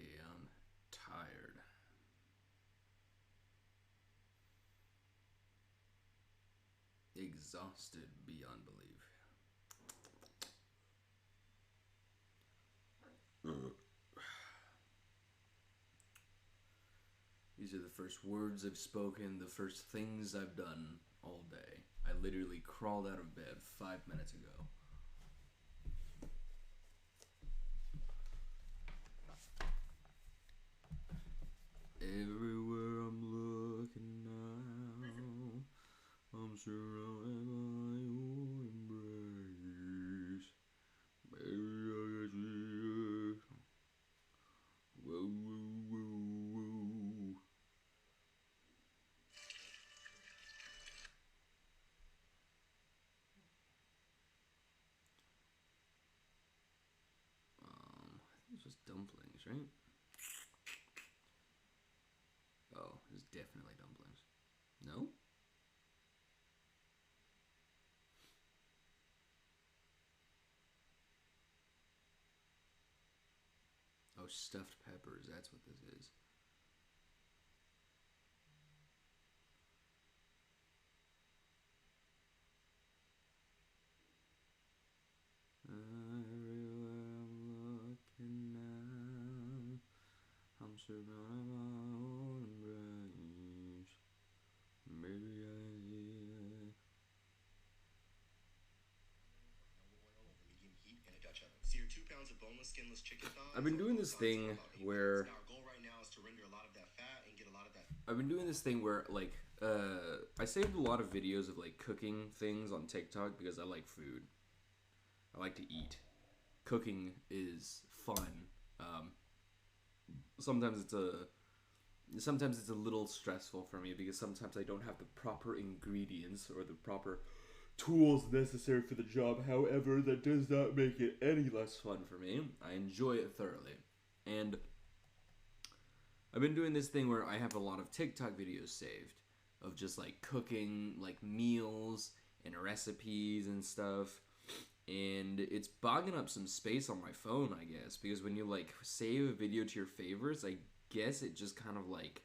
am tired. Exhausted beyond belief. These are the first words I've spoken, the first things I've done all day. I literally crawled out of bed 5 minutes ago. Everywhere I'm looking now, I'm surrounded by your embrace. Baby, I got you. Whoa, whoa, whoa, whoa. I think it's just dumplings, right? Oh, it's definitely dumplings. No? Oh, stuffed peppers, that's what this is. Everywhere I'm looking now, I'm surrounded by your embrace. Maybe I did. So your 2 pounds of boneless, skinless chicken thighs. I've been doing this thing where our goal right now is to render a lot of that fat and get a lot of that. I've been doing this thing where like I saved a lot of videos of like cooking things on TikTok because I like food. I like to eat. Cooking is fun. Sometimes it's a little stressful for me because sometimes I don't have the proper ingredients or the proper tools necessary for the job. However, that does not make it any less fun for me. I enjoy it thoroughly. And I've been doing this thing where I have a lot of TikTok videos saved of just like cooking like meals and recipes and stuff. And it's bogging up some space on my phone, I guess, because when you like save a video to your favorites, I guess it just kind of like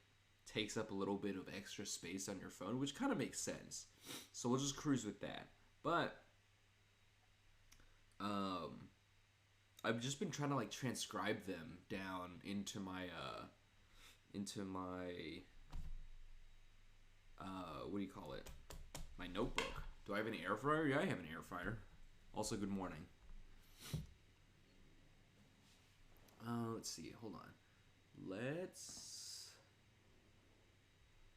takes up a little bit of extra space on your phone, which kind of makes sense. So we'll just cruise with that. But I've just been trying to like transcribe them down into my what do you call it? My notebook. Do I have an air fryer? Yeah, I have an air fryer. Also, good morning. Let's see. Hold on. Let's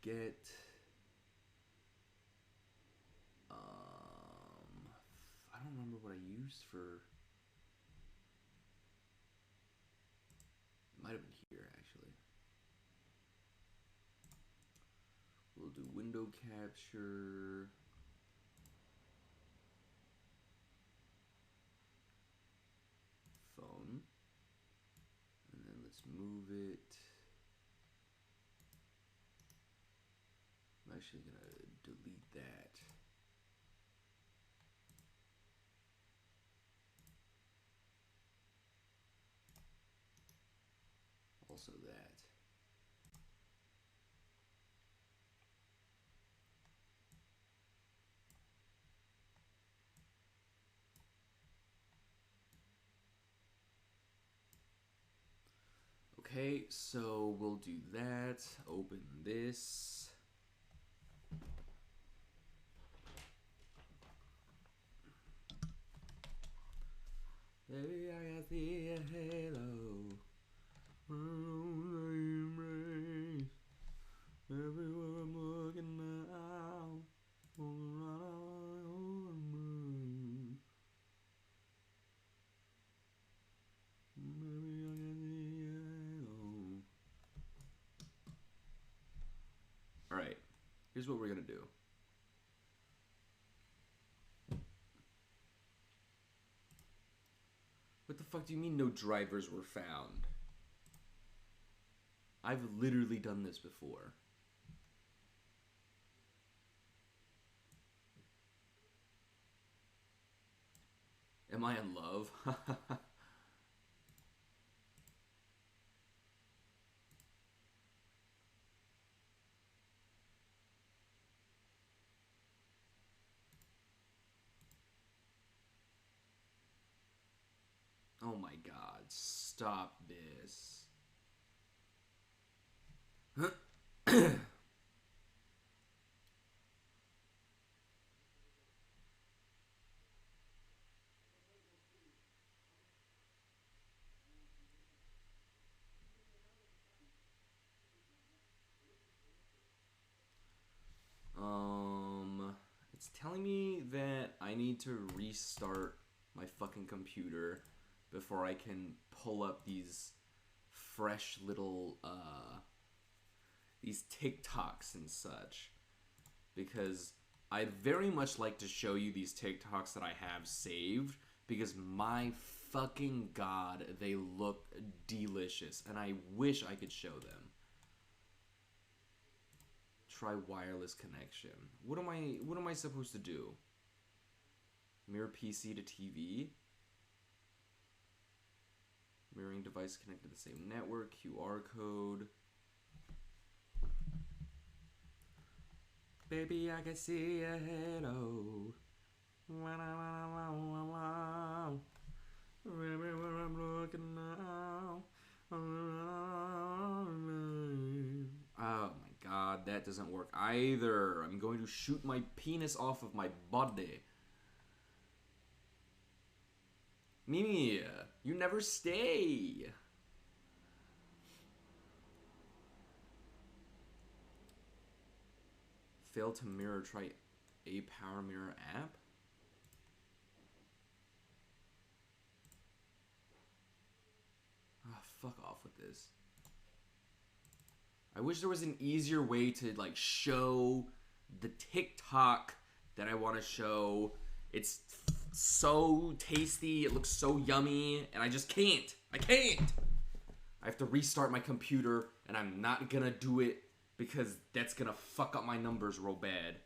get. I don't remember what I used for. It might have been here actually. We'll do window capture. Phone. And then let's move it. I'm actually gonna delete that. Also that. Okay, so we'll do that. Open this. Baby, I got the halo. Everywhere I'm looking now. Alright, here's what we're gonna do. What the fuck do you mean no drivers were found? I've literally done this before. Am I in love? Oh my god, stop this. It's telling me that I need to restart my fucking computer before I can pull up these fresh little, these TikToks and such. Because I'd very much like to show you these TikToks that I have saved, because my fucking god, they look delicious, and I wish I could show them. Try wireless connection. What am I supposed to do? Mirror PC to TV? Mirroring device connected to the same network, QR code. Baby, I can see a halo. Baby, where I'm looking now. Oh my god, that doesn't work either. I'm going to shoot my penis off of my body. Mimi, you never stay. Fail to mirror, try a power mirror app? Ah, fuck off with this. I wish there was an easier way to like show the TikTok that I want to show. It's so tasty, it looks so yummy, and I just can't. I can't. I have to restart my computer, and I'm not gonna do it because that's gonna fuck up my numbers real bad.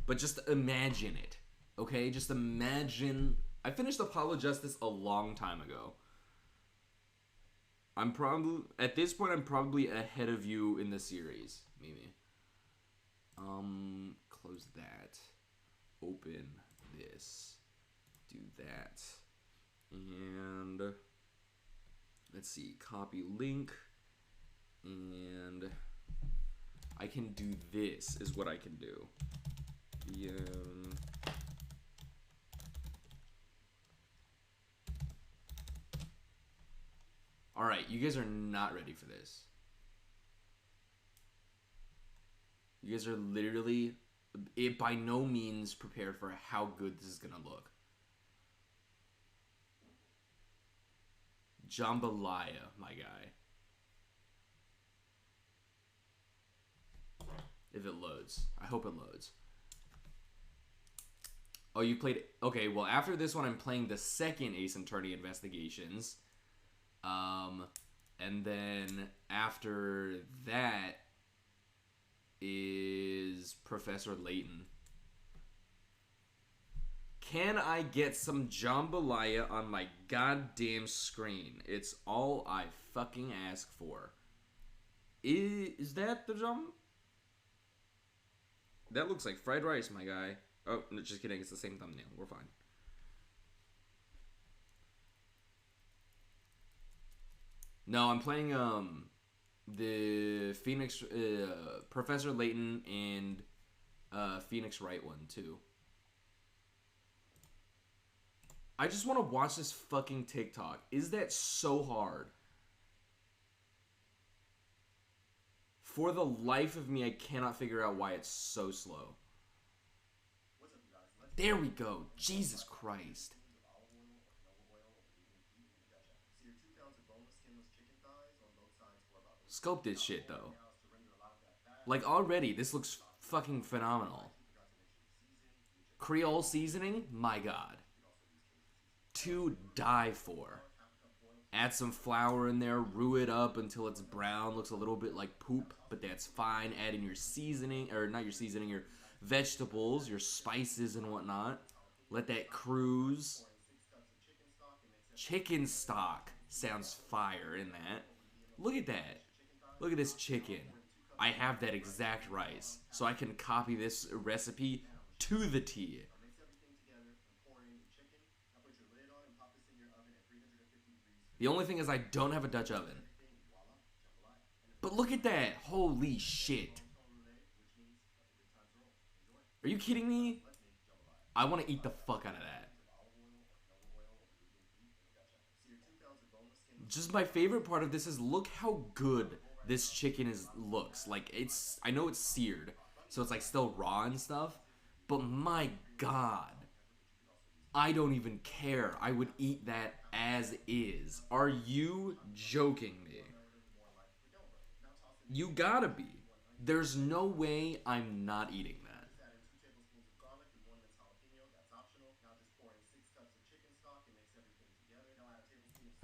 But just imagine it, okay? Just imagine. I finished Apollo Justice a long time ago. I'm probably, at this point, I'm probably ahead of you in the series, Mimi. Close that. Open this. Do that. And let's see, copy link. And I can do this, is what I can do. Alright, you guys are not ready for this. You guys are literally, by no means prepared for how good this is gonna look. Jambalaya, my guy. If it loads. I hope it loads. Oh, you played... Okay, well, after this one, I'm playing the second Ace Attorney Investigations. And then after that is Professor Layton. Can I get some jambalaya on my goddamn screen? It's all I fucking ask for. Is that the jam? That looks like fried rice, my guy. Oh, no, just kidding. It's the same thumbnail. We're fine. No, I'm playing the Phoenix Professor Layton and Phoenix Wright one too. I just want to watch this fucking TikTok. Is that so hard? For the life of me, I cannot figure out why it's so slow. There we go. Jesus Christ. Scope this shit, though. Like, already, this looks fucking phenomenal. Creole seasoning? My god. To die for. Add some flour in there, roux it up until it's brown, looks a little bit like poop, but that's fine. Add in your seasoning, or not your seasoning, your vegetables, your spices and whatnot. Let that cruise. Chicken stock sounds fire in that. Look at that. Look at this chicken. I have that exact rice, so I can copy this recipe to the T. The only thing is I don't have a Dutch oven. But look at that. Holy shit. Are you kidding me? I want to eat the fuck out of that. Just my favorite part of this is look how good this chicken looks. Like it's I know it's seared, so it's like still raw and stuff, but my god. I don't even care. I would eat that as is. Are you joking me? You gotta be. There's no way I'm not eating that.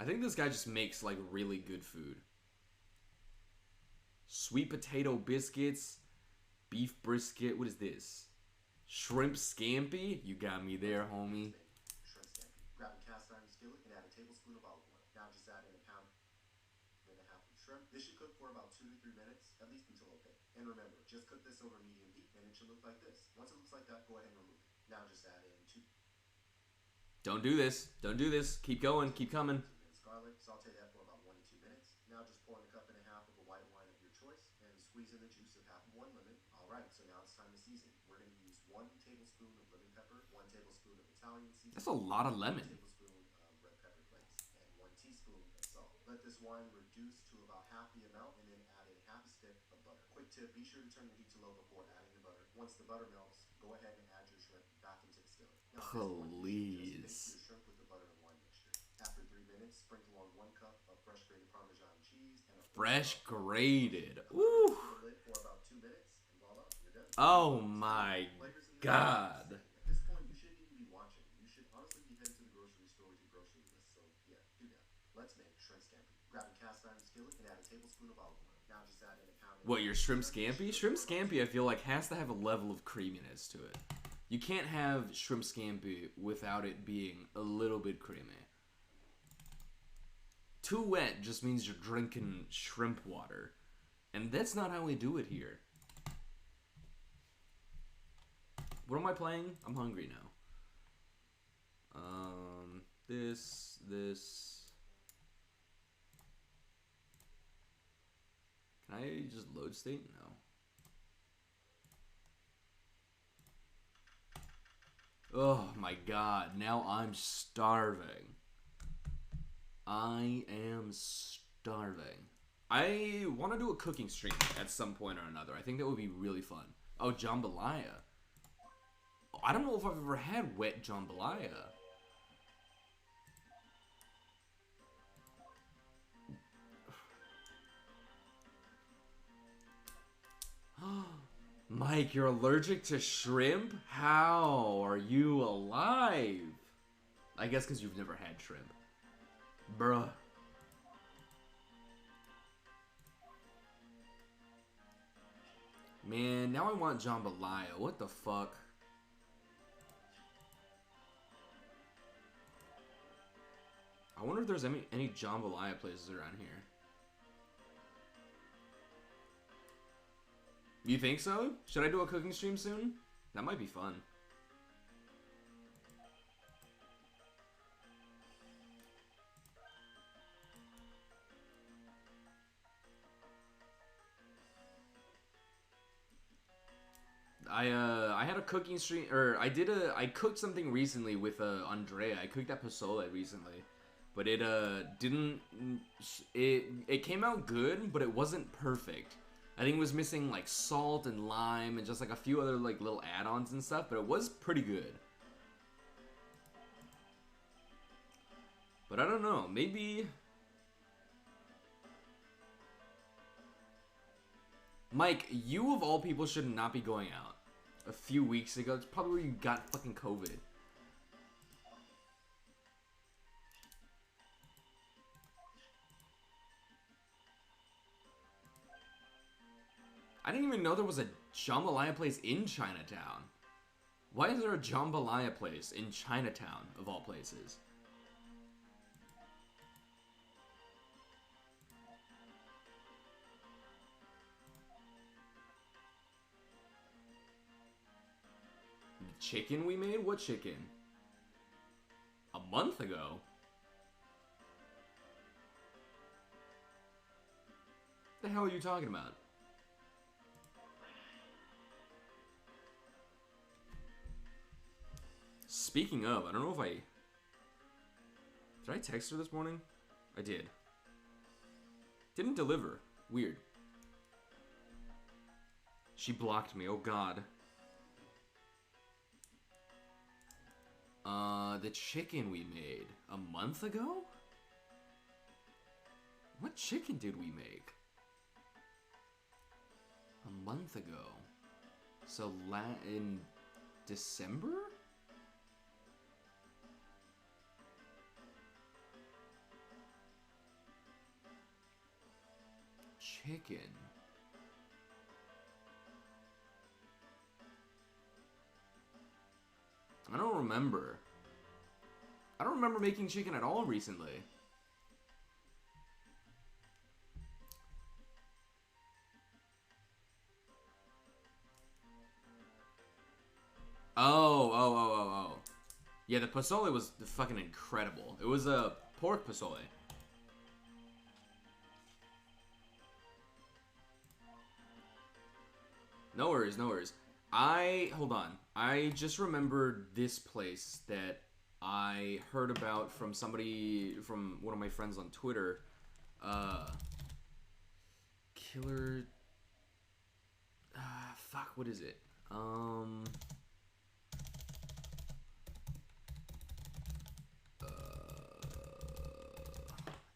I think this guy just makes like really good food. Sweet potato biscuits, beef brisket. What is this? Shrimp scampi? You got me there, homie. Grab a cast iron skillet and add a tablespoon of olive oil. Now just add in a pound and a half of shrimp. This should cook for about 2 to 3 minutes, at least until okay. And remember, just cook this over medium heat and it should look like this. Once it looks like that, go ahead and remove it. Now just add in 2. Don't do this. Don't do this. Keep going. Keep coming. Garlic. Saute that for about 1 to 2 minutes. Now just pour in a cup and a half of a white wine of your choice and squeeze in the juice of half of 1 lemon. All right, so now it's time to season. We're going to use 1 tablespoon of lemon pepper, 1 tablespoon of Italian seasoning. That's a lot of lemon. 1 tablespoon of red pepper flakes, and 1 teaspoon of salt. Let this wine reduce to about half the amount, and then add in half a stick of butter. Quick tip: be sure to turn the heat to low before adding the butter. Once the butter melts, go ahead and add your shrimp back into the skillet. Now, please. Just mix your shrimp with the butter and wine mixture. After 3 minutes, sprinkle on 1 cup of fresh grated Parmesan cheese and a fresh grated. Ooh. For about 2 minutes, and voila, you're done. Oh my god. At this point, you shouldn't even be watching. You should honestly be heading to the grocery store with your grocery list. So yeah, do that. Let's make shrimp scampi. Grab a cast iron skillet and add a tablespoon of olive oil. Now just add in a pound. What, your shrimp scampi? Shrimp scampi, I feel like, has to have a level of creaminess to it. You can't have shrimp scampi without it being a little bit creamy. Too wet just means you're drinking shrimp water. And that's not how we do it here. What am I playing? I'm hungry now. This. Can I just load state? No. Oh my god, now I'm starving. I am starving. I want to do a cooking stream at some point or another. I think that would be really fun. Oh, jambalaya. I don't know if I've ever had wet jambalaya. Mike, you're allergic to shrimp? How are you alive? I guess because you've never had shrimp. Bruh. Man, now I want jambalaya. What the fuck? I wonder if there's any jambalaya places around here. You think so? Should I do a cooking stream soon? That might be fun. I had a cooking stream, or I cooked something recently with Andrea. I cooked that pozole recently, but it came out good, but it wasn't perfect. I think it was missing like salt and lime and just like a few other like little add-ons and stuff, but it was pretty good. But I don't know, maybe... Mike, you of all people should not be going out. A few weeks ago, it's probably where you got fucking COVID. I didn't even know there was a jambalaya place in Chinatown. Why is there a jambalaya place in Chinatown, of all places? The chicken we made? What chicken? A month ago? hell are you talking about? Speaking of, I don't know if I... Did I text her this morning? I did. Didn't deliver. Weird. She blocked me. Oh, God. The chicken we made a month ago? What chicken did we make? A month ago. So, in December? Chicken. I don't remember. I don't remember making chicken at all recently. Oh. Yeah, the pozole was fucking incredible. It was a pork pozole. No worries, no worries. Hold on. I just remembered this place that I heard about from somebody, from one of my friends on Twitter. Killer... fuck, what is it? I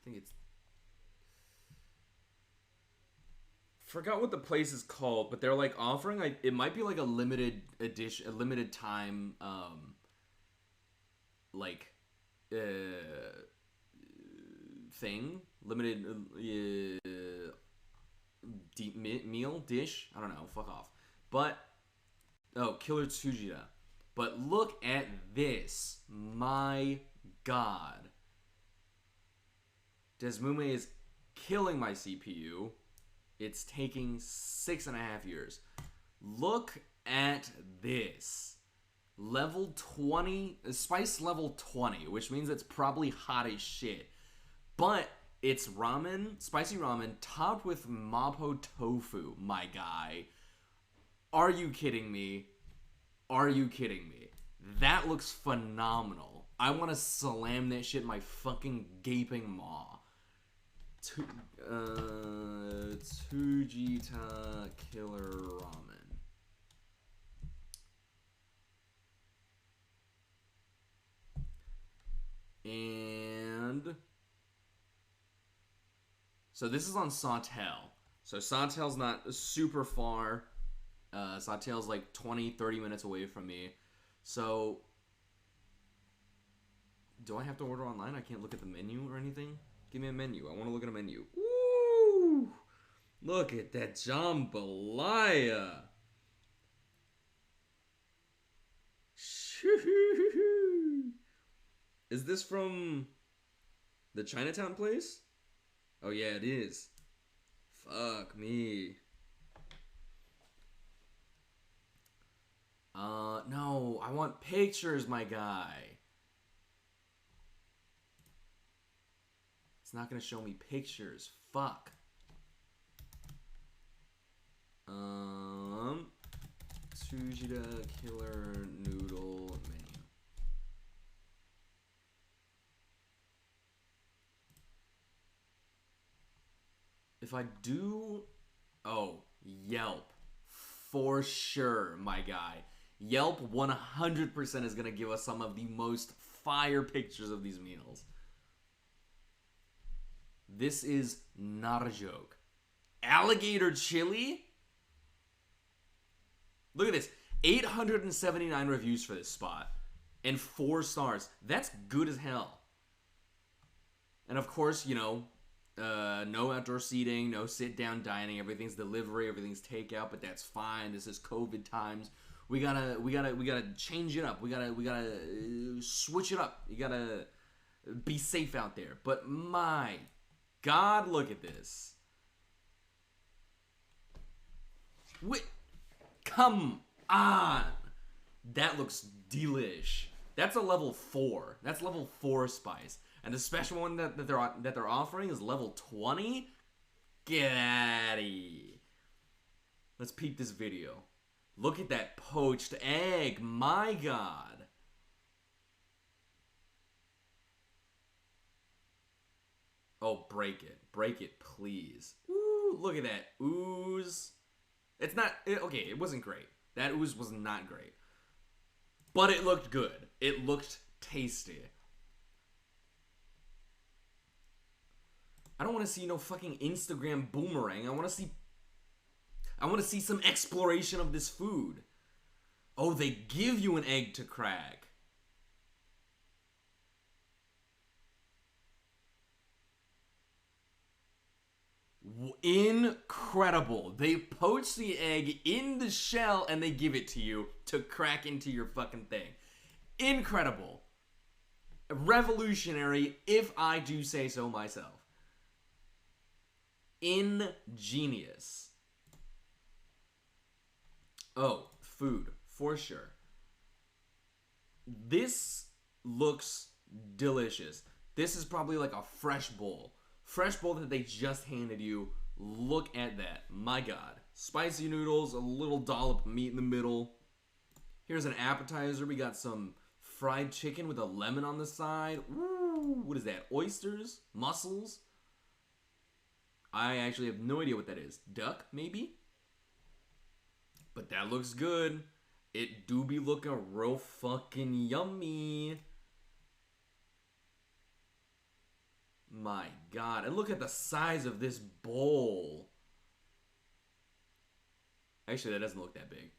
think it's... Forgot what the place is called, but they're like offering, like, it might be like a limited edition, a limited time, like, thing, limited, meal, dish, I don't know, fuck off, but, oh, Killer Tsujita, but look at this, my god, Desmume is killing my CPU. It's taking 6.5 years. Look at this. Level 20, spice level 20, which means it's probably hot as shit. But it's ramen, spicy ramen, topped with mapo tofu, my guy. Are you kidding me? Are you kidding me? That looks phenomenal. I want to slam that shit in my fucking gaping maw. Tsujita Killer Ramen. And so this is on Sawtelle. So Sawtelle's not super far. Sawtelle's like 20-30 minutes away from me. So do I have to order online? I can't look at the menu or anything? Give me a menu. I want to look at a menu. Woo! Look at that jambalaya. Is this from the Chinatown place? Oh yeah, it is. Fuck me. No, I want pictures, my guy. It's not gonna show me pictures. Fuck. Tsujita Killer Noodle menu. If I do... Oh, Yelp. For sure, my guy. Yelp 100% is gonna give us some of the most fire pictures of these meals. This is not a joke. Alligator chili? Look at this. 879 reviews for this spot. And 4 stars. That's good as hell. And of course, you know, no outdoor seating, no sit-down dining. Everything's delivery, everything's takeout, but that's fine. This is COVID times. We gotta change it up. We gotta switch it up. You gotta be safe out there. But my God, look at this. Wait, come on. That looks delish. That's a level 4. That's level 4 spice. And the special one that they're offering is level 20? Get out daddy. Let's peep this video. Look at that poached egg. My God. Oh, break it. Break it, please. Ooh, look at that ooze. It's not... okay, it wasn't great. That ooze was not great. But it looked good. It looked tasty. I don't want to see no fucking Instagram boomerang. I want to see some exploration of this food. Oh, they give you an egg to crack. Incredible. They poach the egg in the shell and they give it to you to crack into your fucking thing. Incredible. Revolutionary, if I do say so myself. Ingenious. Oh, food, for sure. This looks delicious. This is probably like a fresh bowl. Fresh bowl that they just handed you. Look at that. My God. Spicy noodles, a little dollop of meat in the middle. Here's an appetizer. We got some fried chicken with a lemon on the side. Ooh, what is that? Oysters? Mussels? I actually have no idea what that is. Duck, maybe? But that looks good. It do be looking real fucking yummy. My God. And look at the size of this bowl. Actually, that doesn't look that big.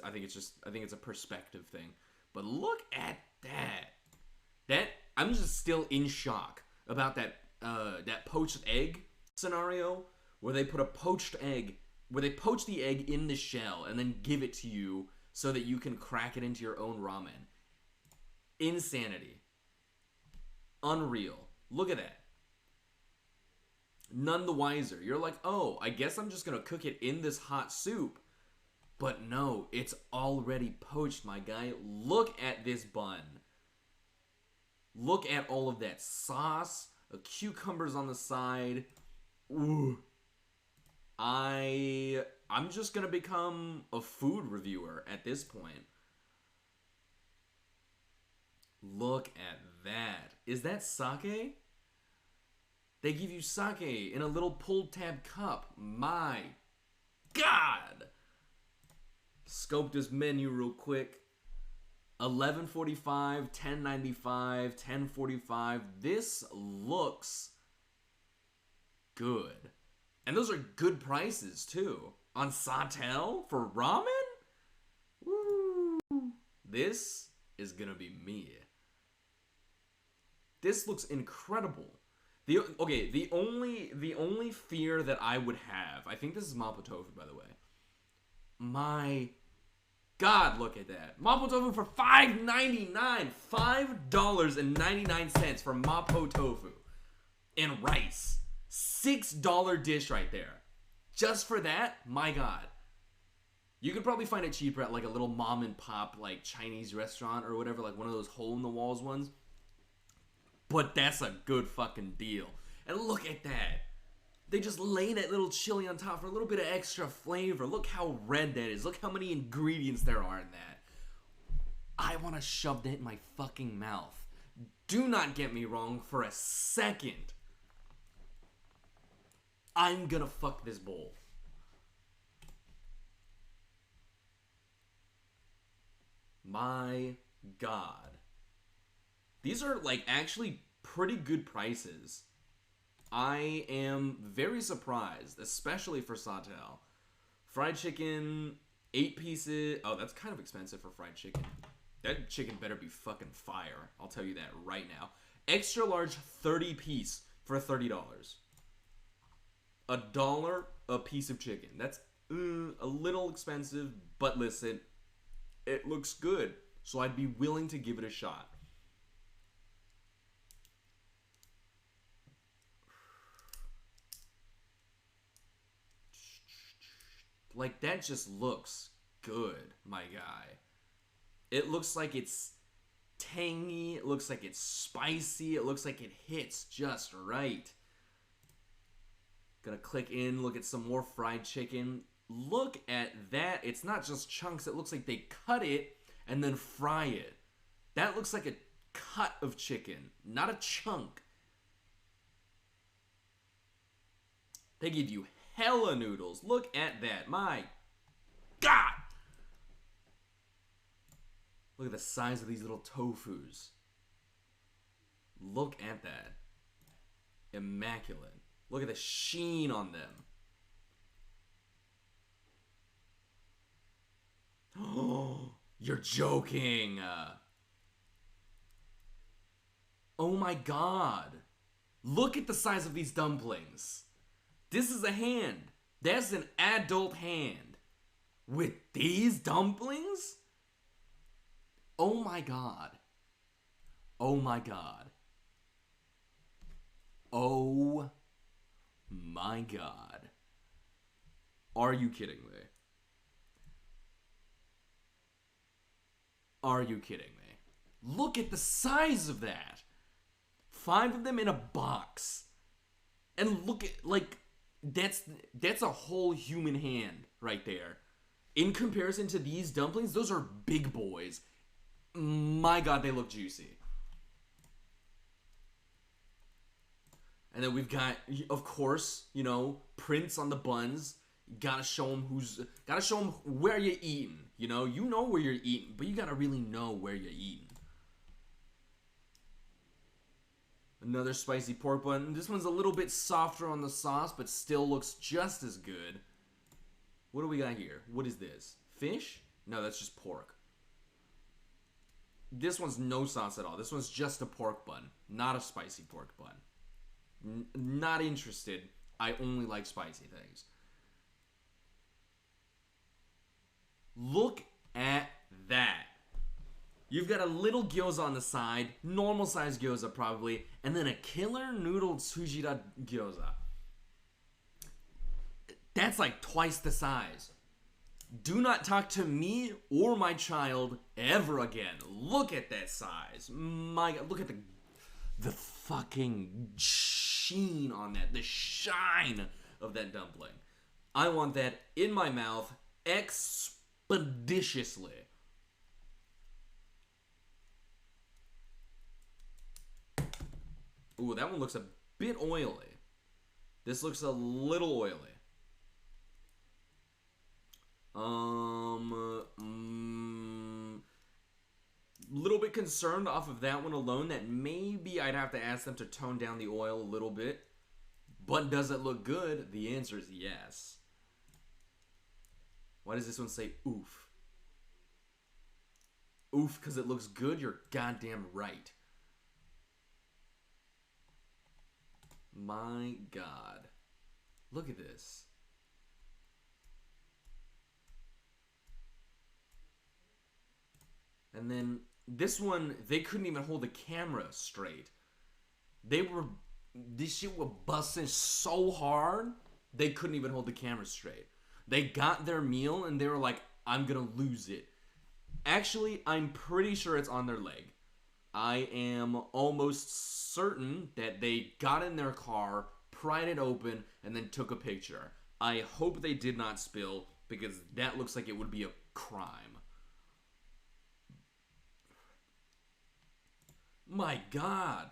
I think it's a perspective thing. But look at that. I'm just still in shock about that poached egg scenario where they put a poached egg, where they poach the egg in the shell and then give it to you so that you can crack it into your own ramen. Insanity. Unreal. Look at that. None the wiser. You're like, oh, I guess I'm just going to cook it in this hot soup. But no, it's already poached, my guy. Look at this bun. Look at all of that sauce. Cucumbers on the side. Ooh. I'm just going to become a food reviewer at this point. Look at that. Is that sake? They give you sake in a little pulled tab cup. My God. Scope this menu real quick. $11.45, $10.95, $10.45. This looks good. And those are good prices too. On Sawtell for ramen? Woo. This is gonna be me. This looks incredible. The only fear that I would have, I think this is mapo tofu, by the way. My God, look at that. Mapo tofu for $5.99. $5.99 for mapo tofu. And rice. $6 dish right there. Just for that, my God. You could probably find it cheaper at like a little mom and pop like Chinese restaurant or whatever, like one of those hole in the walls ones. But that's a good fucking deal. And look at that. They just lay that little chili on top for a little bit of extra flavor. Look how red that is. Look how many ingredients there are in that. I want to shove that in my fucking mouth. Do not get me wrong for a second. I'm gonna fuck this bowl. My God. These are like actually pretty good prices. I am very surprised, especially for Sawtell. Fried chicken, 8 pieces. Oh, that's kind of expensive for fried chicken. That chicken better be fucking fire. I'll tell you that right now. Extra large 30 piece for $30. $1 a piece of chicken. That's a little expensive, but listen, it looks good. So I'd be willing to give it a shot. Like, that just looks good, my guy. It looks like it's tangy. It looks like it's spicy. It looks like it hits just right. Gonna click in, look at some more fried chicken. Look at that. It's not just chunks. It looks like they cut it and then fry it. That looks like a cut of chicken, not a chunk. They give you hella noodles. Look at that. My God. Look at the size of these little tofus. Look at that. Immaculate. Look at the sheen on them. Oh, you're joking. Oh my God. Look at the size of these dumplings. This is a hand. That's an adult hand. With these dumplings? Oh my God. Oh my God. Oh my God. Are you kidding me? Are you kidding me? Look at the size of that. 5 of them in a box. And look at, like, that's a whole human hand right there. In comparison to these dumplings, those are big boys. My God, they look juicy. And then we've got, of course, you know, prints on the buns. Gotta show them where you're eating. You know where you're eating, but you gotta really know where you're eating. Another spicy pork bun. This one's a little bit softer on the sauce, but still looks just as good. What do we got here? What is this? Fish? No, that's just pork. This one's no sauce at all. This one's just a pork bun, not a spicy pork bun. Not interested. I only like spicy things. Look at that. You've got a little gyoza on the side, normal size gyoza probably, and then a killer noodle tsujira gyoza. That's like twice the size. Do not talk to me or my child ever again. Look at that size. My God, look at the fucking sheen on that, the shine of that dumpling. I want that in my mouth expeditiously. Ooh, that one looks a bit oily. This looks a little oily. Little bit concerned off of that one alone that maybe I'd have to ask them to tone down the oil a little bit. But does it look good? The answer is yes. Why does this one say oof? Oof, because it looks good? You're goddamn right. My God. Look at this. And then this one, they couldn't even hold the camera straight. This shit was busting so hard, they couldn't even hold the camera straight. They got their meal and they were like, I'm gonna lose it. Actually, I'm pretty sure it's on their leg. I am almost certain that they got in their car, pried it open, and then took a picture. I hope they did not spill, because that looks like it would be a crime. My God.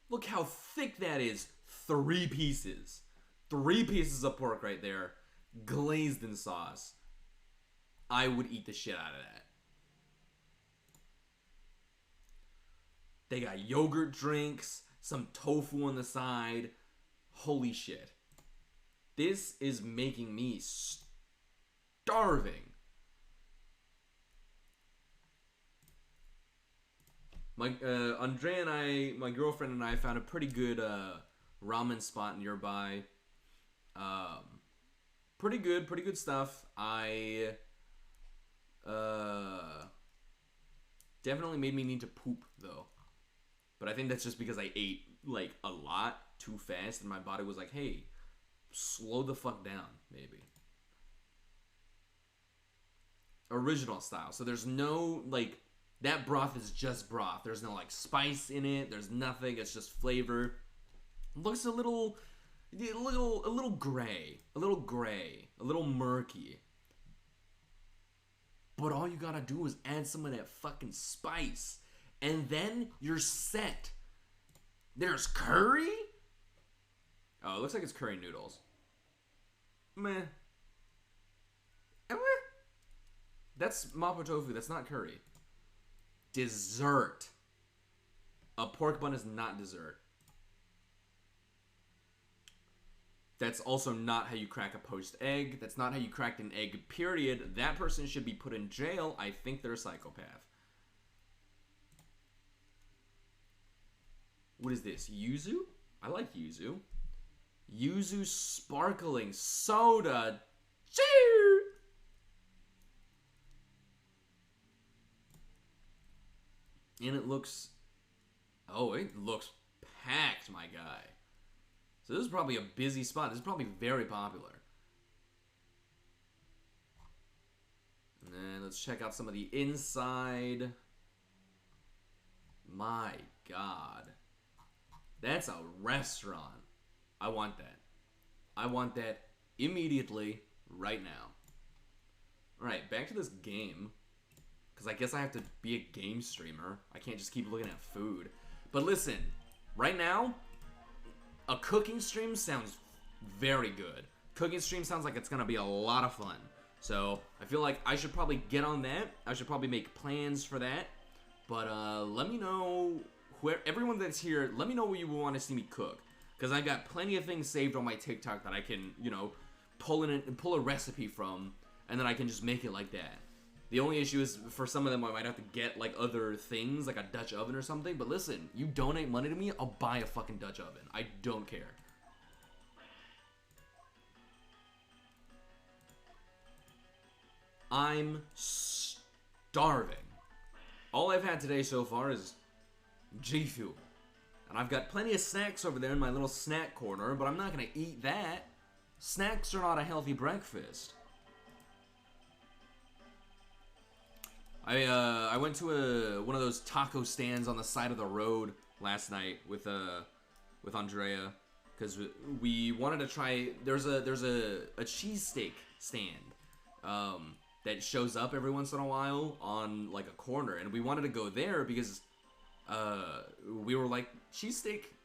Look how thick that is. 3 pieces. 3 pieces of pork right there, glazed in sauce. I would eat the shit out of that. They got yogurt drinks, some tofu on the side. Holy shit. This is making me starving. Andrea and I, my girlfriend and I, found a pretty good ramen spot nearby. Pretty good stuff. I definitely made me need to poop though. But I think that's just because I ate like a lot too fast and my body was like, hey, slow the fuck down, maybe. Original style. So there's no, like, that broth is just broth. There's no, like, spice in it. There's nothing. It's just flavor. Looks a little, A little gray, a little murky. But all you gotta do is add some of that fucking spice, and then you're set. There's curry? Oh, it looks like it's curry noodles. Meh. That's mapo tofu. That's not curry. Dessert. A pork bun is not dessert. That's also not how you crack a poached egg. That's not how you cracked an egg, period. That person should be put in jail. I think they're a psychopath. What is this? Yuzu? I like yuzu. Yuzu sparkling soda. Cheer! And it looks... Oh, it looks packed, my guy. So this is probably a busy spot. This is probably very popular. And then let's check out some of the inside. My God. That's a restaurant. I want that. I want that immediately, right now. Alright, back to this game. Because I guess I have to be a game streamer. I can't just keep looking at food. But listen, right now, a cooking stream sounds very good. Cooking stream sounds like it's going to be a lot of fun. So, I feel like I should probably get on that. I should probably make plans for that. But, let me know, everyone that's here, let me know what you want to see me cook. Because I got plenty of things saved on my TikTok that I can, you know, pull a recipe from, and then I can just make it like that. The only issue is, for some of them, I might have to get, like, other things, like a Dutch oven or something. But listen, you donate money to me, I'll buy a fucking Dutch oven. I don't care. I'm starving. All I've had today so far is G Fuel. And I've got plenty of snacks over there in my little snack corner, but I'm not going to eat that. Snacks are not a healthy breakfast. I went to one of those taco stands on the side of the road last night with Andrea, because we wanted to try. There's a cheesesteak stand that shows up every once in a while on like a corner, and we wanted to go there because we were like,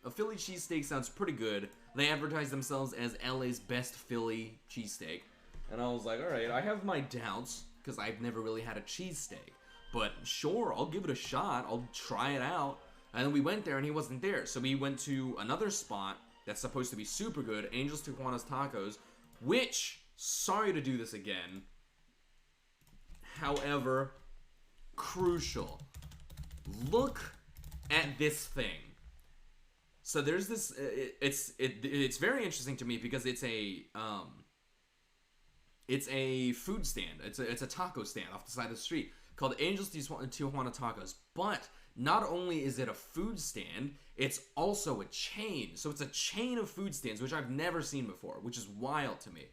a Philly cheesesteak sounds pretty good. They advertise themselves as LA's best Philly cheesesteak, and I was like, all right, I have my doubts, because I've never really had a cheesesteak. But sure, I'll give it a shot. I'll try it out. And then we went there and he wasn't there. So we went to another spot that's supposed to be super good, Angel's Tijuana's Tacos, which, sorry to do this again, however, crucial. Look at this thing. So there's this, it's very interesting to me because it's a food stand. It's a taco stand off the side of the street called Angel's Tijuana Tacos. But not only is it a food stand, it's also a chain. So it's a chain of food stands, which I've never seen before, which is wild to me.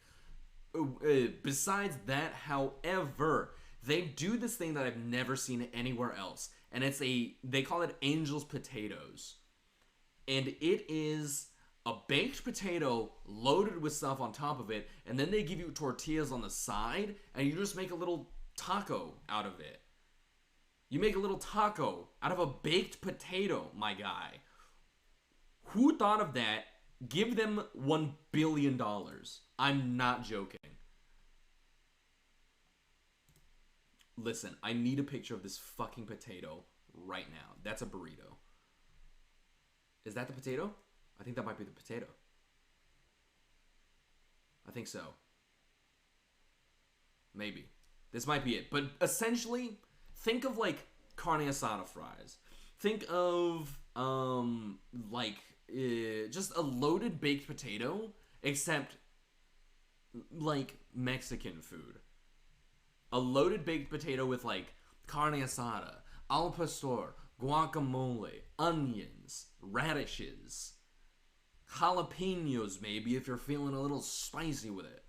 Besides that, however, they do this thing that I've never seen anywhere else. And they call it Angel's Potatoes. And it is a baked potato loaded with stuff on top of it, and then they give you tortillas on the side, and you just make a little taco out of it. You make a little taco out of a baked potato, my guy. Who thought of that? Give them $1 billion. I'm not joking. Listen, I need a picture of this fucking potato right now. That's a burrito. Is that the potato? I think that might be the potato. I think so. Maybe. This might be it. But essentially, think of like carne asada fries. Think of just a loaded baked potato, except like Mexican food. A loaded baked potato with like carne asada, al pastor, guacamole, onions, radishes, jalapenos maybe if you're feeling a little spicy with it.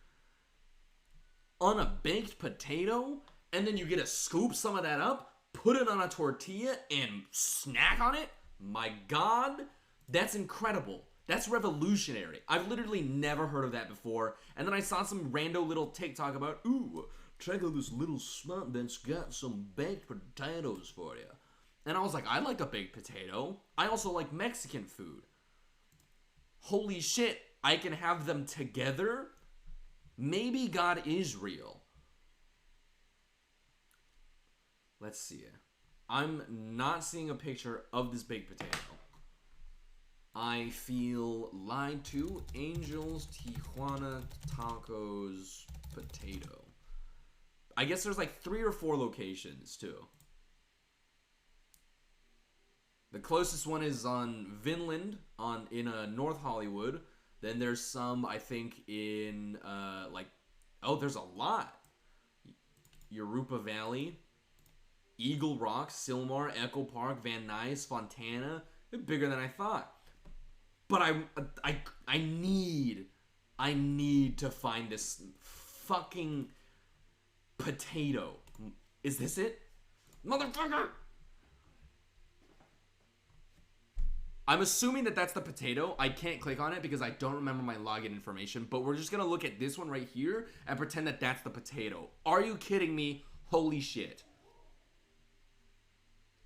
On a baked potato, and then you get to scoop some of that up, put it on a tortilla, and snack on it? My God, that's incredible. That's revolutionary. I've literally never heard of that before. And then I saw some rando little TikTok about, ooh, check out this little smut that's got some baked potatoes for you. And I was like, I like a baked potato. I also like Mexican food. Holy shit, I can have them together? Maybe God is real. Let's see. I'm not seeing a picture of this baked potato. I feel lied to. Angels, Tijuana, Tacos, Potato. I guess there's like 3 or 4 locations too. The closest one is on Vinland, in North Hollywood. Then there's some, I think, in there's a lot. Yoruba Valley, Eagle Rock, Sylmar, Echo Park, Van Nuys, Fontana. They're bigger than I thought. But I need to find this fucking potato. Is this it? Motherfucker! I'm assuming that that's the potato. I can't click on it because I don't remember my login information, but we're just going to look at this one right here and pretend that that's the potato. Are you kidding me? Holy shit.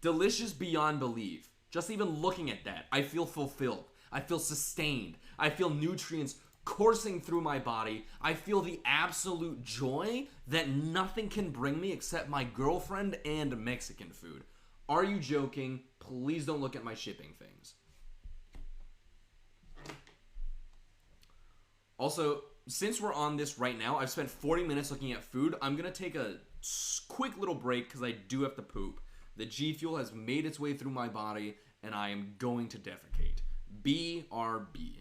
Delicious beyond belief. Just even looking at that, I feel fulfilled. I feel sustained. I feel nutrients coursing through my body. I feel the absolute joy that nothing can bring me except my girlfriend and Mexican food. Are you joking? Please don't look at my shipping things. Also, since we're on this right now, I've spent 40 minutes looking at food. I'm going to take a quick little break because I do have to poop. The G Fuel has made its way through my body, and I am going to defecate. BRB.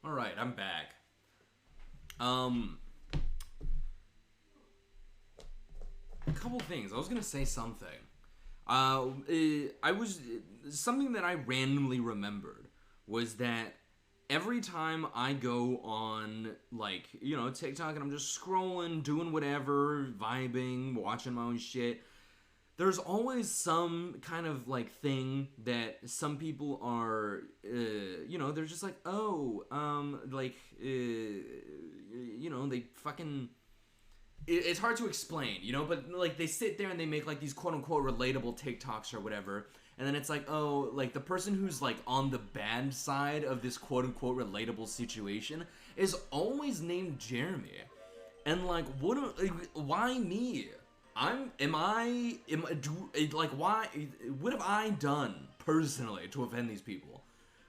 Alright, I'm back. A couple things. I was gonna say something. Something that I randomly remembered was that every time I go on, like, you know, TikTok and I'm just scrolling, doing whatever, vibing, watching my own shit, there's always some kind of, like, thing that some people are, you know, they're just like, oh, you know, they fucking... It's hard to explain, you know, but, like, they sit there and they make, like, these quote-unquote relatable TikToks or whatever, and then it's like, oh, like, the person who's, like, on the bad side of this quote-unquote relatable situation is always named Jeremy. And, like, why me? What have I done, personally, to offend these people?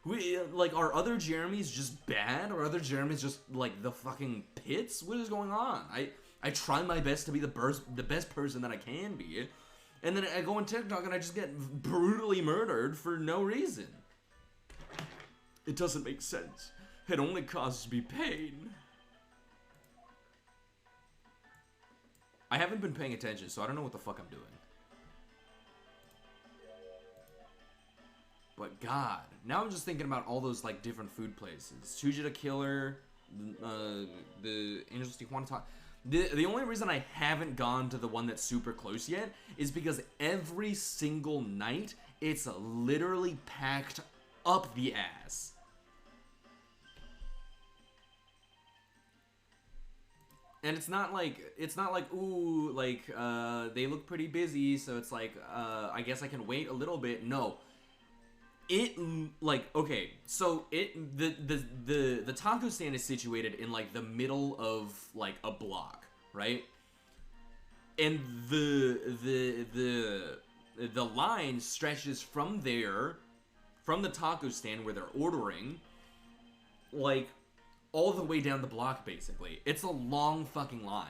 Are other Jeremys just bad? Or other Jeremys just, like, the fucking pits? What is going on? I try my best to be the best person that I can be, and then I go on TikTok and I just get brutally murdered for no reason. It doesn't make sense. It only causes me pain. I haven't been paying attention, so I don't know what the fuck I'm doing. But God, now I'm just thinking about all those, like, different food places. Sujita Killer, the Angels Tijuana. The only reason I haven't gone to the one that's super close yet is because every single night it's literally packed up the ass. And it's not like, ooh, like, they look pretty busy, so it's like, I guess I can wait a little bit. No. Okay, so the taco stand is situated in, like, the middle of, like, a block, right? And the line stretches from there, from the taco stand where they're ordering, like, all the way down the block, basically. It's a long fucking line.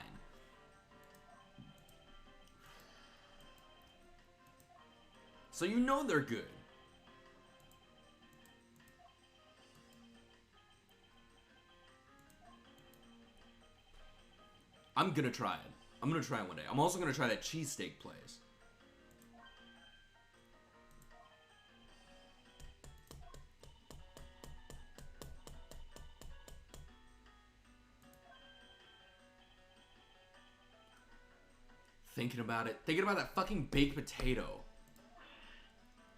So you know they're good. I'm gonna try it. I'm gonna try it one day. I'm also gonna try that cheesesteak place. Thinking about that fucking baked potato.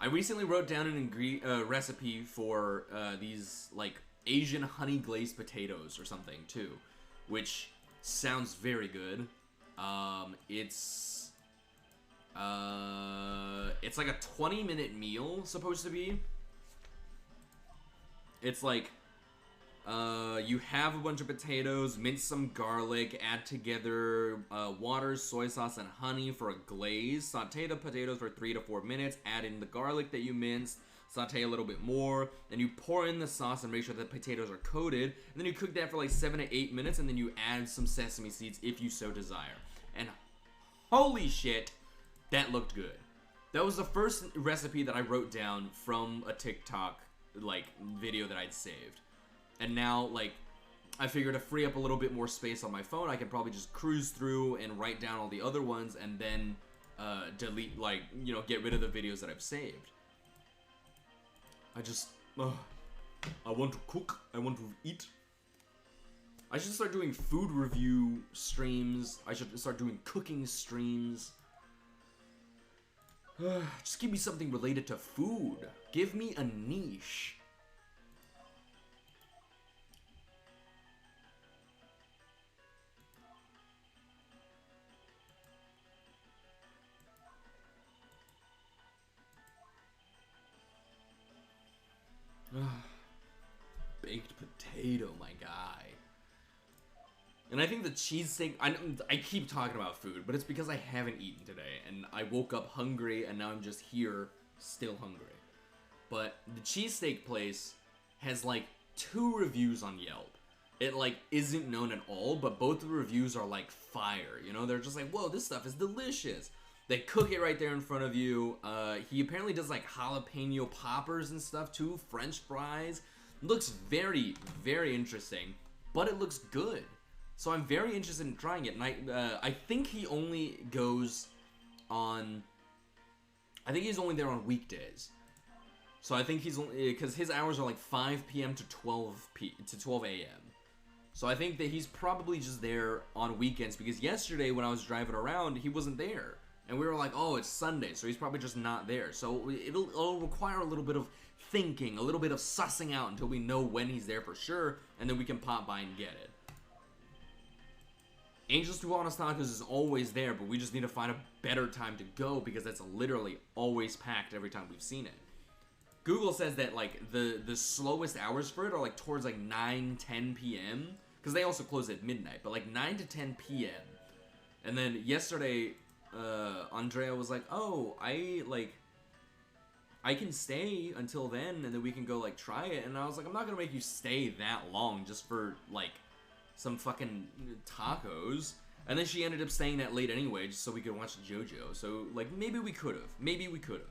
I recently wrote down an recipe for these, like, Asian honey glazed potatoes or something too, which sounds very good. It's like a 20-minute meal, supposed to be. It's like, you have a bunch of potatoes, mince some garlic, add together water, soy sauce, and honey for a glaze. Saute the potatoes for 3 to 4 minutes. Add in the garlic that you minced. Saute a little bit more. Then you pour in the sauce and make sure the potatoes are coated. And then you cook that for like 7 to 8 minutes. And then you add some sesame seeds if you so desire. And holy shit, that looked good. That was the first recipe that I wrote down from a TikTok, like, video that I'd saved. And now, like, I figured to free up a little bit more space on my phone, I can probably just cruise through and write down all the other ones and then delete, like, you know, get rid of the videos that I've saved. I want to cook. I want to eat. I should start doing food review streams. I should start doing cooking streams. Just give me something related to food. Give me a niche. Baked potato, my guy. And I think the cheesesteak, I keep talking about food, but it's because I haven't eaten today, and I woke up hungry, and now I'm just here, still hungry. But the cheesesteak place has, like, 2 reviews on Yelp. It, like, isn't known at all, but both the reviews are, like, fire, you know? They're just like, whoa, this stuff is delicious. They cook it right there in front of you. He apparently does, like, jalapeno poppers and stuff, too. French fries. Looks very, very interesting, but it looks good. So I'm very interested in trying it. And I think he only goes on... I think he's only there on weekdays. So I think he's only... Because his hours are like 5 p.m. to 12 a.m. So I think that he's probably just there on weekends. Because yesterday when I was driving around, he wasn't there. And we were like, oh, it's Sunday. So he's probably just not there. So it'll require a little bit of thinking, a little bit of sussing out until we know when he's there for sure. And then we can pop by and get it. Angel's Tijuana's Tacos is always there, but we just need to find a better time to go because it's literally always packed every time we've seen it. Google says that like the slowest hours for it are like towards like 9-10 p.m. because they also close at midnight, but like 9 to 10 p.m. And then yesterday, Andrea was like, "Oh, I can stay until then, and then we can go like try it." And I was like, "I'm not gonna make you stay that long just for like some fucking tacos." And then she ended up staying that late anyway, just so we could watch JoJo. So like maybe we could have. Maybe we could have.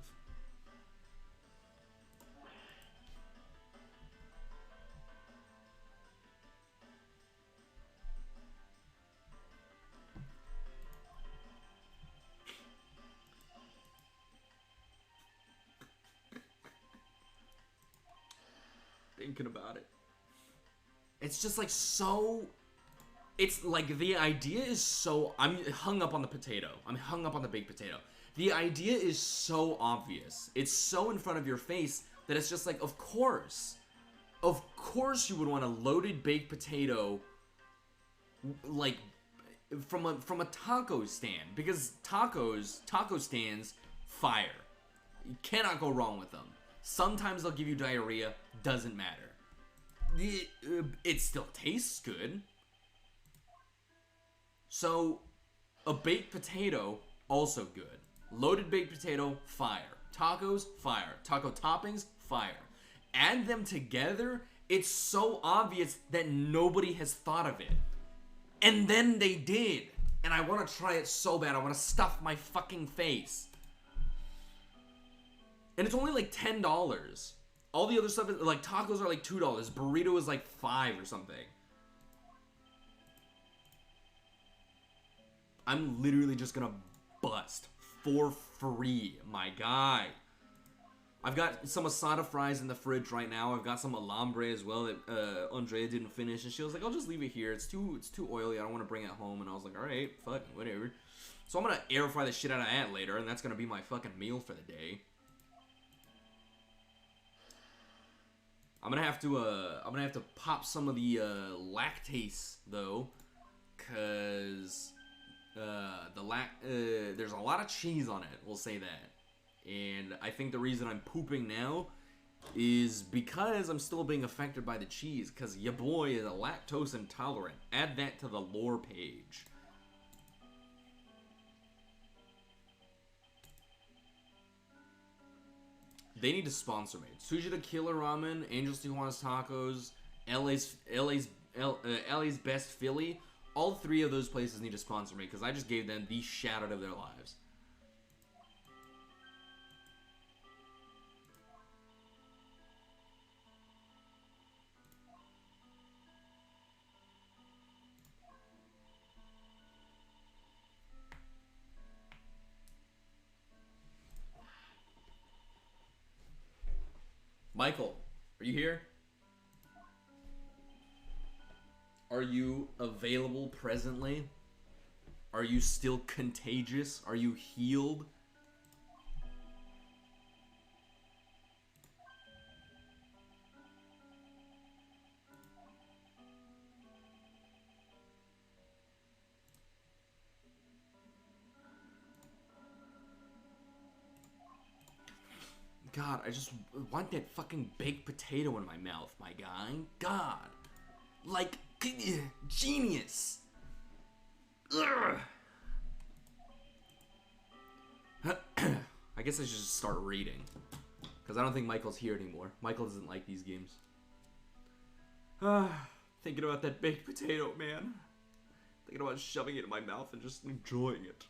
Thinking about it. It's just like so... It's like the idea is so... I'm hung up on the potato. I'm hung up on the baked potato. The idea is so obvious. It's so in front of your face that it's just like, of course. Of course you would want a loaded baked potato like from a taco stand. Because taco stands, fire. You cannot go wrong with them. Sometimes they'll give you diarrhea. Doesn't matter. It still tastes good. So, a baked potato, also good. Loaded baked potato, fire. Tacos, fire. Taco toppings, fire. Add them together, it's so obvious that nobody has thought of it. And then they did. And I want to try it so bad. I want to stuff my fucking face. And it's only like $10. All the other stuff, like tacos are like $2. Burrito is like $5 or something. I'm literally just gonna bust for free, my guy. I've got some asada fries in the fridge right now. I've got some alambre as well that Andrea didn't finish, and she was like, "I'll just leave it here. It's too oily. I don't want to bring it home." And I was like, "All right, fuck, whatever." So I'm gonna air fry the shit out of that later, and that's gonna be my fucking meal for the day. I'm gonna have to pop some of the lactase though, cause there's a lot of cheese on it. We'll say that, and I think the reason I'm pooping now is because I'm still being affected by the cheese. Cause your boy is a lactose intolerant. Add that to the lore page. They need to sponsor me. Sushi the Killer Ramen, Angel's Tijuana's Tacos, LA's Best Philly. All three of those places need to sponsor me because I just gave them the shout out of their lives. Michael, are you here? Are you available presently? Are you still contagious? Are you healed? God, I just want that fucking baked potato in my mouth, my guy. God. Like, genius. Ugh. I guess I should just start reading. Because I don't think Michael's here anymore. Michael doesn't like these games. Thinking about that baked potato, man. Thinking about shoving it in my mouth and just enjoying it.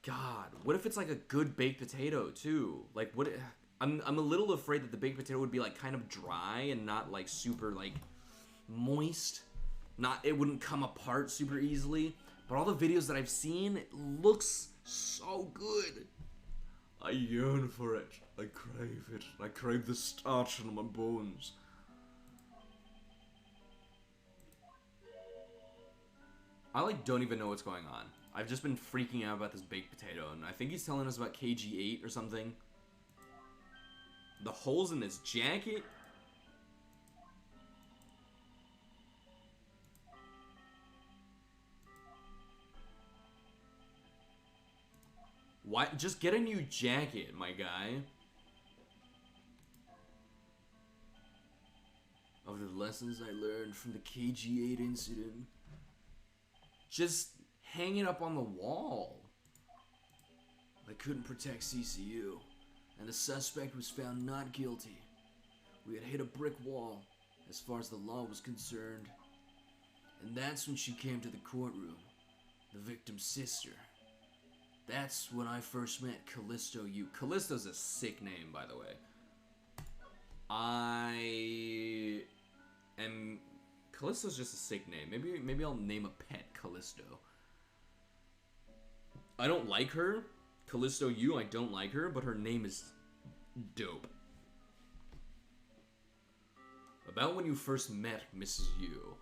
God, what if it's like a good baked potato too? Like, what? I'm a little afraid that the baked potato would be like kind of dry and not like super like moist. It wouldn't come apart super easily. But all the videos that I've seen, it looks so good. I yearn for it. I crave it. I crave the starch in my bones. I like don't even know what's going on. I've just been freaking out about this baked potato, and I think he's telling us about KG8 or something. The holes in his jacket? Why? Just get a new jacket, my guy. Of the lessons I learned from the KG8 incident. Just hang it up on the wall. I couldn't protect CCU, and the suspect was found not guilty. We had hit a brick wall, as far as the law was concerned. And that's when she came to the courtroom, the victim's sister. That's when I first met Callisto U. Callisto's a sick name, by the way. Callisto's just a sick name. Maybe I'll name a pet Callisto. I don't like her. Callisto U, I don't like her, but her name is dope. About when you first met Mrs. U.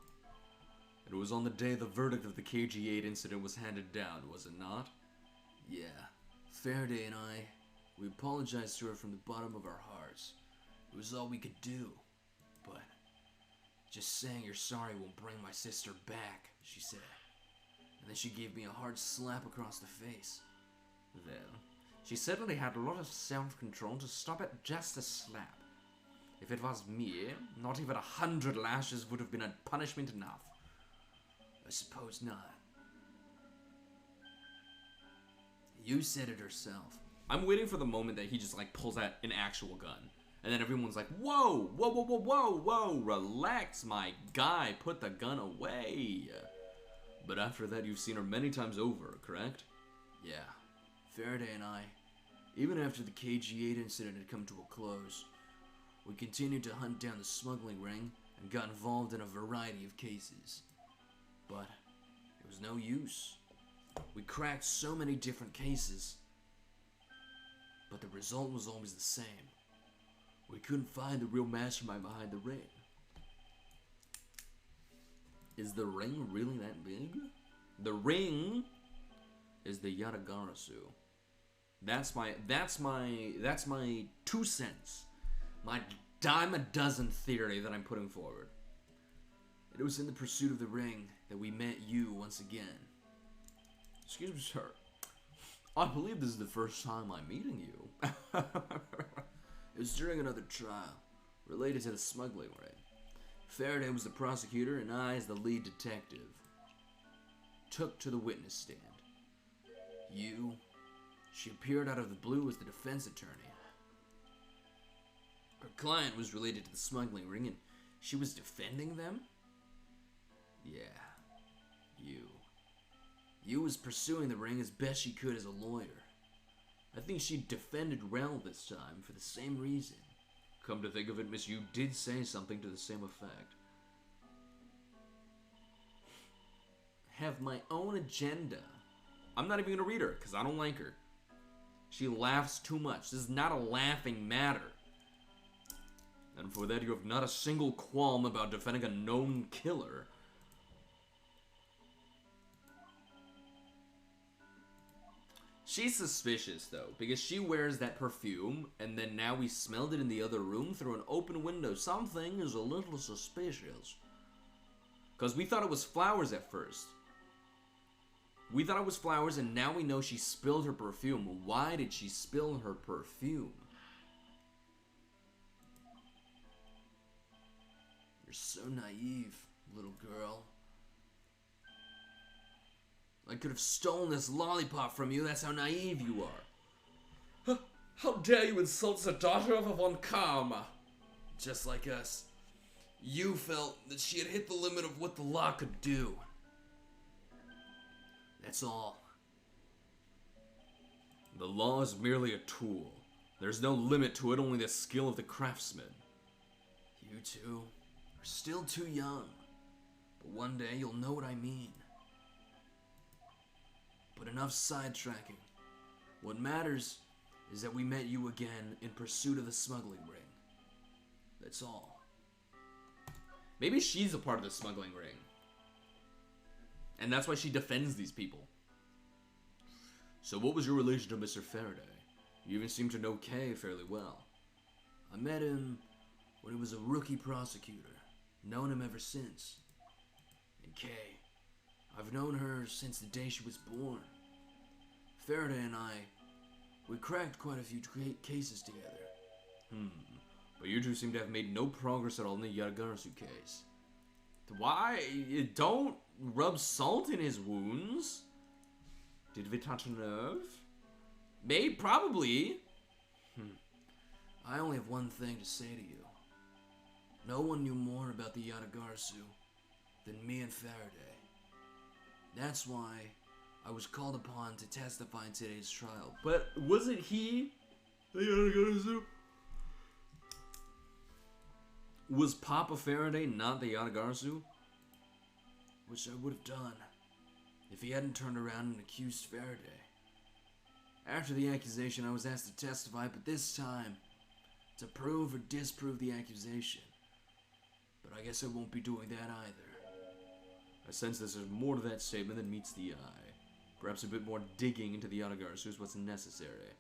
It was on the day the verdict of the KG8 incident was handed down, was it not? Yeah. Faraday and we apologized to her from the bottom of our hearts. It was all we could do. But just saying you're sorry won't bring my sister back, she said. And then she gave me a hard slap across the face. Then, she certainly had a lot of self-control to stop at just a slap. If it was me, not even 100 lashes would have been a punishment enough. I suppose not. You said it herself. I'm waiting for the moment that he just like pulls out an actual gun. And then everyone's like, whoa, whoa, whoa, whoa, whoa, whoa, relax, my guy, put the gun away. But after that, you've seen her many times over, correct? Yeah. Faraday and even after the KG8 incident had come to a close, we continued to hunt down the smuggling ring and got involved in a variety of cases. But it was no use. We cracked so many different cases, but the result was always the same. We couldn't find the real mastermind behind the ring. Is the ring really that big? The ring is the Yatagarasu. That's my 2 cents. My dime a dozen theory that I'm putting forward. It was in the pursuit of the ring that we met you once again. Excuse me, sir. I believe this is the first time I'm meeting you. It was during another trial, related to the smuggling ring. Faraday was the prosecutor and I, as the lead detective, took to the witness stand. She appeared out of the blue as the defense attorney. Her client was related to the smuggling ring and she was defending them? Yeah, You was pursuing the ring as best she could as a lawyer. I think she defended Rel this time for the same reason. Come to think of it, Miss Yu did say something to the same effect. Have my own agenda. I'm not even gonna read her, because I don't like her. She laughs too much. This is not a laughing matter. And for that you have not a single qualm about defending a known killer. She's suspicious, though, because she wears that perfume, and then now we smelled it in the other room through an open window. Something is a little suspicious. Because we thought it was flowers at first. We thought it was flowers, and now we know she spilled her perfume. Why did she spill her perfume? You're so naive, little girl. I could have stolen this lollipop from you, that's how naive you are. How dare you insult the daughter of a von Karma? Just like us, you felt that she had hit the limit of what the law could do. That's all. The law is merely a tool. There's no limit to it, only the skill of the craftsman. You two are still too young, but one day you'll know what I mean. But enough sidetracking. What matters is that we met you again in pursuit of the smuggling ring. That's all. Maybe she's a part of the smuggling ring. And that's why she defends these people. So what was your relation to Mr. Faraday? You even seem to know Kay fairly well. I met him when he was a rookie prosecutor. Known him ever since. And Kay, I've known her since the day she was born. Faraday and we cracked quite a few cases together. But you two seem to have made no progress at all in the Yatagarasu case. Why? Don't rub salt in his wounds. Did we touch a nerve? Maybe, probably. I only have one thing to say to you. No one knew more about the Yatagarasu than me and Faraday. That's why I was called upon to testify in today's trial. But wasn't he the Yatagarasu? Was Papa Faraday not the Yatagarasu? Which I would have done if he hadn't turned around and accused Faraday. After the accusation, I was asked to testify, but this time to prove or disprove the accusation. But I guess I won't be doing that either. I sense there's more to that statement than meets the eye. Perhaps a bit more digging into the Yatagarasu is what's necessary.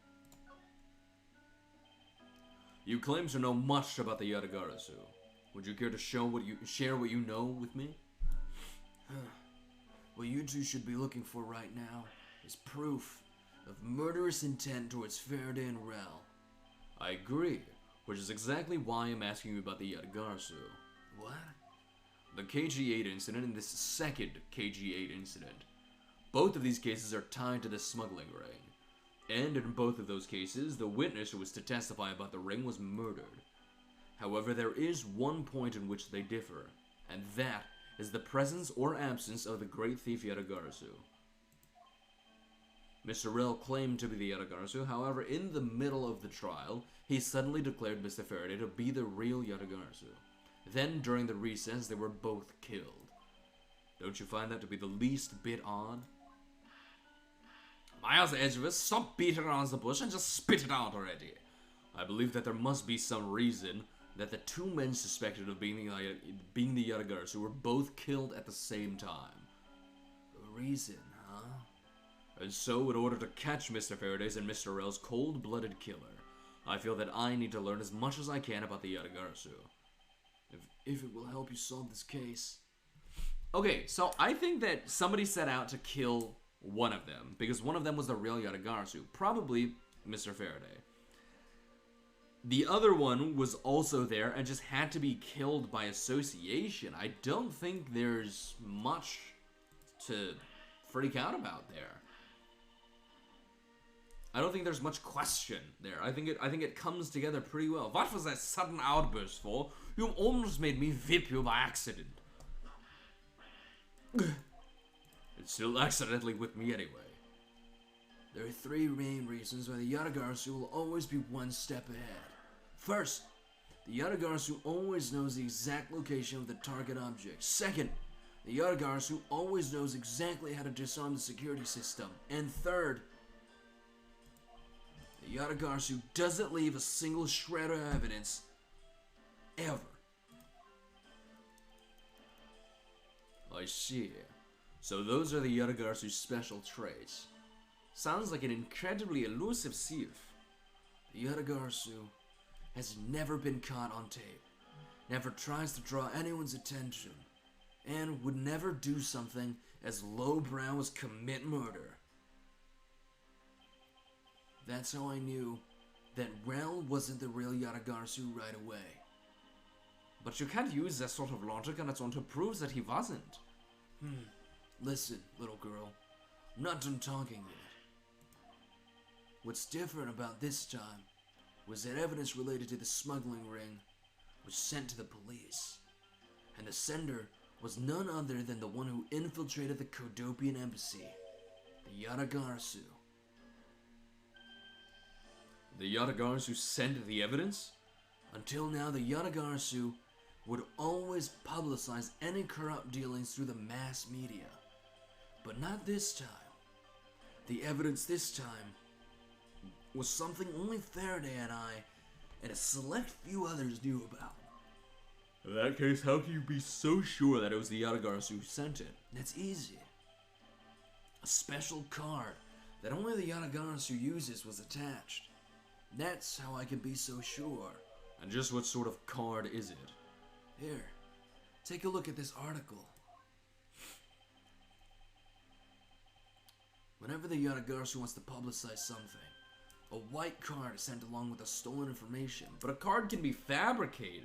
You claim to know much about the Yatagarasu. Would you care to share what you know with me? What you two should be looking for right now is proof of murderous intent towards Faraday and Rel. I agree, which is exactly why I'm asking you about the Yatagarasu. What? The KG-8 incident and this second KG-8 incident. Both of these cases are tied to the smuggling ring. And in both of those cases, the witness who was to testify about the ring was murdered. However, there is one point in which they differ, and that is the presence or absence of the great thief Yatagarasu. Mr. Rel claimed to be the Yatagarasu, however, in the middle of the trial, he suddenly declared Mr. Faraday to be the real Yatagarasu. Then, during the recess, they were both killed. Don't you find that to be the least bit odd? Miles Edgeworth, stop beating around the bush and just spit it out already. I believe that there must be some reason that the two men suspected of being the Yatagarasu were both killed at the same time. A reason, huh? And so, in order to catch Mr. Faraday's and Mr. Rel's cold-blooded killer, I feel that I need to learn as much as I can about the Yatagarasu. If it will help you solve this case. Okay, so I think that somebody set out to kill one of them, because one of them was the real Yatagarasu, probably Mr. Faraday. The other one was also there and just had to be killed by association. I don't think there's much to freak out about there. I don't think there's much question there. I think it comes together pretty well. What was that sudden outburst for? You almost made me whip you by accident. It's still accidentally with me anyway. There are three main reasons why the Yatagarasu will always be one step ahead. First, the Yatagarasu always knows the exact location of the target object. Second, the Yatagarasu always knows exactly how to disarm the security system. And third, the Yatagarasu doesn't leave a single shred of evidence, ever. I see. So those are the Yatagarasu's special traits. Sounds like an incredibly elusive thief. The Yatagarasu has never been caught on tape, never tries to draw anyone's attention, and would never do something as lowbrow as commit murder. That's how I knew that Rel wasn't the real Yatagarasu right away. But you can't use that sort of logic on its own to prove that he wasn't. Listen, little girl, I'm not done talking yet. What's different about this time was that evidence related to the smuggling ring was sent to the police. And the sender was none other than the one who infiltrated the Kodopian embassy, the Yatagarasu. The Yatagarsu sent the evidence? Until now, the Yatagarsu would always publicize any corrupt dealings through the mass media. But not this time. The evidence this time was something only Faraday and I and a select few others knew about. In that case, how can you be so sure that it was the Yatagarsu who sent it? That's easy. A special card that only the Yatagarsu uses was attached. That's how I can be so sure. And just what sort of card is it? Here, take a look at this article. Whenever the Yatagarsu wants to publicize something, a white card is sent along with the stolen information. But a card can be fabricated.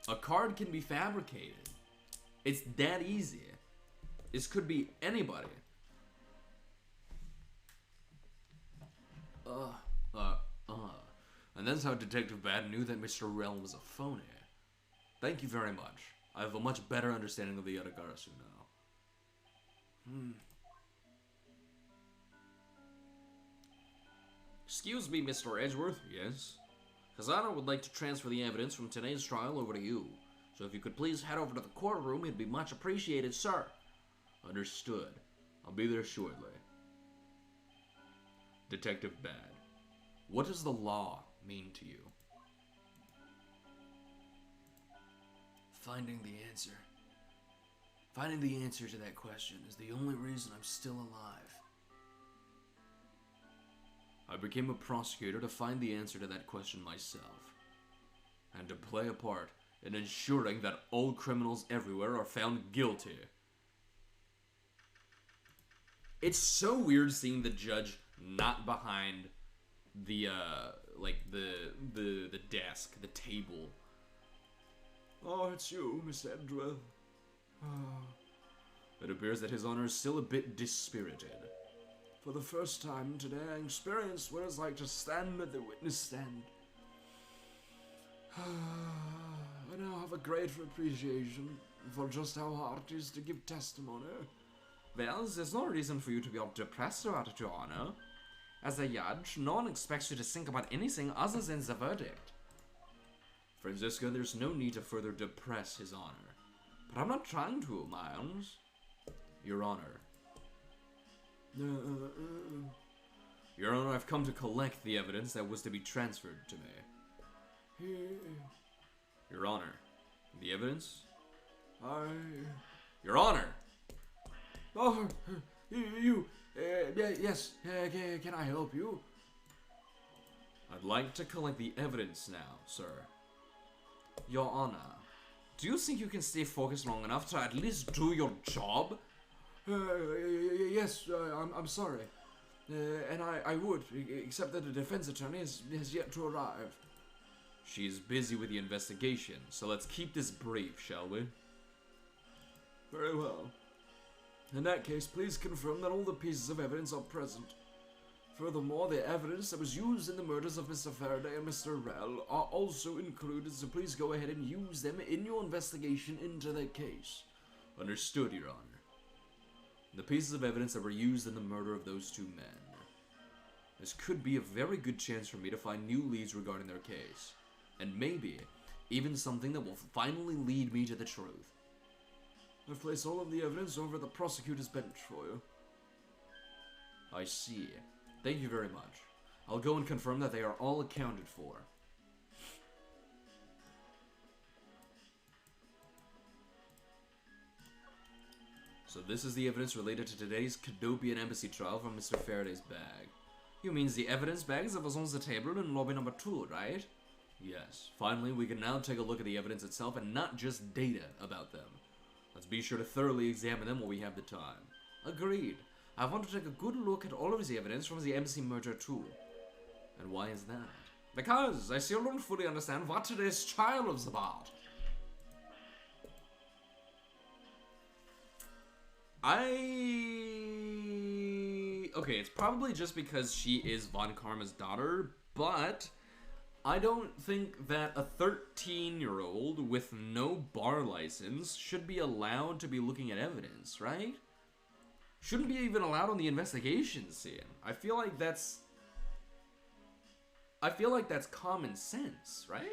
A card can be fabricated. It's that easy. This could be anybody. And that's how Detective Bad knew that Mr. Rel was a phony. Thank you very much. I have a much better understanding of the Yatagarsu now. Excuse me, Mr. Edgeworth. Yes? Kazana would like to transfer the evidence from today's trial over to you. So if you could please head over to the courtroom, it'd be much appreciated, sir. Understood. I'll be there shortly. Detective Bad, what does the law mean to you? Finding the answer. Finding the answer to that question is the only reason I'm still alive. I became a prosecutor to find the answer to that question myself. And to play a part in ensuring that all criminals everywhere are found guilty. It's so weird seeing the judge not behind the the desk, the table. Oh, it's you, Miss Edgeworth. It appears that His Honor is still a bit dispirited. For the first time today, I experienced what it's like to stand at the witness stand. I now have a greater appreciation for just how hard it is to give testimony. Well, there's no reason for you to be all depressed about it, Your Honor. As a judge, no one expects you to think about anything other than the verdict. Francisca, there's no need to further depress His Honor. But I'm not trying to, Miles. Your Honor. Your Honor, I've come to collect the evidence that was to be transferred to me. Your Honor. The evidence? Your Honor! Oh, yes, can I help you? I'd like to collect the evidence now, sir. Your Honor, do you think you can stay focused long enough to at least do your job? Yes, I'm sorry. And I would, except that the defense attorney has yet to arrive. She's busy with the investigation, so let's keep this brief, shall we? Very well. In that case, please confirm that all the pieces of evidence are present. Furthermore, the evidence that was used in the murders of Mr. Faraday and Mr. Rel are also included, so please go ahead and use them in your investigation into the case. Understood, Your Honor. The pieces of evidence that were used in the murder of those two men. This could be a very good chance for me to find new leads regarding their case. And maybe even something that will finally lead me to the truth. I've placed all of the evidence over the prosecutor's bench for you. I see. Thank you very much. I'll go and confirm that they are all accounted for. So this is the evidence related to today's Cadopian Embassy trial from Mr. Faraday's bag. You mean the evidence bags that was on the table in lobby number 2, right? Yes. Finally, we can now take a look at the evidence itself and not just data about them. Let's be sure to thoroughly examine them while we have the time. Agreed. I want to take a good look at all of the evidence from the embassy murder too. And why is that? Because I still don't fully understand what today's trial was about. Okay, it's probably just because she is Von Karma's daughter, but I don't think that a 13-year-old with no bar license should be allowed to be looking at evidence, right? shouldn't be even allowed on the investigation scene. I feel like that's common sense, right?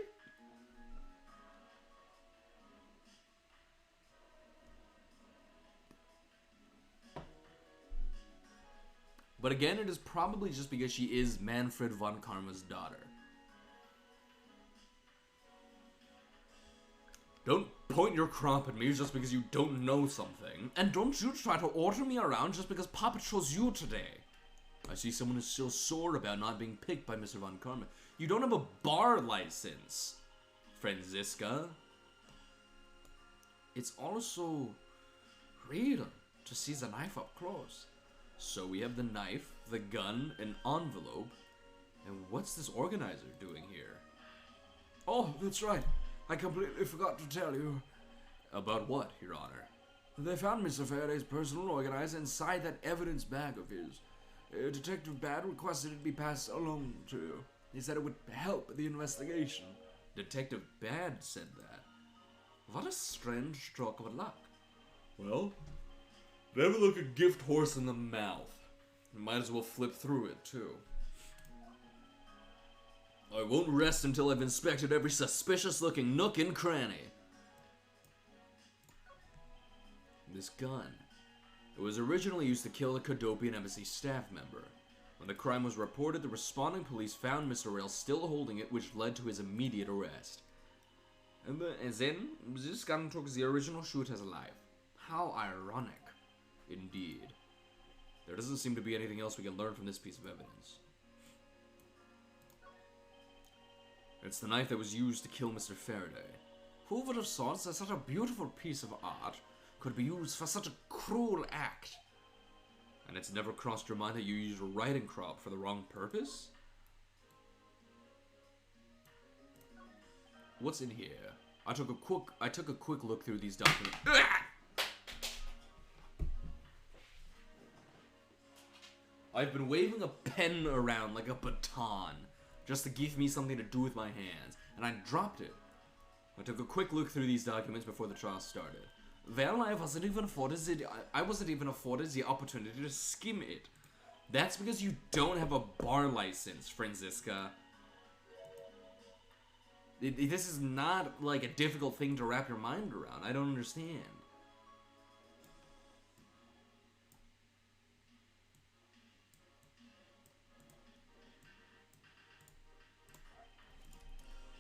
But again, it is probably just because she is Manfred von Karma's daughter. Don't point your crop at me just because you don't know something. And don't you try to order me around just because Papa chose you today. I see someone is still sore about not being picked by Mr. von Karma. You don't have a bar license, Franziska. It's also real to see the knife up close. So we have the knife, the gun, an envelope, and what's this organizer doing here? Oh, that's right. I completely forgot to tell you. About what, Your Honor? They found Mr. Faraday's personal organizer inside that evidence bag of his. Detective Bad requested it be passed along to you. He said it would help the investigation. Detective Bad said that. What a strange stroke of luck. Well, never look a gift horse in the mouth. You might as well flip through it, too. I won't rest until I've inspected every suspicious-looking nook and cranny. This gun. It was originally used to kill a Cadopian embassy staff member. When the crime was reported, the responding police found Mr. Rail still holding it, which led to his immediate arrest. And then, this gun took the original shooter's life. How ironic. Indeed. There doesn't seem to be anything else we can learn from this piece of evidence. It's the knife that was used to kill Mr. Faraday. Who would have thought that such a beautiful piece of art could be used for such a cruel act? And it's never crossed your mind that you used a riding crop for the wrong purpose? What's in here? I took a quick look through these documents. I've been waving a pen around like a baton, just to give me something to do with my hands, and I dropped it. I took a quick look through these documents before the trial started. Well, I wasn't even afforded the opportunity to skim it. That's because you don't have a bar license, Franziska. This is not like a difficult thing to wrap your mind around. I don't understand.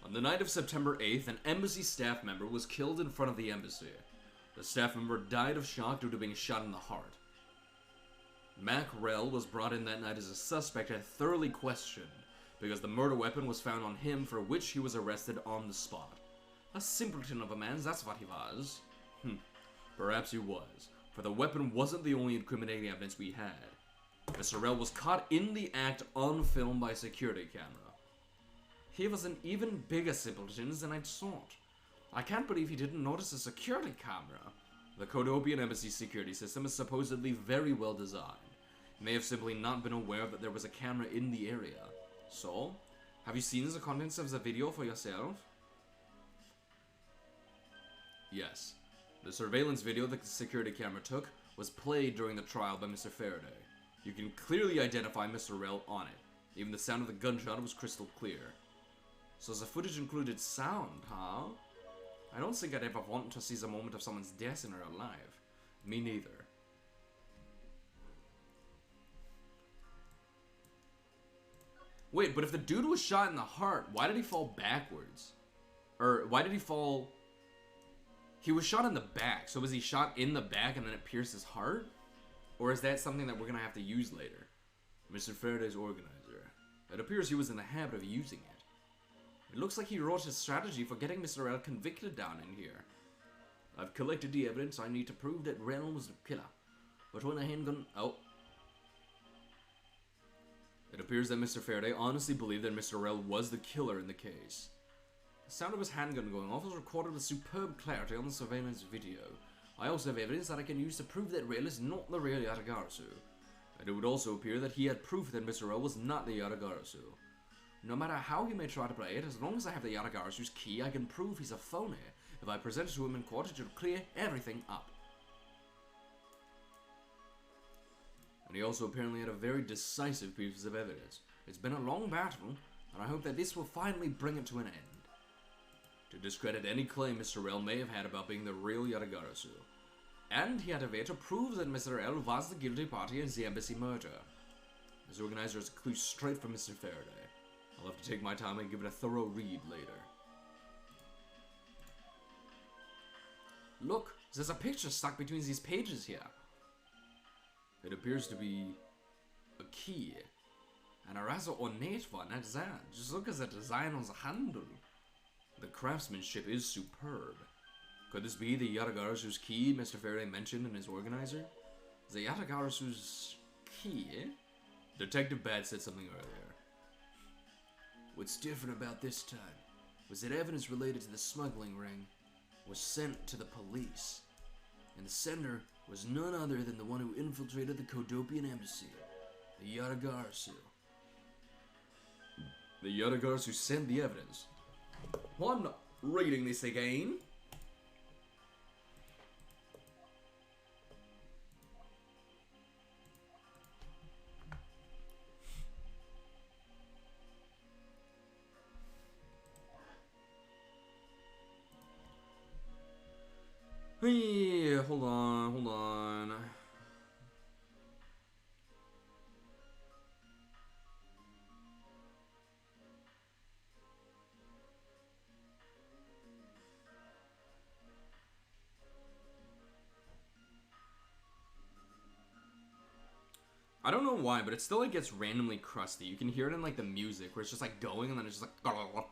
On the night of September 8th, an embassy staff member was killed in front of the embassy. The staff member died of shock due to being shot in the heart. Mac Rell was brought in that night as a suspect and thoroughly questioned, because the murder weapon was found on him, for which he was arrested on the spot. A simpleton of a man, that's what he was. Perhaps he was, for the weapon wasn't the only incriminating evidence we had. Mr. Rell was caught in the act on film by a security camera. He was an even bigger simpleton than I'd thought. I can't believe he didn't notice a security camera. The Codopian embassy security system is supposedly very well designed. He may have simply not been aware that there was a camera in the area. So, have you seen the contents of the video for yourself? Yes. The surveillance video that the security camera took was played during the trial by Mr. Faraday. You can clearly identify Mr. Rell on it. Even the sound of the gunshot was crystal clear. So the footage included sound, huh? I don't think I'd ever want to see the moment of someone's death in real life. Me neither. Wait, but if the dude was shot in the heart, why did he fall backwards? Or, why did he fall... He was shot in the back, so was he shot in the back and then it pierced his heart? Or is that something that we're gonna have to use later? Mr. Faraday's organizer. It appears he was in the habit of using it. It looks like he wrote his strategy for getting Mr. Rell convicted down in here. I've collected the evidence I need to prove that Rell was the killer. But when a handgun... Oh. It appears that Mr. Faraday honestly believed that Mr. Rell was the killer in the case. The sound of his handgun going off was recorded with superb clarity on the surveillance video. I also have evidence that I can use to prove that Rell is not the real Yatagarasu. And it would also appear that he had proof that Mr. Rell was not the Yatagarasu. No matter how he may try to play it, as long as I have the Yatagarasu's key, I can prove he's a phony. If I present it to him in court, it should clear everything up. and he also apparently had a very decisive piece of evidence. It's been a long battle, and I hope that this will finally bring it to an end. To discredit any claim Mr. L may have had about being the real Yatagarasu. And he had a way to prove that Mr. L was the guilty party in the embassy murder. His organizer is a clue straight from Mr. Faraday. I'll have to take my time and give it a thorough read later. Look, there's a picture stuck between these pages here. It appears to be a key, and a rather ornate one at that. Just look at the design on the handle. The craftsmanship is superb. Could this be the Yatagarasu's key Mr. Faraday mentioned in his organizer? The Yatagarasu's key? Detective Bad said something earlier. What's different about this time was that evidence related to the smuggling ring was sent to the police, and the sender was none other than the one who infiltrated the Kodopian embassy, the Yatagarasu. The Yatagarasu sent the evidence. Well, I'm not reading this again. Hey, hold on. I don't know why, but it still like gets randomly crusty. You can hear it in like the music where it's just like going and then it's just like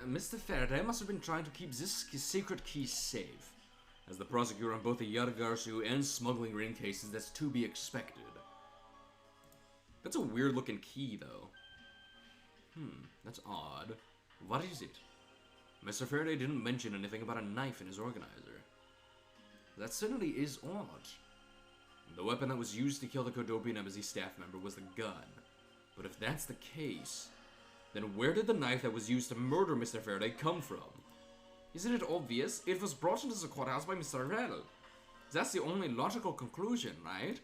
Mr. Faraday must have been trying to keep this secret key safe. As the prosecutor on both the Yatagarasu and smuggling ring cases, that's to be expected. That's a weird looking key, though. That's odd. What is it? Mr. Faraday didn't mention anything about a knife in his organizer. That certainly is odd. The weapon that was used to kill the Kodopian embassy staff member was the gun. But if that's the case, then where did the knife that was used to murder Mr. Faraday come from? Isn't it obvious? It was brought into the courthouse by Mr. Rell. That's the only logical conclusion, right?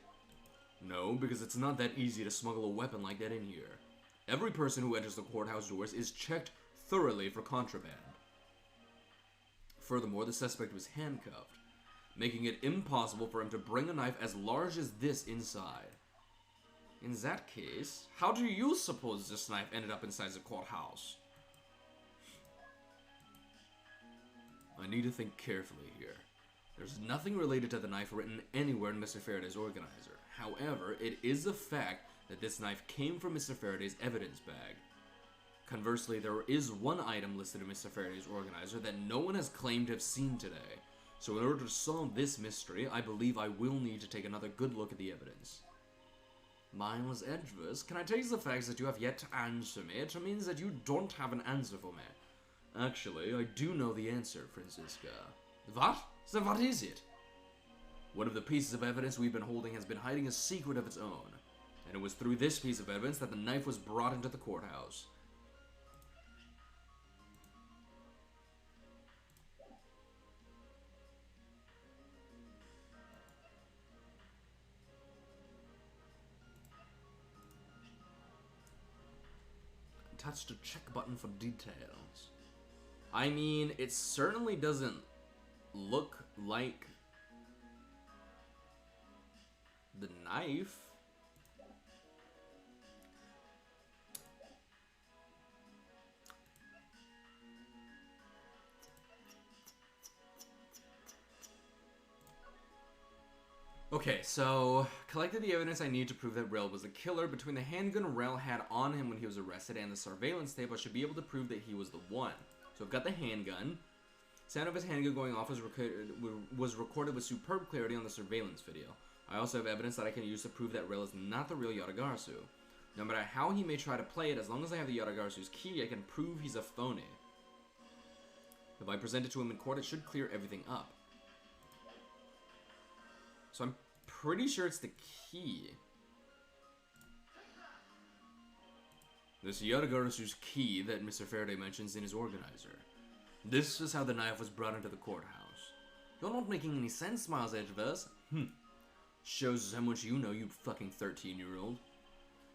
No, because it's not that easy to smuggle a weapon like that in here. Every person who enters the courthouse doors is checked thoroughly for contraband. Furthermore, the suspect was handcuffed, making it impossible for him to bring a knife as large as this inside. In that case, how do you suppose this knife ended up inside the courthouse? I need to think carefully here. There's nothing related to the knife written anywhere in Mr. Faraday's organizer. However, it is a fact that this knife came from Mr. Faraday's evidence bag. Conversely, there is one item listed in Mr. Faraday's organizer that no one has claimed to have seen today. So in order to solve this mystery, I believe I will need to take another good look at the evidence. Mine was Edgeworth. Can I tell you the facts that you have yet to answer me? It means that you don't have an answer for me. Actually, I do know the answer, Francisca. What? Then what is it? One of the pieces of evidence we've been holding has been hiding a secret of its own. And it was through this piece of evidence that the knife was brought into the courthouse. Touch the check button for details. I mean, it certainly doesn't look like the knife. Okay, so collected the evidence I need to prove that Rel was the killer. Between the handgun Rel had on him when he was arrested and the surveillance tape, I should be able to prove that he was the one. So I've got the handgun. Sound of his handgun going off was recorded with superb clarity on the surveillance video. I also have evidence that I can use to prove that Rel is not the real Yatagarasu. No matter how he may try to play it, as long as I have the Yatagarasu's key, I can prove he's a phony. If I present it to him in court, it should clear everything up. So I'm pretty sure it's the key. This Yadagarasu's key that Mr. Faraday mentions in his organizer. This is how the knife was brought into the courthouse. You're not making any sense, Miles Edgeworth. Shows how much you know, you fucking 13-year-old.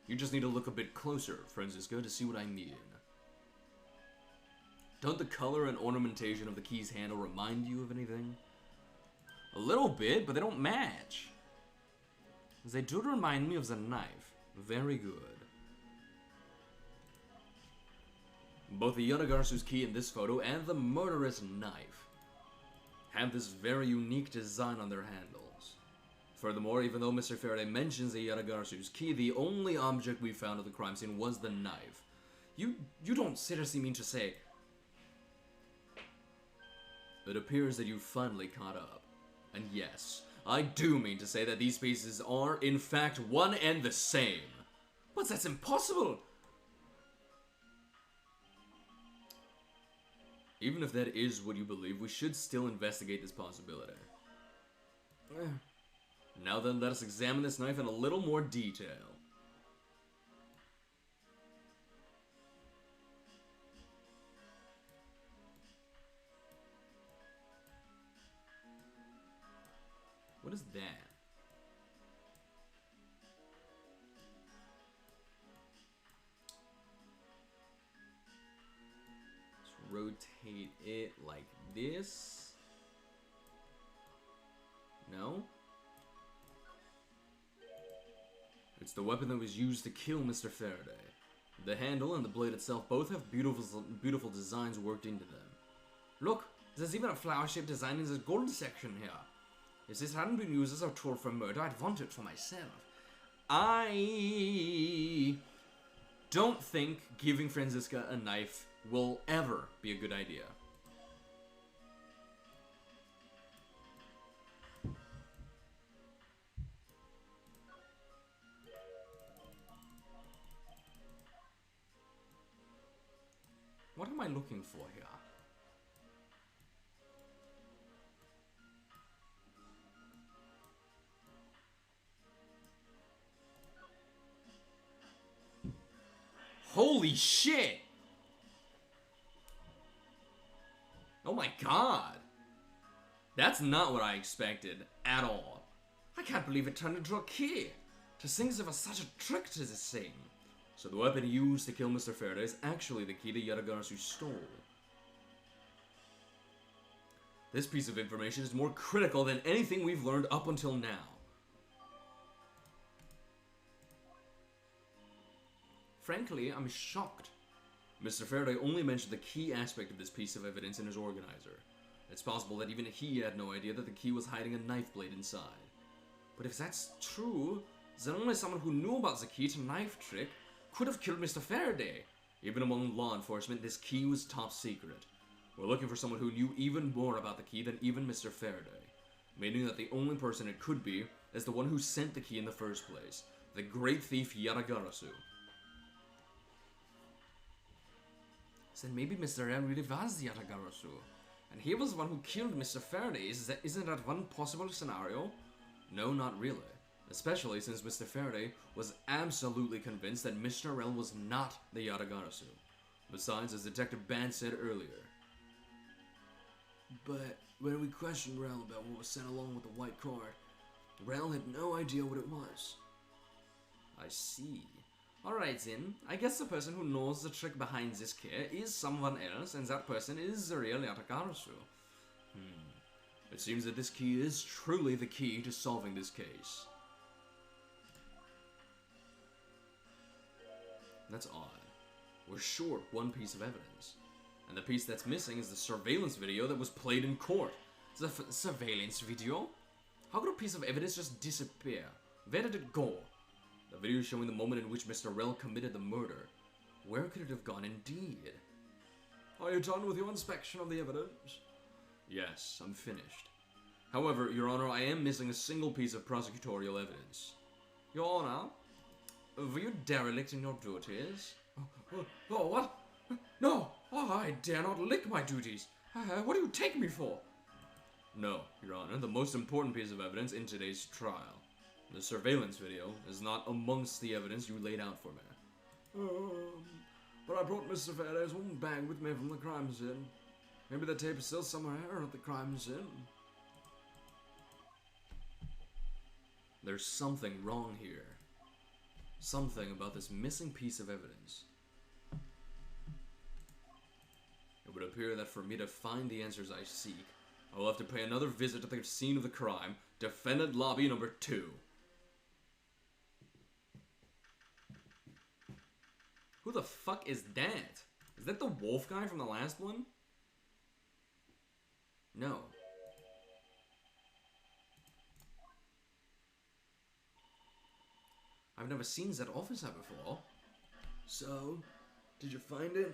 You just need to look a bit closer, Francisco, to see what I mean. Don't the color and ornamentation of the key's handle remind you of anything? A little bit, but they don't match. They do remind me of the knife. Very good. Both the Yadagarasu's key in this photo and the murderous knife have this very unique design on their handles. Furthermore, even though Mr. Faraday mentions the Yadagarasu's key, the only object we found at the crime scene was the knife. You don't seriously mean to say... It appears that you've finally caught up. And yes, I do mean to say that these pieces are, in fact, one and the same. But that's impossible! Even if that is what you believe, we should still investigate this possibility. Now then, let us examine this knife in a little more detail. What is that? Rotate it like this. No? It's the weapon that was used to kill Mr. Faraday. The handle and the blade itself both have beautiful designs worked into them. Look, there's even a flower-shaped design in this gold section here. If this hadn't been used as a tool for murder, I'd want it for myself. I don't think giving Franziska a knife will ever be a good idea. What am I looking for here? Holy shit! Oh my god! That's not what I expected at all. I can't believe it turned into a key. To think there was such a trick to this thing. So the weapon used to kill Mr. Faraday is actually the key that Yadagarasu stole. This piece of information is more critical than anything we've learned up until now. Frankly, I'm shocked. Mr. Faraday only mentioned the key aspect of this piece of evidence in his organizer. It's possible that even he had no idea that the key was hiding a knife blade inside. But if that's true, then only someone who knew about the key to knife trick could have killed Mr. Faraday. Even among law enforcement, this key was top secret. We're looking for someone who knew even more about the key than even Mr. Faraday, meaning that the only person it could be is the one who sent the key in the first place, the great thief Yadagarasu. Then maybe Mr. L really was Yadagarasu, and he was the one who killed Mr. Faraday. Isn't that one possible scenario? No, not really. Especially since Mr. Faraday was absolutely convinced that Mr. L was not the Yadagarasu. Besides, as Detective Band said earlier. But when we questioned Rel about what was sent along with the white card, Rel had no idea what it was. I see. Alright then, I guess the person who knows the trick behind this key is someone else, and that person is the real Yadagarasu. It seems that this key is truly the key to solving this case. That's odd. We're short one piece of evidence. And the piece that's missing is the surveillance video that was played in court. The surveillance video? How could a piece of evidence just disappear? Where did it go? The video showing the moment in which Mr. Rel committed the murder. Where could it have gone indeed? Are you done with your inspection of the evidence? Yes, I'm finished. However, Your Honor, I am missing a single piece of prosecutorial evidence. Your Honor, were you derelict in your duties? Oh, what? No! Oh, I dare not lick my duties. What do you take me for? No, Your Honor, the most important piece of evidence in today's trial. The surveillance video is not amongst the evidence you laid out for me. But I brought Mr. Faraday's one bag with me from the crime scene. Maybe the tape is still somewhere at the crime scene. There's something wrong here. Something about this missing piece of evidence. It would appear that for me to find the answers I seek, I will have to pay another visit to the scene of the crime, defendant lobby number 2. Who the fuck is that? Is that the wolf guy from the last one? No. I've never seen that officer before. So, did you find it?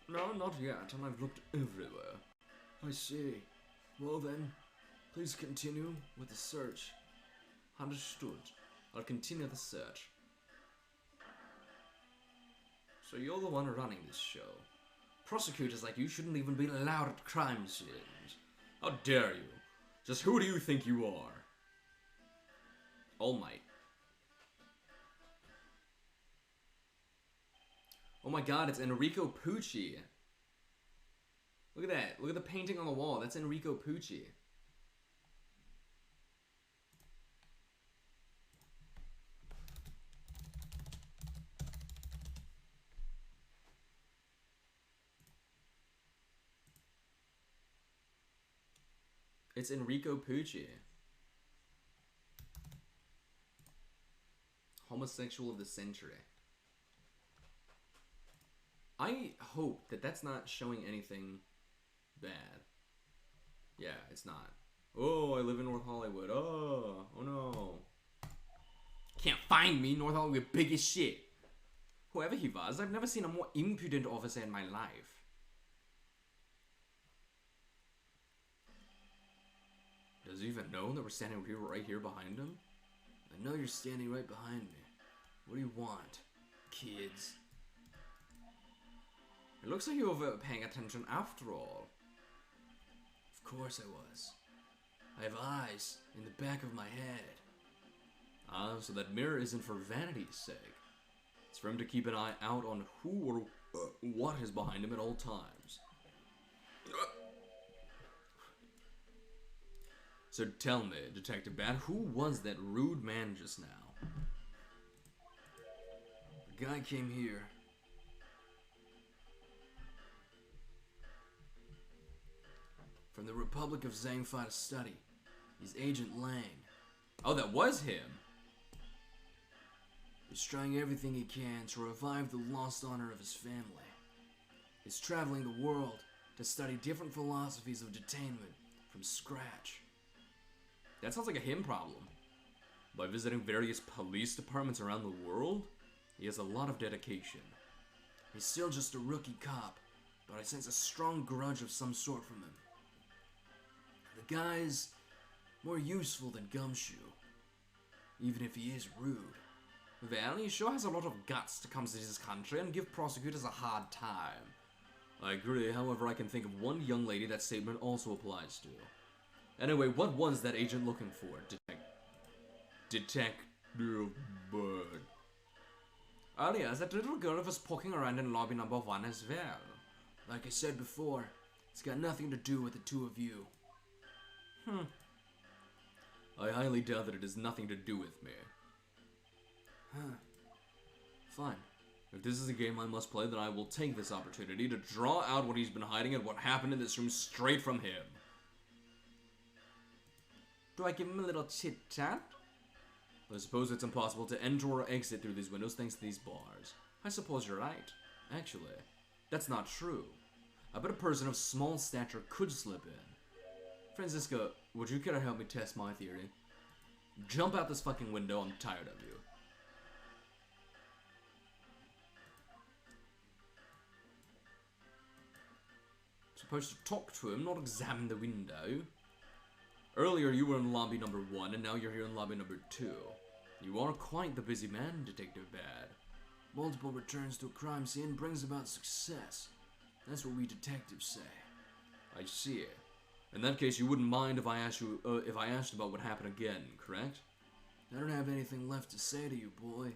No, not yet, and I've looked everywhere. I see. Well then, please continue with the search. Understood. I'll continue the search. So you're the one running this show. Prosecutors like you shouldn't even be allowed at crime scenes. How dare you? Just who do you think you are? All Might. Oh my god, it's Enrico Pucci. Look at that. Look at the painting on the wall. That's Enrico Pucci. It's Enrico Pucci. Homosexual of the century. I hope that that's not showing anything bad. Yeah, it's not. Oh, I live in North Hollywood. Oh no. Can't find me, North Hollywood, big as shit. Whoever he was, I've never seen a more impudent officer in my life. Does he even know that we're standing right here behind him? I know you're standing right behind me. What do you want, kids? It looks like you were paying attention after all. Of course I was. I have eyes in the back of my head. Ah, so that mirror isn't for vanity's sake. It's for him to keep an eye out on who or what is behind him at all times. So tell me, Detective Bat, who was that rude man just now? The guy came here. From the Republic of Zangfa to study. He's Agent Lang. Oh, that was him. He's trying everything he can to revive the lost honor of his family. He's traveling the world to study different philosophies of detainment from scratch. That sounds like a him problem. By visiting various police departments around the world, he has a lot of dedication. He's still just a rookie cop, but I sense a strong grudge of some sort from him. The guy's more useful than Gumshoe, even if he is rude. Well, he sure has a lot of guts to come to this country and give prosecutors a hard time. I agree, however, I can think of one young lady that statement also applies to. Anyway, what was that agent looking for? Detective Bird. Oh yeah, that little girl was poking around in lobby number 1 as well. Like I said before, it's got nothing to do with the two of you. I highly doubt that it has nothing to do with me. Fine. If this is a game I must play, then I will take this opportunity to draw out what he's been hiding and what happened in this room straight from him. Do I give him a little chit-chat? I suppose it's impossible to enter or exit through these windows thanks to these bars. I suppose you're right. Actually, that's not true. I bet a person of small stature could slip in. Francisco, would you care to help me test my theory? Jump out this fucking window, I'm tired of you. Supposed to talk to him, not examine the window. Earlier you were in lobby number 1, and now you're here in lobby number 2. You are quite the busy man, Detective Bad. Multiple returns to a crime scene brings about success. That's what we detectives say. I see. In that case, you wouldn't mind if I asked about what happened again, correct? I don't have anything left to say to you, boy.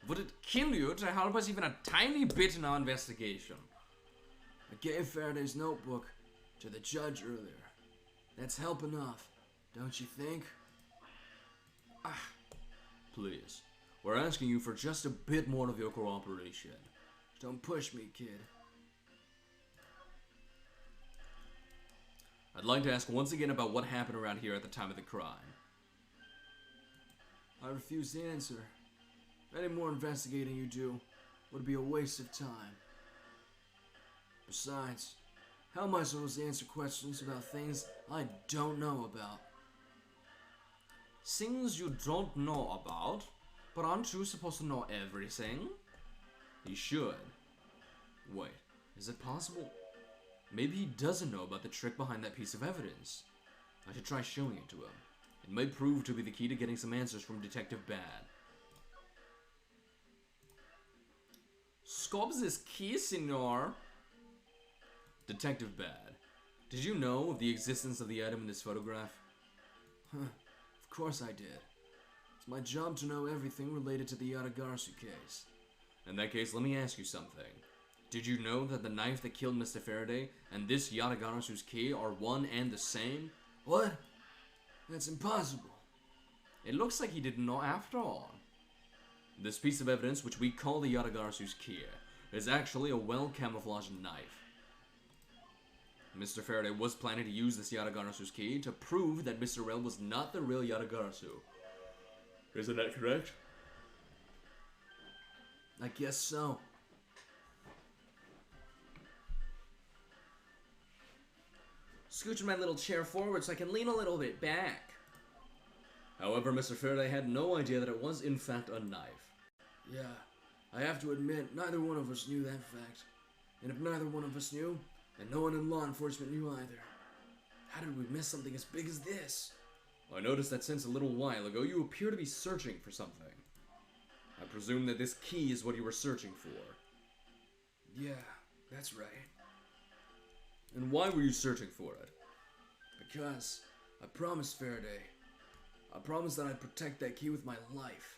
Would it kill you to help us even a tiny bit in our investigation? I gave Faraday's notebook to the judge earlier. That's help enough, don't you think? Please, we're asking you for just a bit more of your cooperation. Don't push me, kid. I'd like to ask once again about what happened around here at the time of the crime. I refuse to answer. Any more investigating you do would be a waste of time. Besides, how am I supposed to answer questions about things I don't know about? Things you don't know about? But aren't you supposed to know everything? You should. Wait, is it possible? Maybe he doesn't know about the trick behind that piece of evidence. I should try showing it to him. It may prove to be the key to getting some answers from Detective Bad. Scobbs is key, senor. Detective Bad, did you know of the existence of the item in this photograph? Of course I did. It's my job to know everything related to the Yadagarsu case. In that case, let me ask you something. Did you know that the knife that killed Mr. Faraday and this Yadagarasu's key are one and the same? What? That's impossible. It looks like he didn't know after all. This piece of evidence, which we call the Yadagarasu's key, is actually a well-camouflaged knife. Mr. Faraday was planning to use this Yadagarasu's key to prove that Mr. Rell was not the real Yadagarasu. Isn't that correct? I guess so. Scooch my little chair forward so I can lean a little bit back. However, Mr. Faraday had no idea that it was in fact a knife. Yeah, I have to admit, neither one of us knew that fact. And if neither one of us knew, then no one in law enforcement knew either. How did we miss something as big as this? I noticed that since a little while ago you appear to be searching for something. I presume that this key is what you were searching for. Yeah, that's right. And why were you searching for it? Because I promised Faraday. I promised that I'd protect that key with my life.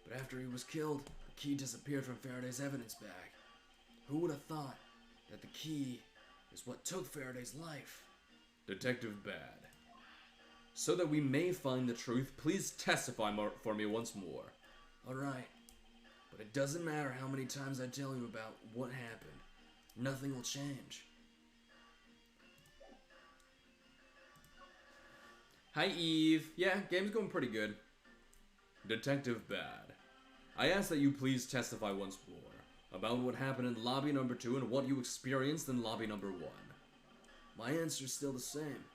But after he was killed, the key disappeared from Faraday's evidence bag. Who would have thought that the key is what took Faraday's life? Detective Bad. So that we may find the truth, please testify for me once more. Alright. But it doesn't matter how many times I tell you about what happened. Nothing will change. Hi, Eve. Yeah, game's going pretty good. Detective Bad. I ask that you please testify once more about what happened in lobby number 2 and what you experienced in lobby number 1. My answer's still the same.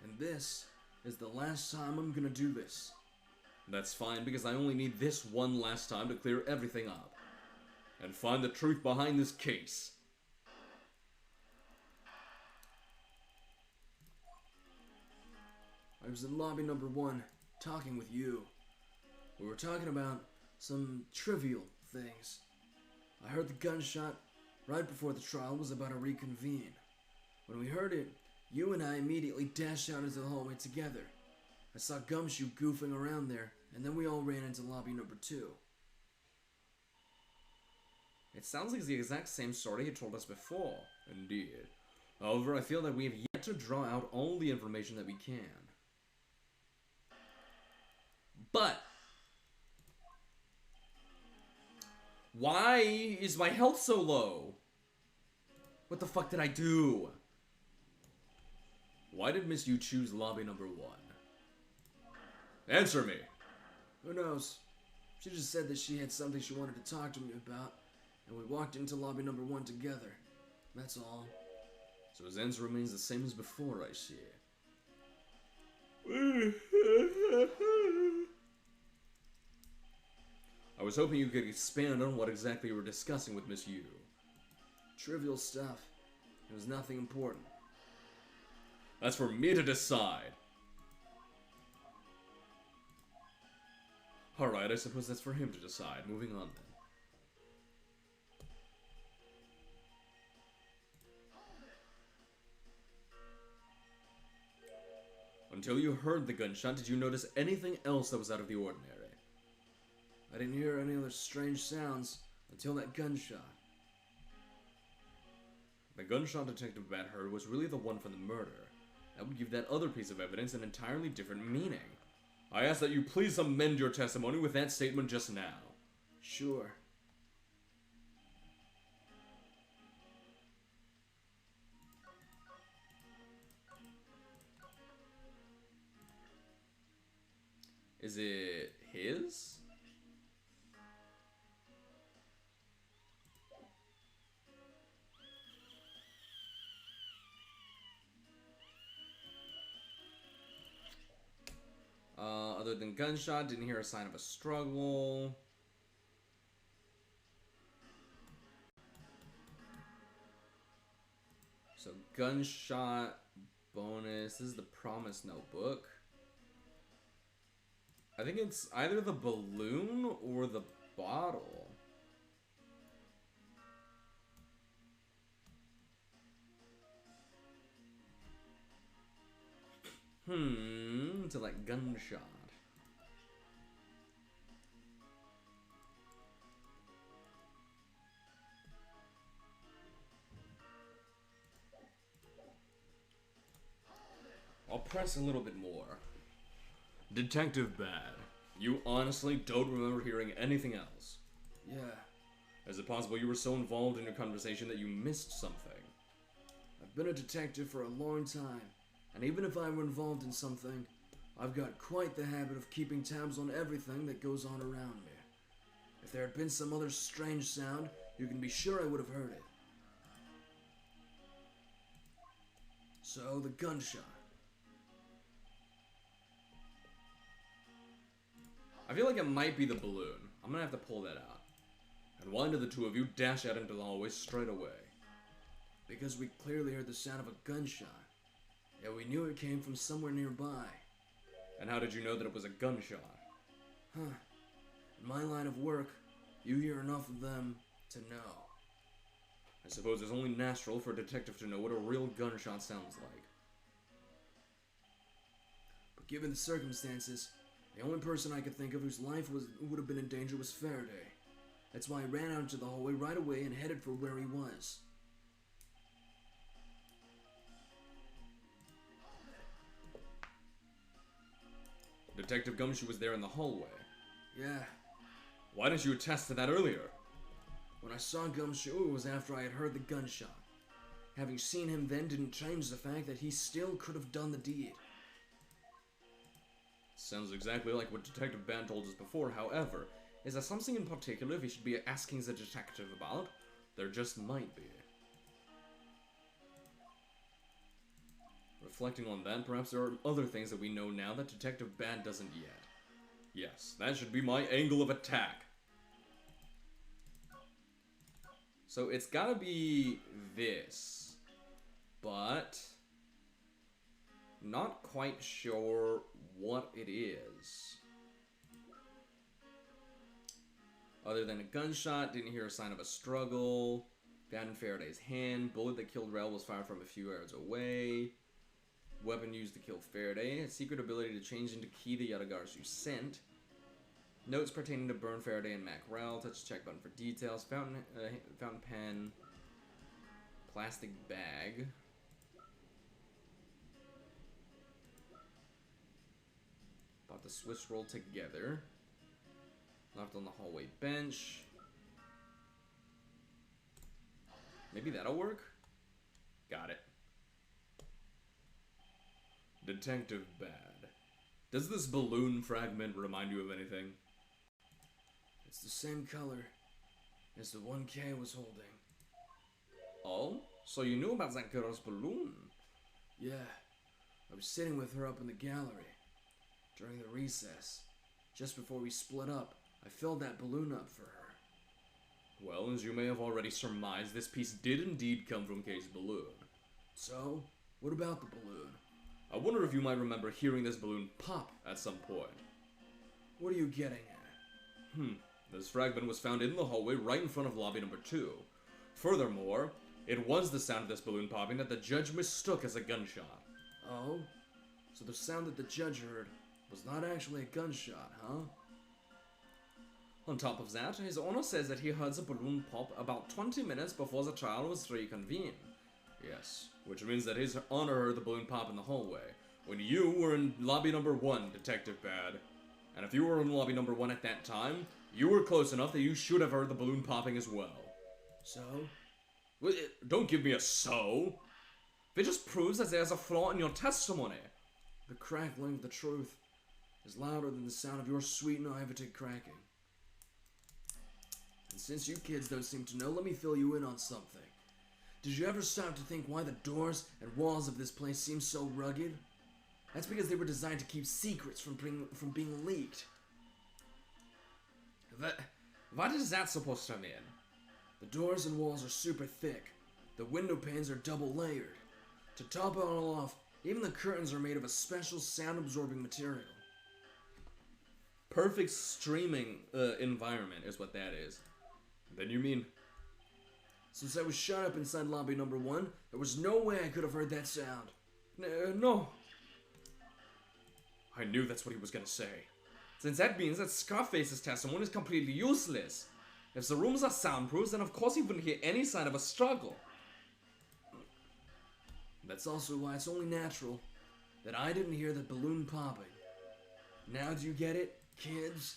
And this is the last time I'm gonna do this. That's fine, because I only need this one last time to clear everything up. And find the truth behind this case. I was in lobby number 1, talking with you. We were talking about some trivial things. I heard the gunshot right before the trial was about to reconvene. When we heard it, you and I immediately dashed out into the hallway together. I saw Gumshoe goofing around there, and then we all ran into lobby number 2. It sounds like the exact same story he told us before. Indeed. However, I feel that we have yet to draw out all the information that we can. But why is my health so low? What the fuck did I do? Why did Miss Yu choose lobby number 1? Answer me. Who knows? She just said that she had something she wanted to talk to me about, and we walked into lobby number 1 together. That's all. So his answer remains the same as before, I see. I was hoping you could expand on what exactly you were discussing with Miss Yu. Trivial stuff. It was nothing important. That's for me to decide. Alright, I suppose that's for him to decide. Moving on then. Until you heard the gunshot, did you notice anything else that was out of the ordinary? I didn't hear any other strange sounds until that gunshot. The gunshot Detective Bat heard was really the one from the murder. That would give that other piece of evidence an entirely different meaning. I ask that you please amend your testimony with that statement just now. Sure. Is it his? Other than gunshot, didn't hear a sign of a struggle. So gunshot, bonus, this is the promise notebook. I think it's either the balloon or the bottle. To like gunshot. I'll press a little bit more. Detective Bad, you honestly don't remember hearing anything else? Yeah. Is it possible you were so involved in your conversation that you missed something? I've been a detective for a long time, and even if I were involved in something, I've got quite the habit of keeping tabs on everything that goes on around me. If there had been some other strange sound, you can be sure I would have heard it. So, the gunshot. I feel like it might be the balloon. I'm gonna have to pull that out. And why did the two of you dash out into the hallway straight away? Because we clearly heard the sound of a gunshot. Yet we knew it came from somewhere nearby. And how did you know that it was a gunshot? In my line of work, you hear enough of them to know. I suppose it's only natural for a detective to know what a real gunshot sounds like. But given the circumstances, the only person I could think of whose life would have been in danger was Faraday. That's why I ran out into the hallway right away and headed for where he was. Detective Gumshoe was there in the hallway. Yeah. Why didn't you attest to that earlier? When I saw Gumshoe, it was after I had heard the gunshot. Having seen him then didn't change the fact that he still could have done the deed. Sounds exactly like what Detective Ban told us before. However, is there something in particular we should be asking the detective about? There just might be. Reflecting on that, perhaps there are other things that we know now that Detective Ban doesn't yet. Yes, that should be my angle of attack. So it's gotta be this, but not quite sure what it is. Other than a gunshot, didn't hear a sign of a struggle. Found in Faraday's hand. Bullet that killed Rel was fired from a few yards away. Weapon used to kill Faraday. A secret ability to change into key the Yatagarasu sent. Notes pertaining to burn Faraday and Mac Rel. Touch the check button for details. Fountain pen. Plastic bag. About the Swiss roll together. Left on the hallway bench. Maybe that'll work? Got it. Detective Bad. Does this balloon fragment remind you of anything? It's the same color as the one Kay was holding. Oh? So you knew about that girl's balloon? Yeah. I was sitting with her up in the gallery. During the recess. Just before we split up, I filled that balloon up for her. Well, as you may have already surmised, this piece did indeed come from Kay's balloon. So, what about the balloon? I wonder if you might remember hearing this balloon pop at some point. What are you getting at? This fragment was found in the hallway right in front of lobby number 2. Furthermore, it was the sound of this balloon popping that the judge mistook as a gunshot. Oh? So the sound that the judge heard was not actually a gunshot, huh? On top of that, His Honor says that he heard the balloon pop about 20 minutes before the trial was reconvened. Yes, which means that His Honor heard the balloon pop in the hallway, when you were in lobby number 1, Detective Bad. And if you were in lobby number 1 at that time, you were close enough that you should have heard the balloon popping as well. So? Well, don't give me a so. It just proves that there's a flaw in your testimony. The crackling of the truth is louder than the sound of your sweet naivete cracking. And since you kids don't seem to know, let me fill you in on something. Did you ever stop to think why the doors and walls of this place seem so rugged? That's because they were designed to keep secrets from being leaked. What is that supposed to mean? The doors and walls are super thick. The window panes are double layered. To top it all off, even the curtains are made of a special sound-absorbing material. Perfect streaming environment is what that is. Then you mean... Since I was shut up inside lobby number 1, there was no way I could have heard that sound. No. I knew that's what he was gonna say. Since that means that Scarface's testimony is completely useless. If the rooms are soundproof, then of course he wouldn't hear any sign of a struggle. That's also why it's only natural that I didn't hear the balloon popping. Now do you get it, kids?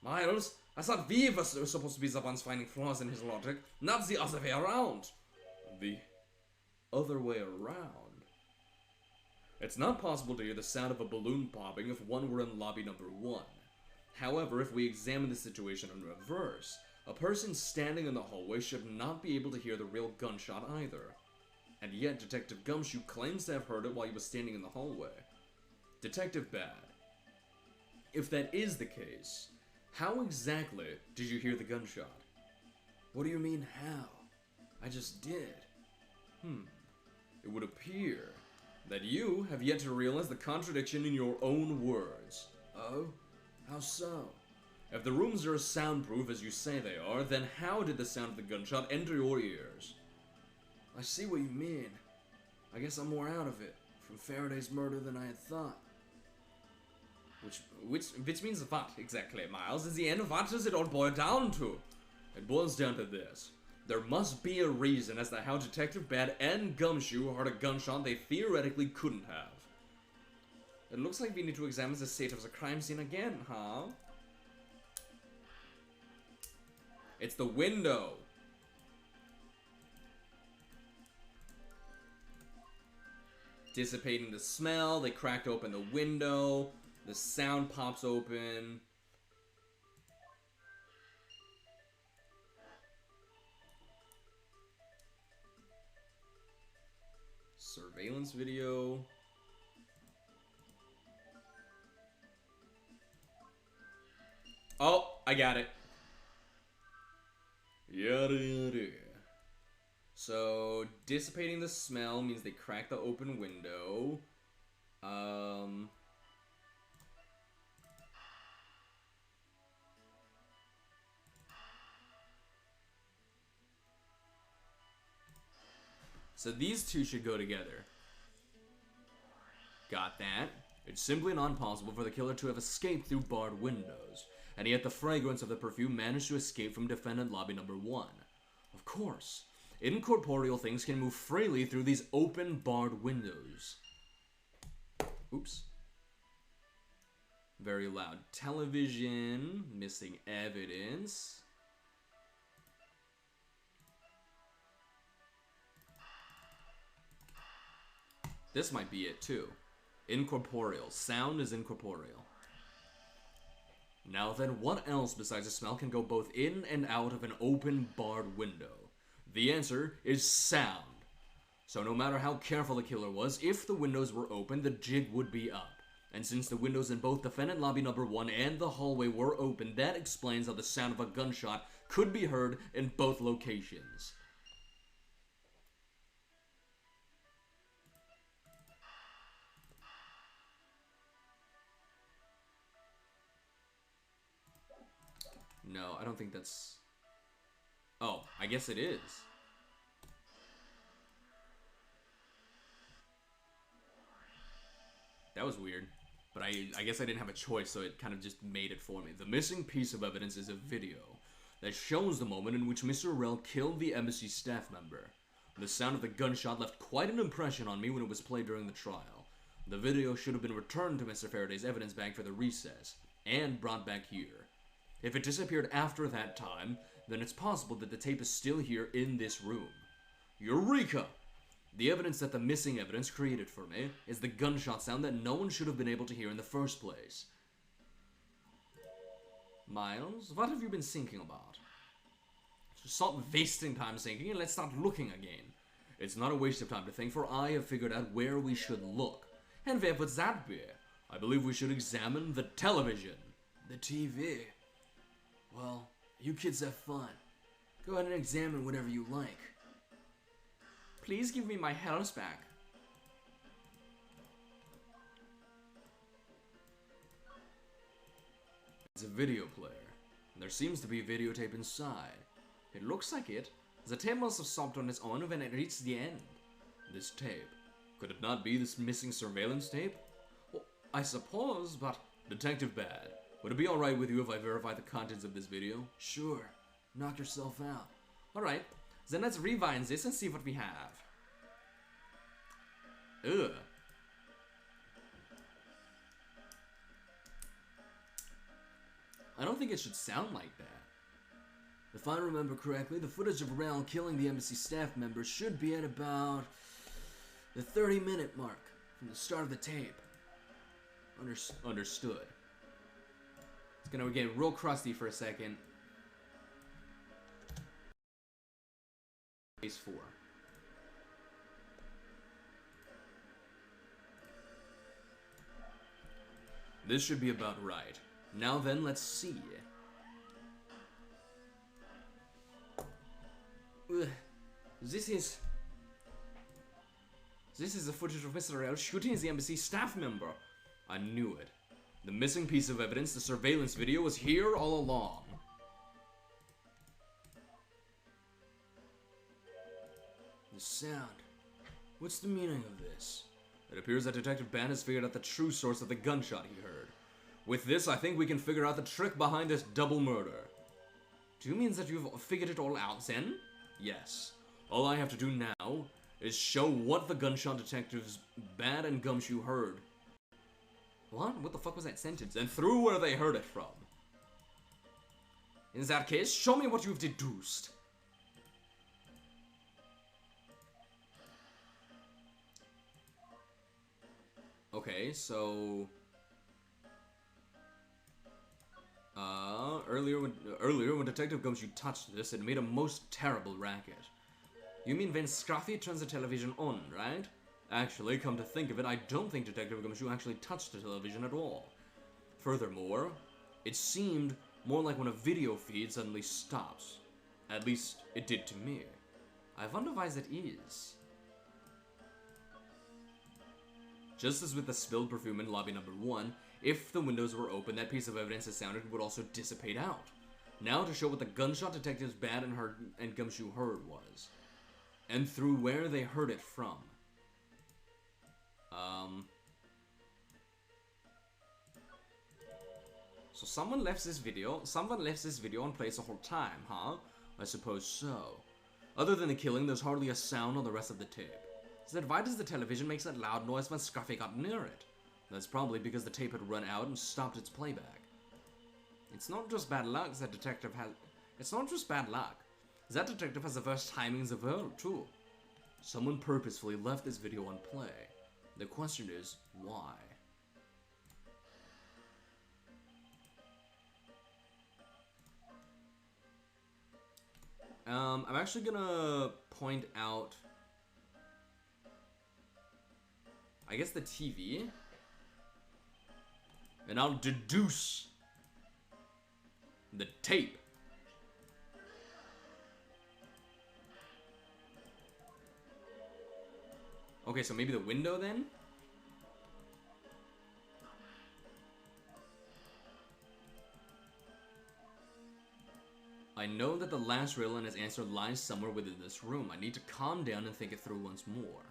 Miles, I thought we were supposed to be the ones finding flaws in his logic, not the other way around. The other way around? It's not possible to hear the sound of a balloon popping if one were in lobby number 1. However, if we examine the situation in reverse, a person standing in the hallway should not be able to hear the real gunshot either. And yet Detective Gumshoe claims to have heard it while he was standing in the hallway. Detective Bad, if that is the case, how exactly did you hear the gunshot? What do you mean, how? I just did. It would appear that you have yet to realize the contradiction in your own words. Oh? How so? If the rooms are as soundproof as you say they are, then how did the sound of the gunshot enter your ears? I see what you mean. I guess I'm more out of it from Faraday's murder than I had thought. Which means what, exactly, Miles? In the end, what does it all boil down to? It boils down to this. There must be a reason as to how Detective Bad and Gumshoe heard a gunshot they theoretically couldn't have. It looks like we need to examine the state of the crime scene again, huh? It's the window. Dissipating the smell, they cracked open the window, the sound pops open. Surveillance video. Oh, I got it. Yada yada. So, dissipating the smell means they cracked the open window. So these two should go together. Got that? It's simply not possible for the killer to have escaped through barred windows, and yet the fragrance of the perfume managed to escape from defendant lobby number 1. Of course, incorporeal things can move freely through these open barred windows. Oops. Very loud television, missing evidence. This might be it too. Incorporeal. Sound is incorporeal. Now then, what else besides the smell can go both in and out of an open barred window? The answer is sound. So no matter how careful the killer was, if the windows were open, the jig would be up. And since the windows in both defendant lobby number 1 and the hallway were open, that explains how the sound of a gunshot could be heard in both locations. No, I don't think that's... Oh, I guess it is. That was weird. But I guess I didn't have a choice, so it kind of just made it for me. The missing piece of evidence is a video that shows the moment in which Mr. Rell killed the embassy staff member. The sound of the gunshot left quite an impression on me when it was played during the trial. The video should have been returned to Mr. Faraday's evidence bag for the recess, and brought back here. If it disappeared after that time, then it's possible that the tape is still here in this room. Eureka! The evidence that the missing evidence created for me is the gunshot sound that no one should have been able to hear in the first place. Miles, what have you been thinking about? Stop wasting time thinking and let's start looking again. It's not a waste of time to think, for I have figured out where we should look. And where would that be? I believe we should examine the television. The TV? Well, you kids have fun. Go ahead and examine whatever you like. Please give me my house back. It's a video player. There seems to be a videotape inside. It looks like it. The tape must have stopped on its own when it reached the end. This tape. Could it not be this missing surveillance tape? Well, I suppose, but... Detective Bad, would it be alright with you if I verify the contents of this video? Sure. Knock yourself out. Alright, then let's rewind this and see what we have. Ugh. I don't think it should sound like that. If I remember correctly, the footage of Rell killing the embassy staff member should be at about the 30-minute mark from the start of the tape. Understood. It's gonna get real crusty for a second. Case 4. This should be about right. Now then, let's see. This is the footage of Mr. Rell shooting the embassy staff member. I knew it. The missing piece of evidence, the surveillance video, was here all along. The sound. What's the meaning of this? It appears that Detective Ban has figured out the true source of the gunshot he heard. With this, I think we can figure out the trick behind this double murder. Do you mean that you've figured it all out, then? Yes. All I have to do now is show what the gunshot detectives Bad and Gumshoe heard. What? What the fuck was that sentence? And through where they heard it from. In that case, show me what you've deduced. Okay, so... Earlier when Detective Gumshoe touched this, it made a most terrible racket. You mean when Scruffy turns the television on, right? Actually, come to think of it, I don't think Detective Gumshoe actually touched the television at all. Furthermore, it seemed more like when a video feed suddenly stops. At least, it did to me. I wonder why that is. Just as with the spilled perfume in lobby number 1, if the windows were open, that piece of evidence that sounded would also dissipate out. Now to show what the gunshot detectives Bad and Gumshoe heard was. And through where they heard it from. So someone left this video on place the whole time, huh? I suppose so. Other than the killing, there's hardly a sound on the rest of the tape. So then why does the television make that loud noise when Scruffy got near it? That's probably because the tape had run out and stopped its playback. It's not just bad luck that detective has... It's not just bad luck. That detective has the worst timings of all, too. Someone purposefully left this video on play. The question is, why? I'm actually gonna point out... I guess the TV. And I'll deduce the tape. Okay, so maybe the window then? I know that the last riddle and its answer lies somewhere within this room. I need to calm down and think it through once more.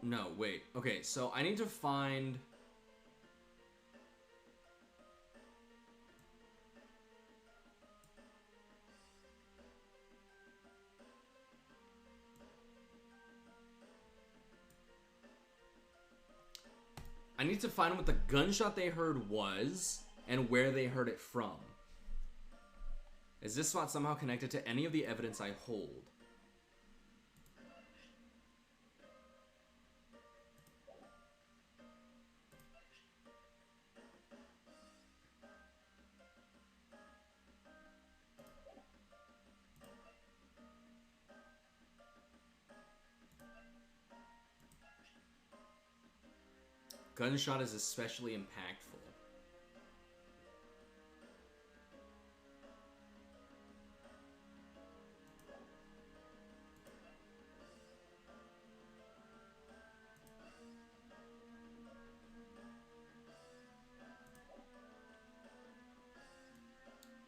No, wait. Okay, so I need to find... I need to find what the gunshot they heard was and where they heard it from. Is this spot somehow connected to any of the evidence I hold? Gunshot is especially impactful.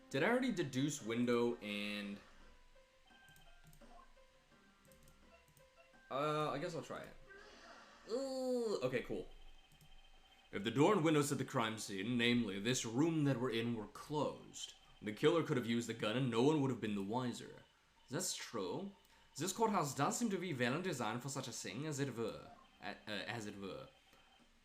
Did I already deduce window and... I guess I'll try it. Okay, cool. If the door and windows at the crime scene, namely this room that we're in, were closed, the killer could have used the gun and no one would have been the wiser. That's true. This courthouse does seem to be well designed for such a thing, as it were.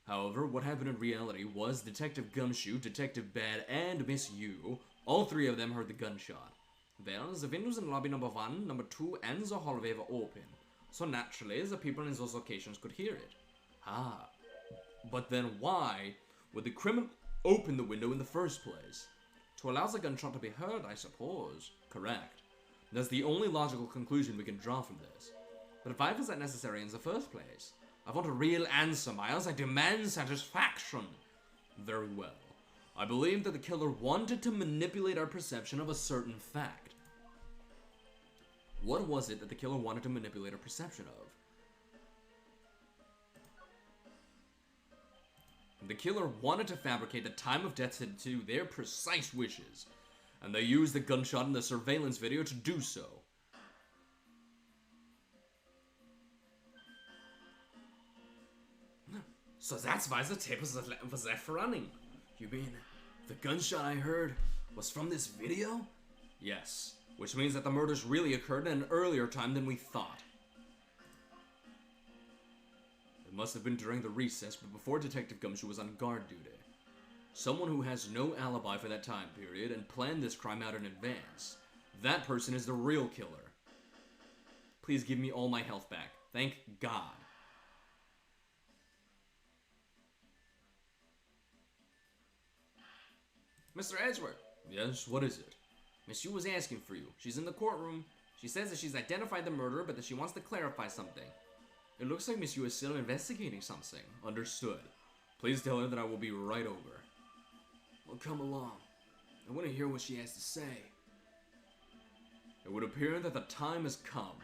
However, what happened in reality was Detective Gumshoe, Detective Bad, and Miss Yu, all three of them heard the gunshot. Well, the windows in lobby number 1, number 2, and the hallway were open, so naturally the people in those locations could hear it. Ah. But then why would the criminal open the window in the first place? To allow the gunshot to be heard, I suppose. Correct. That's the only logical conclusion we can draw from this. But why was that necessary in the first place? I want a real answer, Miles. I demand satisfaction. Very well. I believe that the killer wanted to manipulate our perception of a certain fact. What was it that the killer wanted to manipulate our perception of? The killer wanted to fabricate the time of death to their precise wishes, and they used the gunshot in the surveillance video to do so. So that's why the tape was left running. You mean the gunshot I heard was from this video? Yes, which means that the murders really occurred at an earlier time than we thought. It must have been during the recess, but before Detective Gumshoe was on guard duty. Someone who has no alibi for that time period and planned this crime out in advance. That person is the real killer. Please give me all my health back. Thank God. Mr. Edgeworth. Yes, what is it? Miss Yu was asking for you. She's in the courtroom. She says that she's identified the murderer, but that she wants to clarify something. It looks like Miss Yu is still investigating something. Understood. Please tell her that I will be right over. Well, come along. I want to hear what she has to say. It would appear that the time has come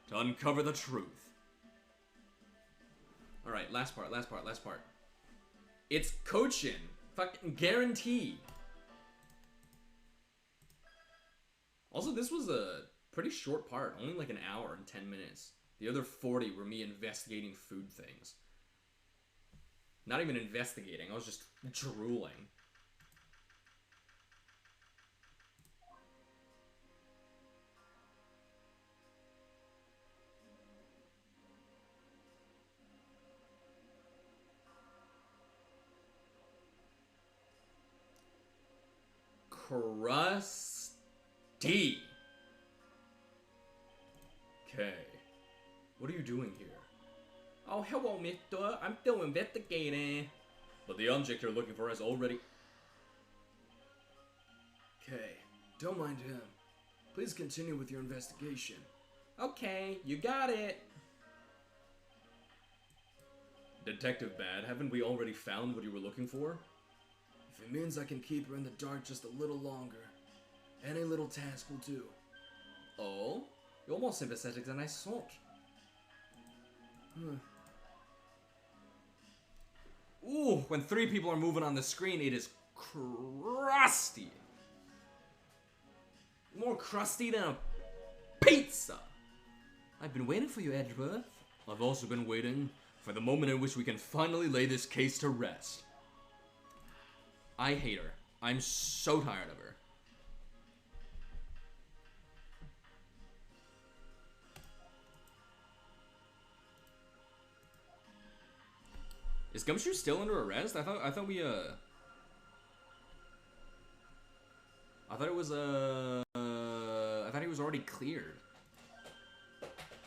to uncover the truth. Alright, last part. It's Cochin. Fucking guaranteed. Also, this was a pretty short part. Only like an hour and 10 minutes. The other 40 were me investigating food things. Not even investigating. I was just drooling. Crusty. Okay. What are you doing here? Oh, hello, mister. I'm still investigating. But the object you're looking for is already... Okay, don't mind him. Please continue with your investigation. Okay, you got it. Detective Bad, haven't we already found what you were looking for? If it means I can keep her in the dark just a little longer, any little task will do. Oh? You're more sympathetic than I thought. Ooh, when 3 people are moving on the screen, it is crusty. More crusty than a pizza. I've been waiting for you, Edgeworth. I've also been waiting for the moment in which we can finally lay this case to rest. I hate her. I'm so tired of her. Is Gumshoe still under arrest? I thought we I thought it was I thought he was already cleared.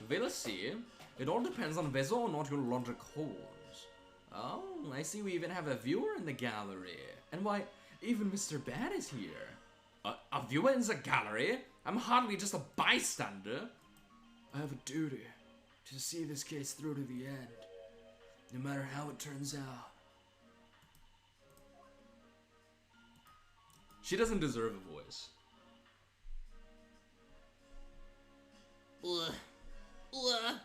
We'll see. It all depends on whether or not your logic holds. Oh, I see we even have a viewer in the gallery. And why, even Mr. Bad is here. A viewer in the gallery? I'm hardly just a bystander. I have a duty to see this case through to the end, no matter how it turns out. She doesn't deserve a voice. Ugh. Ugh.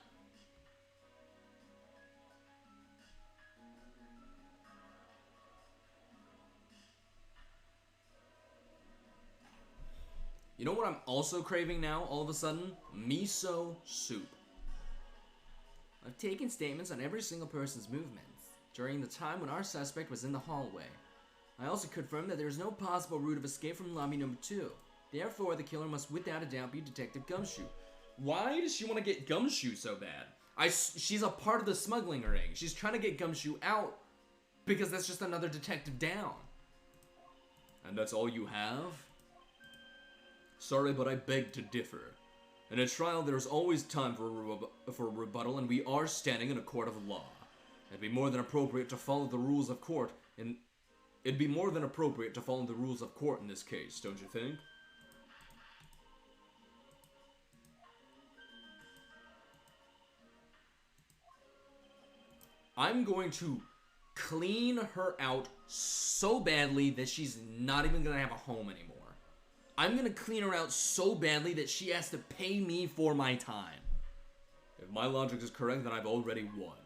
You know what I'm also craving now, all of a sudden? Miso soup. I've taken statements on every single person's movements during the time when our suspect was in the hallway. I also confirmed that there is no possible route of escape from lobby number 2. Therefore, the killer must without a doubt be Detective Gumshoe. Why does she want to get Gumshoe so bad? She's a part of the smuggling ring. She's trying to get Gumshoe out because that's just another detective down. And that's all you have? Sorry, but I beg to differ. In a trial, there is always time for a rebuttal, and we are standing in a court of law. It'd be more than appropriate to follow the rules of court in... It'd be more than appropriate to follow the rules of court in this case, don't you think? I'm going to clean her out so badly that she's not even gonna have a home anymore. I'm gonna clean her out so badly that she has to pay me for my time. If my logic is correct, then I've already won.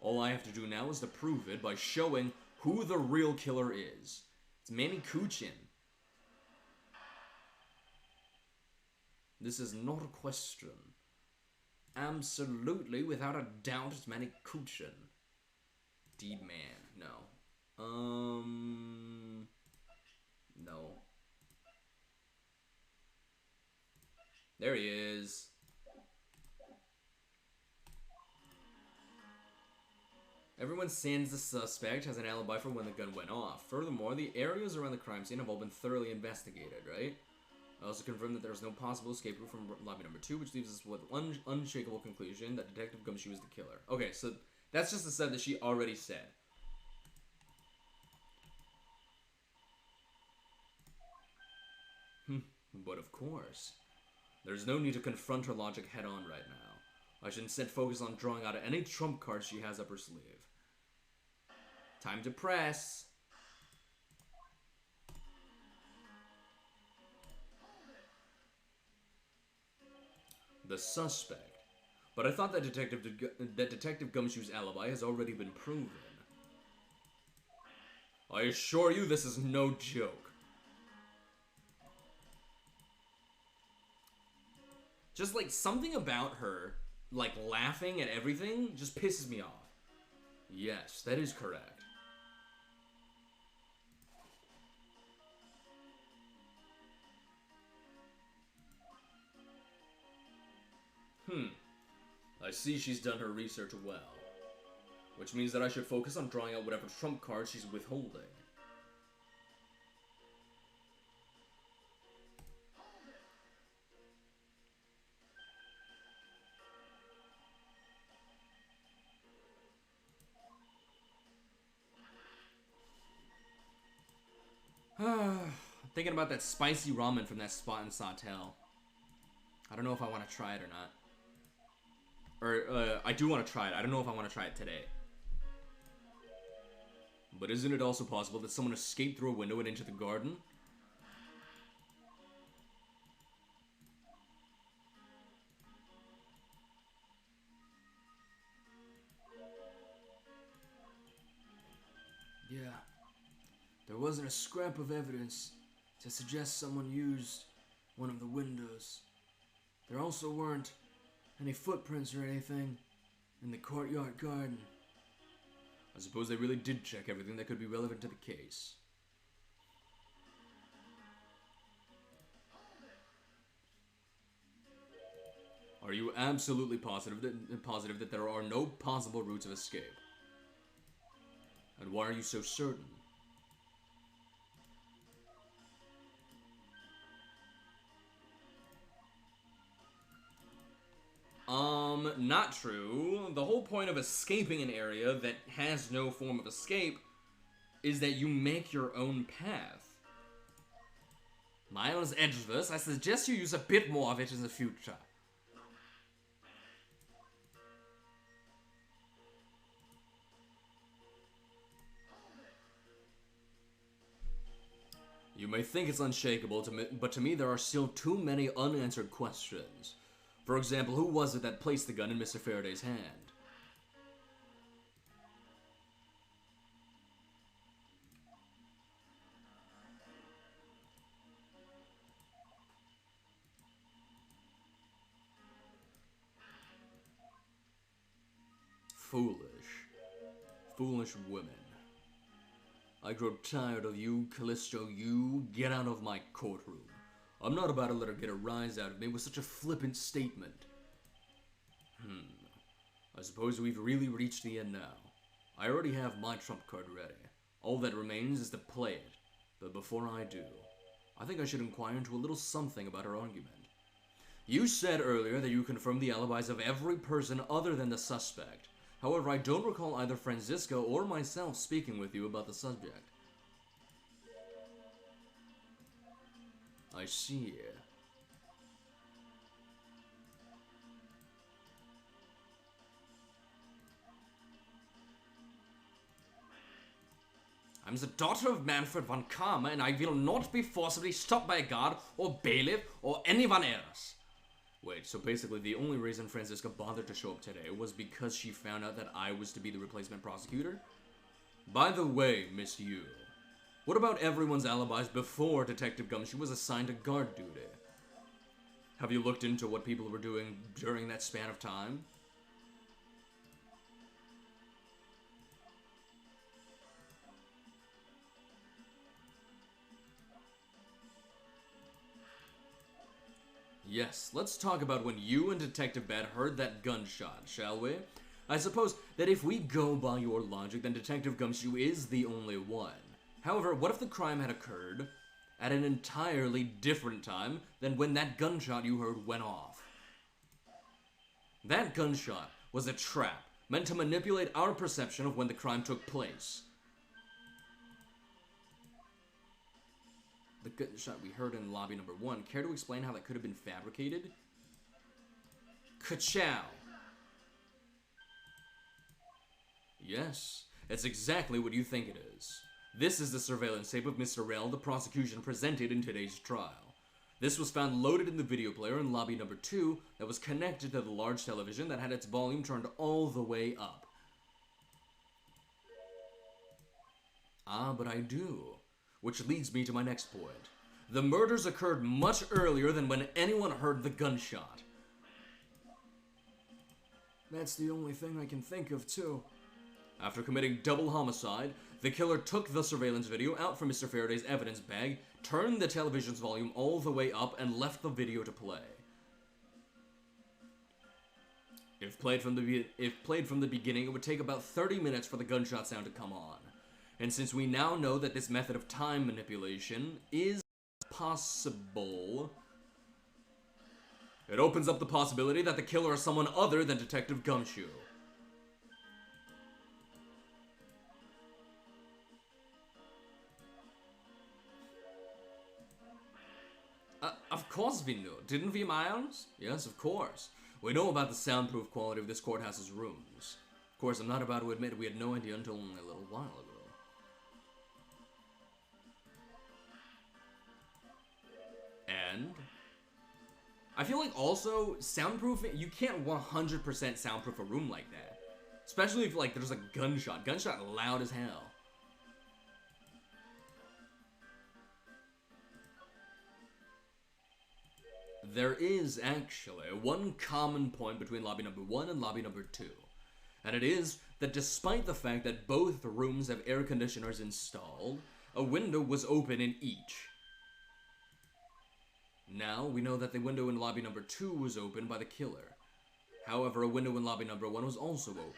All I have to do now is to prove it by showing who the real killer is. It's Manny Kuchin. This is not a question. Absolutely, without a doubt, it's Manny Kuchin. Deed man, no. No. There he is. Everyone sends the suspect has an alibi for when the gun went off. Furthermore, the areas around the crime scene have all been thoroughly investigated, right? I also confirmed that there is no possible escape route from lobby number 2, which leaves us with unshakable conclusion that Detective Gumshoe is the killer. Okay, so that's just the stuff that she already said. But of course, there's no need to confront her logic head-on right now. I should instead focus on drawing out any trump cards she has up her sleeve. Time to press. The suspect. But I thought that Detective Gumshoe's alibi has already been proven. I assure you this is no joke. Just like something about her, like laughing at everything, just pisses me off. Yes, that is correct. I see she's done her research well. Which means that I should focus on drawing out whatever trump card she's withholding. Thinking about that spicy ramen from that spot in Sawtell. I don't know if I want to try it or not. Or, I do want to try it. I don't know if I want to try it today. But isn't it also possible that someone escaped through a window and into the garden? Yeah. There wasn't a scrap of evidence to suggest someone used one of the windows. There also weren't any footprints or anything in the courtyard garden. I suppose they really did check everything that could be relevant to the case. Are you absolutely positive that there are no possible routes of escape? And why are you so certain? Not true. The whole point of escaping an area that has no form of escape is that you make your own path. Miles Edgeworth, I suggest you use a bit more of it in the future. You may think it's unshakable, but to me there are still too many unanswered questions. For example, who was it that placed the gun in Mr. Faraday's hand? Foolish women. I grow tired of you, Callisto, you. Get out of my courtroom. I'm not about to let her get a rise out of me with such a flippant statement. I suppose we've really reached the end now. I already have my trump card ready. All that remains is to play it. But before I do, I think I should inquire into a little something about her argument. You said earlier that you confirmed the alibis of every person other than the suspect. However, I don't recall either Francisco or myself speaking with you about the subject. I see. I'm the daughter of Manfred von Karma, and I will not be forcibly stopped by a guard or bailiff or anyone else. Wait, so basically the only reason Francisca bothered to show up today was because she found out that I was to be the replacement prosecutor? By the way, Miss Yu, what about everyone's alibis before Detective Gumshoe was assigned to guard duty? Have you looked into what people were doing during that span of time? Yes, let's talk about when you and Detective Bat heard that gunshot, shall we? I suppose that if we go by your logic, then Detective Gumshoe is the only one. However, what if the crime had occurred at an entirely different time than when that gunshot you heard went off? That gunshot was a trap meant to manipulate our perception of when the crime took place. The gunshot we heard in lobby number 1, care to explain how that could have been fabricated? Ka-chow! Yes, it's exactly what you think it is. This is the surveillance tape of Mr. Rell the prosecution presented in today's trial. This was found loaded in the video player in lobby number 2 that was connected to the large television that had its volume turned all the way up. Ah, but I do. Which leads me to my next point. The murders occurred much earlier than when anyone heard the gunshot. That's the only thing I can think of, too. After committing double homicide, the killer took the surveillance video out from Mr. Faraday's evidence bag, turned the television's volume all the way up, and left the video to play. If played from the beginning, it would take about 30 minutes for the gunshot sound to come on. And since we now know that this method of time manipulation is possible, it opens up the possibility that the killer is someone other than Detective Gumshoe. Of course we knew. Didn't we, Miles? Yes, of course. We know about the soundproof quality of this courthouse's rooms. Of course, I'm not about to admit we had no idea until only a little while ago. And I feel like also soundproofing, you can't 100% soundproof a room like that. Especially if like there's a gunshot. Gunshot loud as hell. There is actually one common point between lobby number 1 and lobby number 2. And it is that despite the fact that both rooms have air conditioners installed, a window was open in each. Now, we know that the window in lobby number 2 was opened by the killer. However, a window in lobby number 1 was also opened.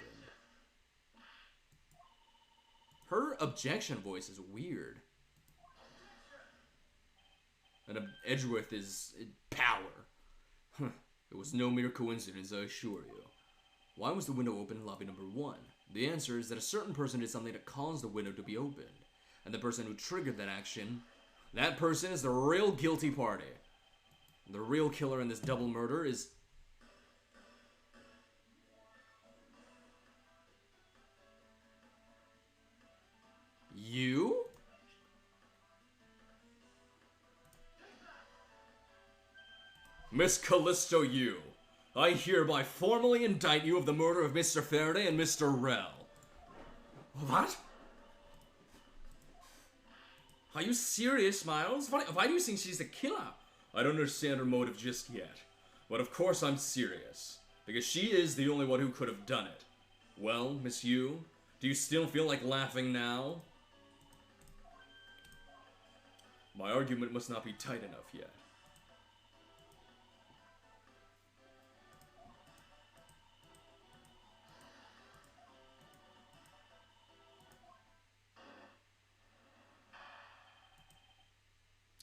Her objection voice is weird. And Edgeworth is power. It was no mere coincidence, I assure you. Why was the window open in lobby number 1? The answer is that a certain person did something to cause the window to be opened. And the person who triggered that action, that person is the real guilty party. The real killer in this double murder is... you? Miss Callisto Yu, I hereby formally indict you of the murder of Mr. Faraday and Mr. Rell. What? Are you serious, Miles? Why do you think she's the killer? I don't understand her motive just yet. But of course I'm serious. Because she is the only one who could have done it. Well, Miss Yu, do you still feel like laughing now? My argument must not be tight enough yet.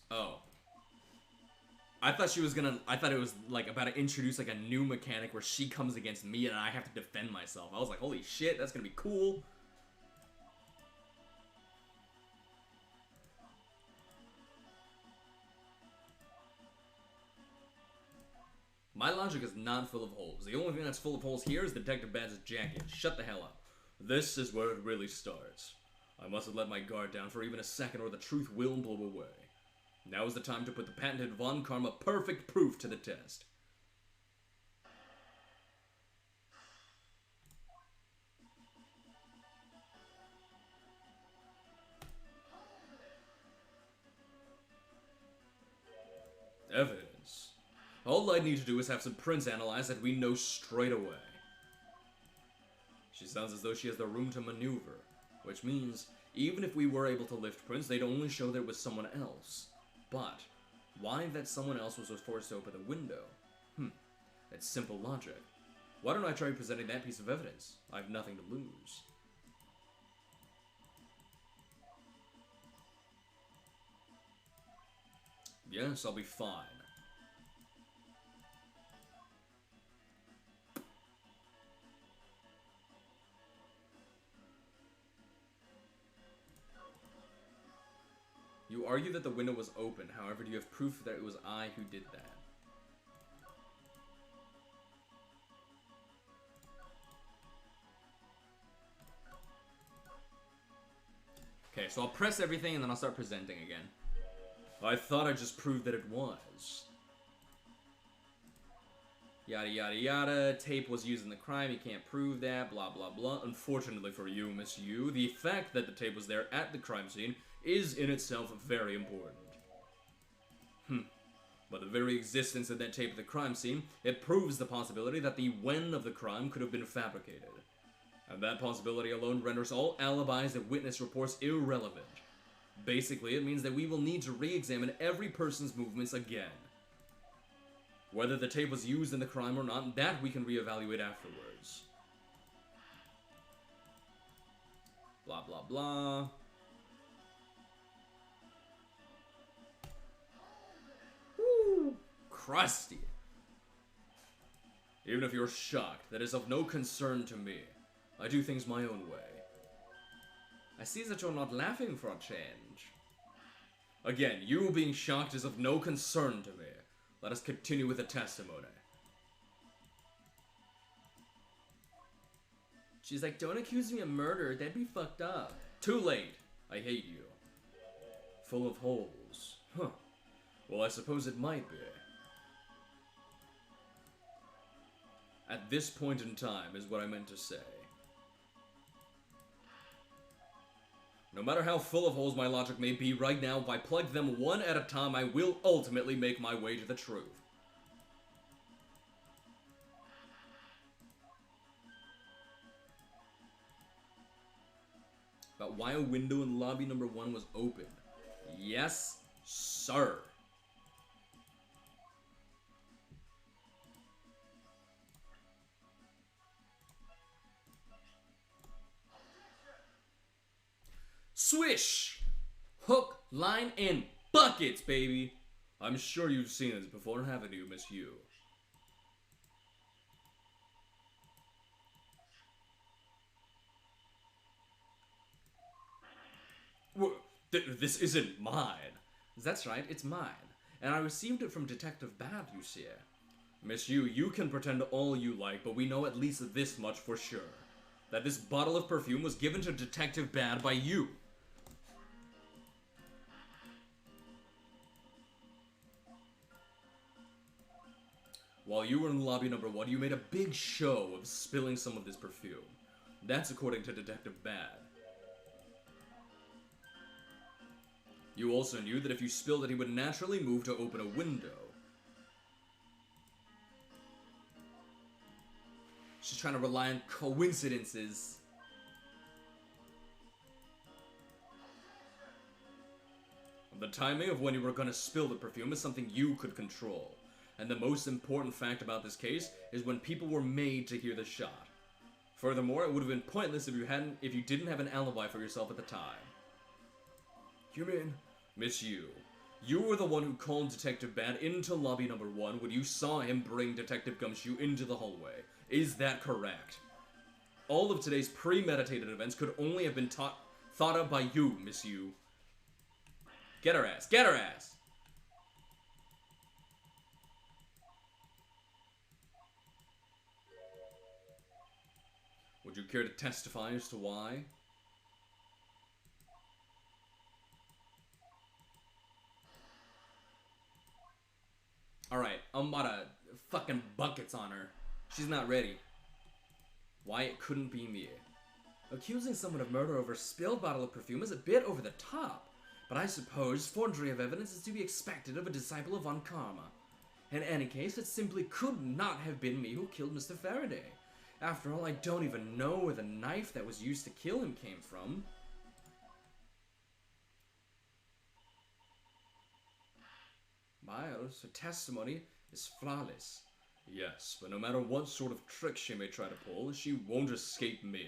Oh. I thought it was like about to introduce like a new mechanic where she comes against me and I have to defend myself. I was like, holy shit, that's gonna be cool. My logic is not full of holes. The only thing that's full of holes here is Detective Badge's jacket. Shut the hell up. This is where it really starts. I mustn't let my guard down for even a second or the truth will blow away. Now is the time to put the patented Von Karma perfect proof to the test. Evidence. All I need to do is have some prints analyzed that we know straight away. She sounds as though she has the room to maneuver, which means even if we were able to lift prints, they'd only show that it was someone else. But why that someone else was forced to open the window? It's simple logic. Why don't I try presenting that piece of evidence? I have nothing to lose. Yes, I'll be fine. You argue that the window was open, however, do you have proof that it was I who did that? Okay, so I'll press everything and then I'll start presenting again. I thought I just proved that it was. Yada yada yada, tape was used in the crime, you can't prove that, blah blah blah. Unfortunately for you, Miss Yu, the fact that the tape was there at the crime scene is in itself very important. But the very existence of that tape at the crime scene, it proves the possibility that the when of the crime could have been fabricated. And that possibility alone renders all alibis and witness reports irrelevant. Basically, it means that we will need to re-examine every person's movements again. Whether the tape was used in the crime or not, that we can reevaluate afterwards. Blah blah blah. Woo! Crusty. Even if you're shocked, that is of no concern to me. I do things my own way. I see that you're not laughing for a change. Again, you being shocked is of no concern to me. Let us continue with the testimony. She's like, don't accuse me of murder, that'd be fucked up. Too late. I hate you. Full of holes. Huh. Well, I suppose it might be. At this point in time is what I meant to say. No matter how full of holes my logic may be right now, if I plug them one at a time, I will ultimately make my way to the truth. out why a window in lobby number 1 was open? Yes, sir. Swish! Hook, line, and buckets, baby! I'm sure you've seen this before, haven't you, Miss Yu? This isn't mine. That's right, it's mine. And I received it from Detective Bad, you see. Miss Yu, you can pretend all you like, but we know at least this much for sure. That this bottle of perfume was given to Detective Bad by you. While you were in lobby number 1, you made a big show of spilling some of this perfume. That's according to Detective Bad. You also knew that if you spilled it, he would naturally move to open a window. She's trying to rely on coincidences. The timing of when you were going to spill the perfume is something you could control. And the most important fact about this case is when people were made to hear the shot. Furthermore, it would have been pointless if you didn't have an alibi for yourself at the time. You mean, Miss Yu, you were the one who called Detective Bad into lobby number 1 when you saw him bring Detective Gumshoe into the hallway. Is that correct? All of today's premeditated events could only have been thought of by you, Miss Yu. Get her ass. Get her ass! Would you care to testify as to why? Alright, I'm about to fucking buckets on her. She's not ready. Why it couldn't be me. Accusing someone of murder over a spilled bottle of perfume is a bit over the top, but I suppose forgery of evidence is to be expected of a disciple of Von Karma. In any case, it simply could not have been me who killed Mr. Faraday. After all, I don't even know where the knife that was used to kill him came from. Miles, her testimony is flawless. Yes, but no matter what sort of trick she may try to pull, she won't escape me.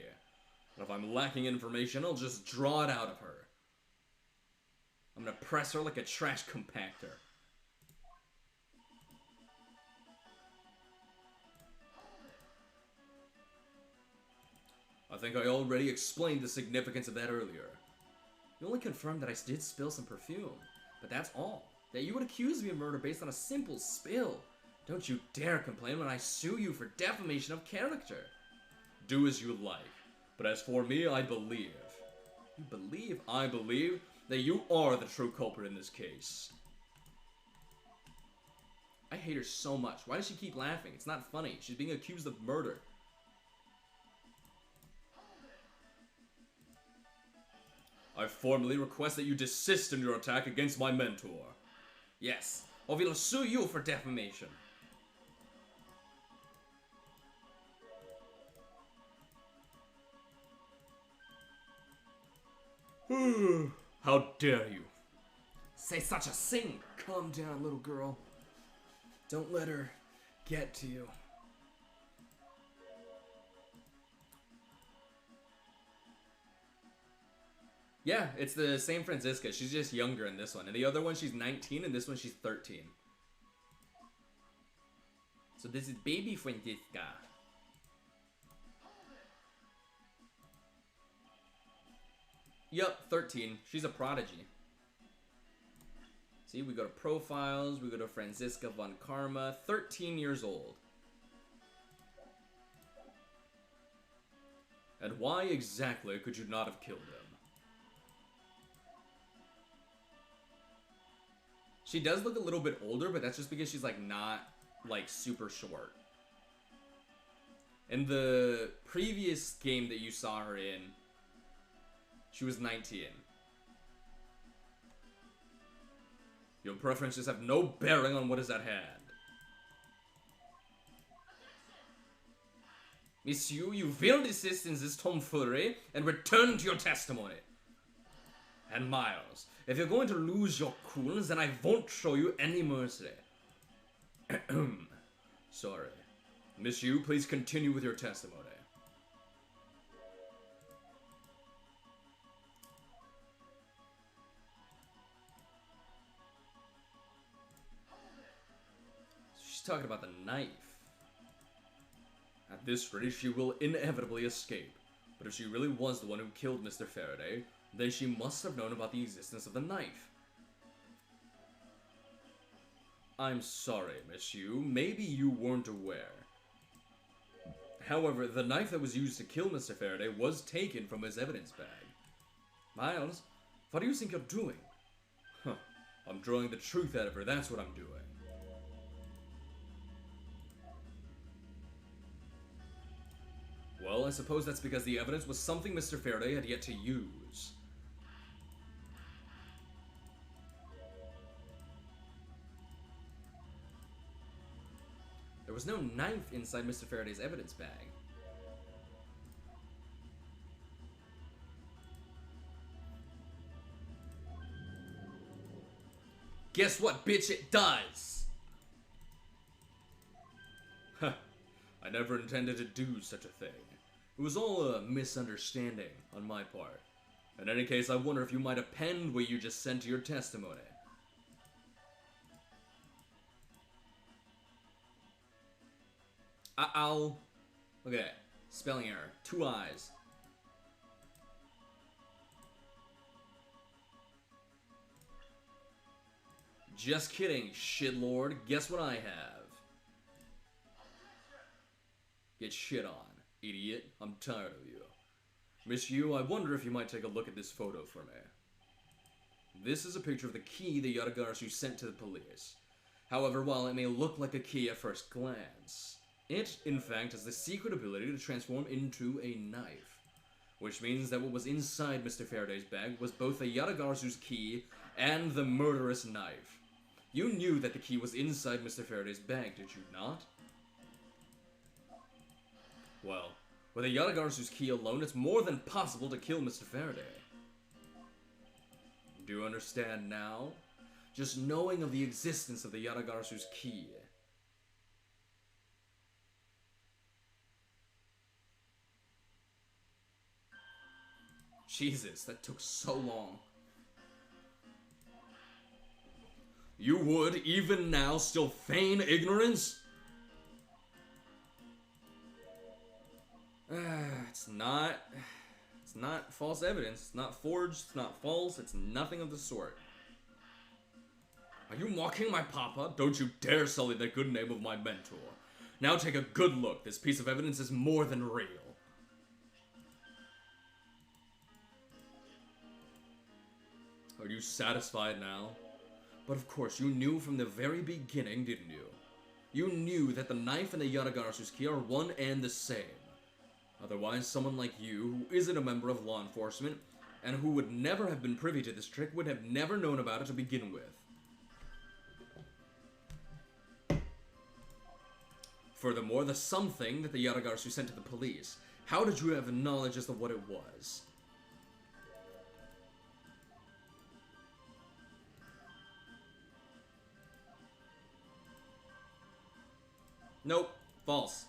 And if I'm lacking information, I'll just draw it out of her. I'm gonna press her like a trash compactor. I think I already explained the significance of that earlier. You only confirmed that I did spill some perfume, but that's all. That you would accuse me of murder based on a simple spill. Don't you dare complain when I sue you for defamation of character. Do as you like, but as for me, I believe. You believe? I believe that you are the true culprit in this case. I hate her so much. Why does she keep laughing? It's not funny. She's being accused of murder. I formally request that you desist in your attack against my mentor. Yes, or we'll sue you for defamation. How dare you? Say such a thing. Calm down, little girl. Don't let her get to you. Yeah, it's the same Franziska. She's just younger in this one. And the other one, she's 19, and this one, she's 13. So this is baby Franziska. Yup, 13. She's a prodigy. See, we go to profiles, we go to Franziska von Karma, 13 years old. And why exactly could you not have killed him? She does look a little bit older, but that's just because she's, like, not, like, super short. In the previous game that you saw her in, she was 19. Your preferences have no bearing on what is at hand. Monsieur, you will desist in this tomfoolery and return to your testimony. And Miles, if you're going to lose your coolness, then I won't show you any mercy. Sorry. Miss Yu, please continue with your testimony. She's talking about the knife. At this rate, she will inevitably escape. But if she really was the one who killed Mr. Faraday, then she must have known about the existence of the knife. I'm sorry, Miss Yu. Maybe you weren't aware. However, the knife that was used to kill Mr. Faraday was taken from his evidence bag. Miles, what do you think you're doing? Huh. I'm drawing the truth out of her, that's what I'm doing. Well, I suppose that's because the evidence was something Mr. Faraday had yet to use. There was no knife inside Mr. Faraday's evidence bag. Guess what, bitch? It does! Huh. I never intended to do such a thing. It was all a misunderstanding on my part. In any case, I wonder if you might append what you just sent to your testimony. I'll... Okay, spelling error. 2 eyes. Just kidding, shitlord. Guess what I have? Get shit on, idiot. I'm tired of you. Miss Yu, I wonder if you might take a look at this photo for me. This is a picture of the key the Yatagarasu sent to the police. However, while it may look like a key at first glance, it, in fact, has the secret ability to transform into a knife. Which means that what was inside Mr. Faraday's bag was both the Yatagarasu's key and the murderous knife. You knew that the key was inside Mr. Faraday's bag, did you not? Well, with the Yatagarasu's key alone, it's more than possible to kill Mr. Faraday. Do you understand now? Just knowing of the existence of the Yatagarasu's key. Jesus, that took so long. You would, even now, still feign ignorance? It's not false evidence. It's not forged. It's not false. It's nothing of the sort. Are you mocking my papa? Don't you dare sully the good name of my mentor. Now take a good look. This piece of evidence is more than real. Are you satisfied now? But of course, you knew from the very beginning, didn't you? You knew that the knife and the Yatagarasu's key are one and the same. Otherwise, someone like you, who isn't a member of law enforcement, and who would never have been privy to this trick, would have never known about it to begin with. Furthermore, the something that the Yatagarasu sent to the police, how did you have knowledge as to what it was? Nope, false.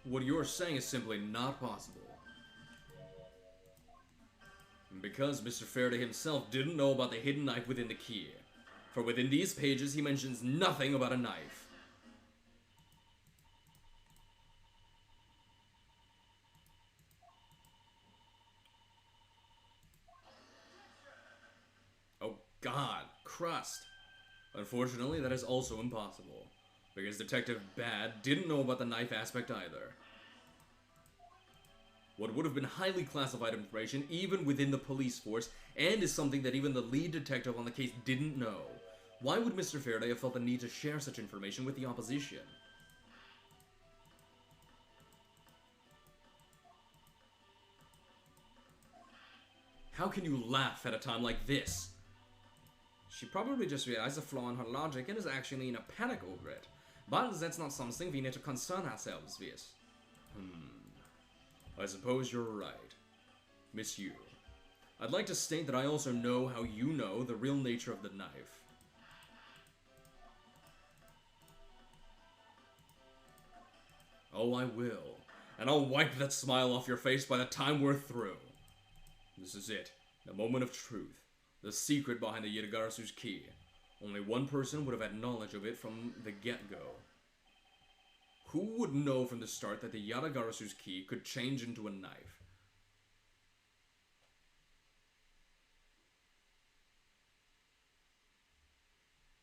What you're saying is simply not possible. Because Mr. Faraday himself didn't know about the hidden knife within the key. For within these pages, he mentions nothing about a knife. Oh God, crust. Unfortunately, that is also impossible. Because Detective Bad didn't know about the knife aspect either. What would have been highly classified information even within the police force, and is something that even the lead detective on the case didn't know. Why would Mr. Faraday have felt the need to share such information with the opposition? How can you laugh at a time like this? She probably just realized a flaw in her logic and is actually in a panic over it. But that's not something we need to concern ourselves with. I suppose you're right. Miss Yu, I'd like to state that I also know how you know the real nature of the knife. Oh, I will. And I'll wipe that smile off your face by the time we're through. This is it. The moment of truth. The secret behind the Yatagarasu's key. Only one person would have had knowledge of it from the get-go. Who would know from the start that the Yatagarasu's key could change into a knife?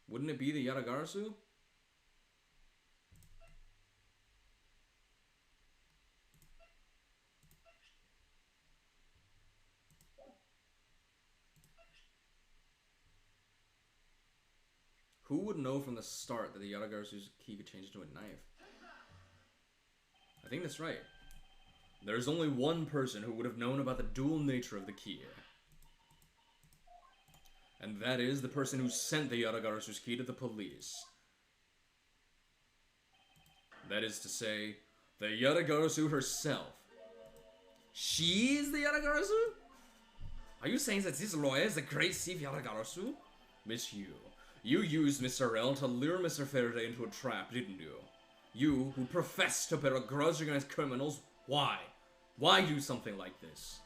Wouldn't it be the Yatagarasu? Who would know from the start that the Yatagarasu's key could change into a knife? I think that's right. There's only one person who would have known about the dual nature of the key. And that is the person who sent the Yatagarasu's key to the police. That is to say, the Yatagarasu herself. She is the Yatagarasu? Are you saying that this lawyer is the great thief Yatagarasu? Miss Yu, you used Mr. Rel to lure Mr. Faraday into a trap, didn't you? You, who profess to bear a grudge against criminals, why? Why do something like this?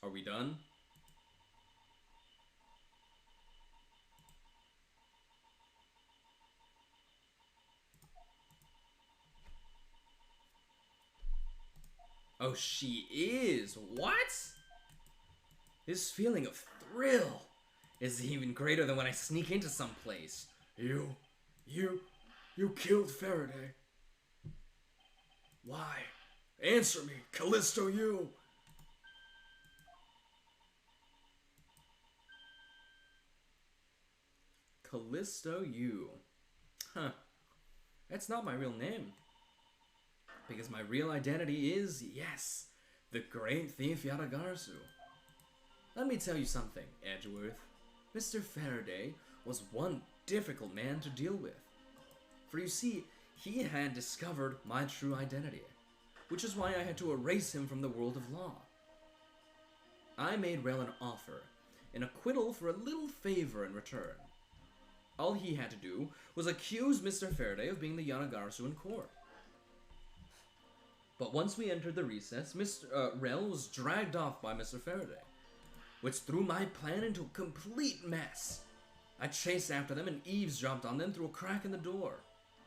Are we done? Oh, she is. What? This feeling of thrill is even greater than when I sneak into some place. You killed Faraday. Why? Answer me, Callisto Yu. Callisto Yu. Huh. That's not my real name. Because my real identity is, yes, the great thief Yatagarasu. Let me tell you something, Edgeworth. Mr. Faraday was one difficult man to deal with. For you see, he had discovered my true identity, which is why I had to erase him from the world of law. I made Rel an offer, an acquittal for a little favor in return. All he had to do was accuse Mr. Faraday of being the Yatagarasu in court. But once we entered the recess, Rel was dragged off by Mr. Faraday, which threw my plan into a complete mess. I chased after them and eavesdropped on them through a crack in the door.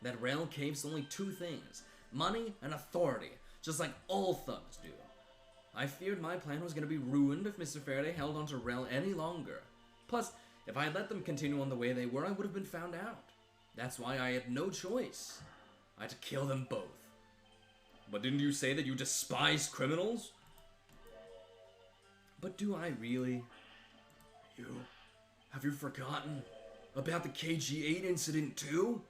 That Rel caves only two things, money and authority, just like all thugs do. I feared my plan was going to be ruined if Mr. Faraday held on to Rel any longer. Plus, if I had let them continue on the way they were, I would have been found out. That's why I had no choice. I had to kill them both. But didn't you say that you despise criminals? But do I really? Have you forgotten about the KG-8 incident too?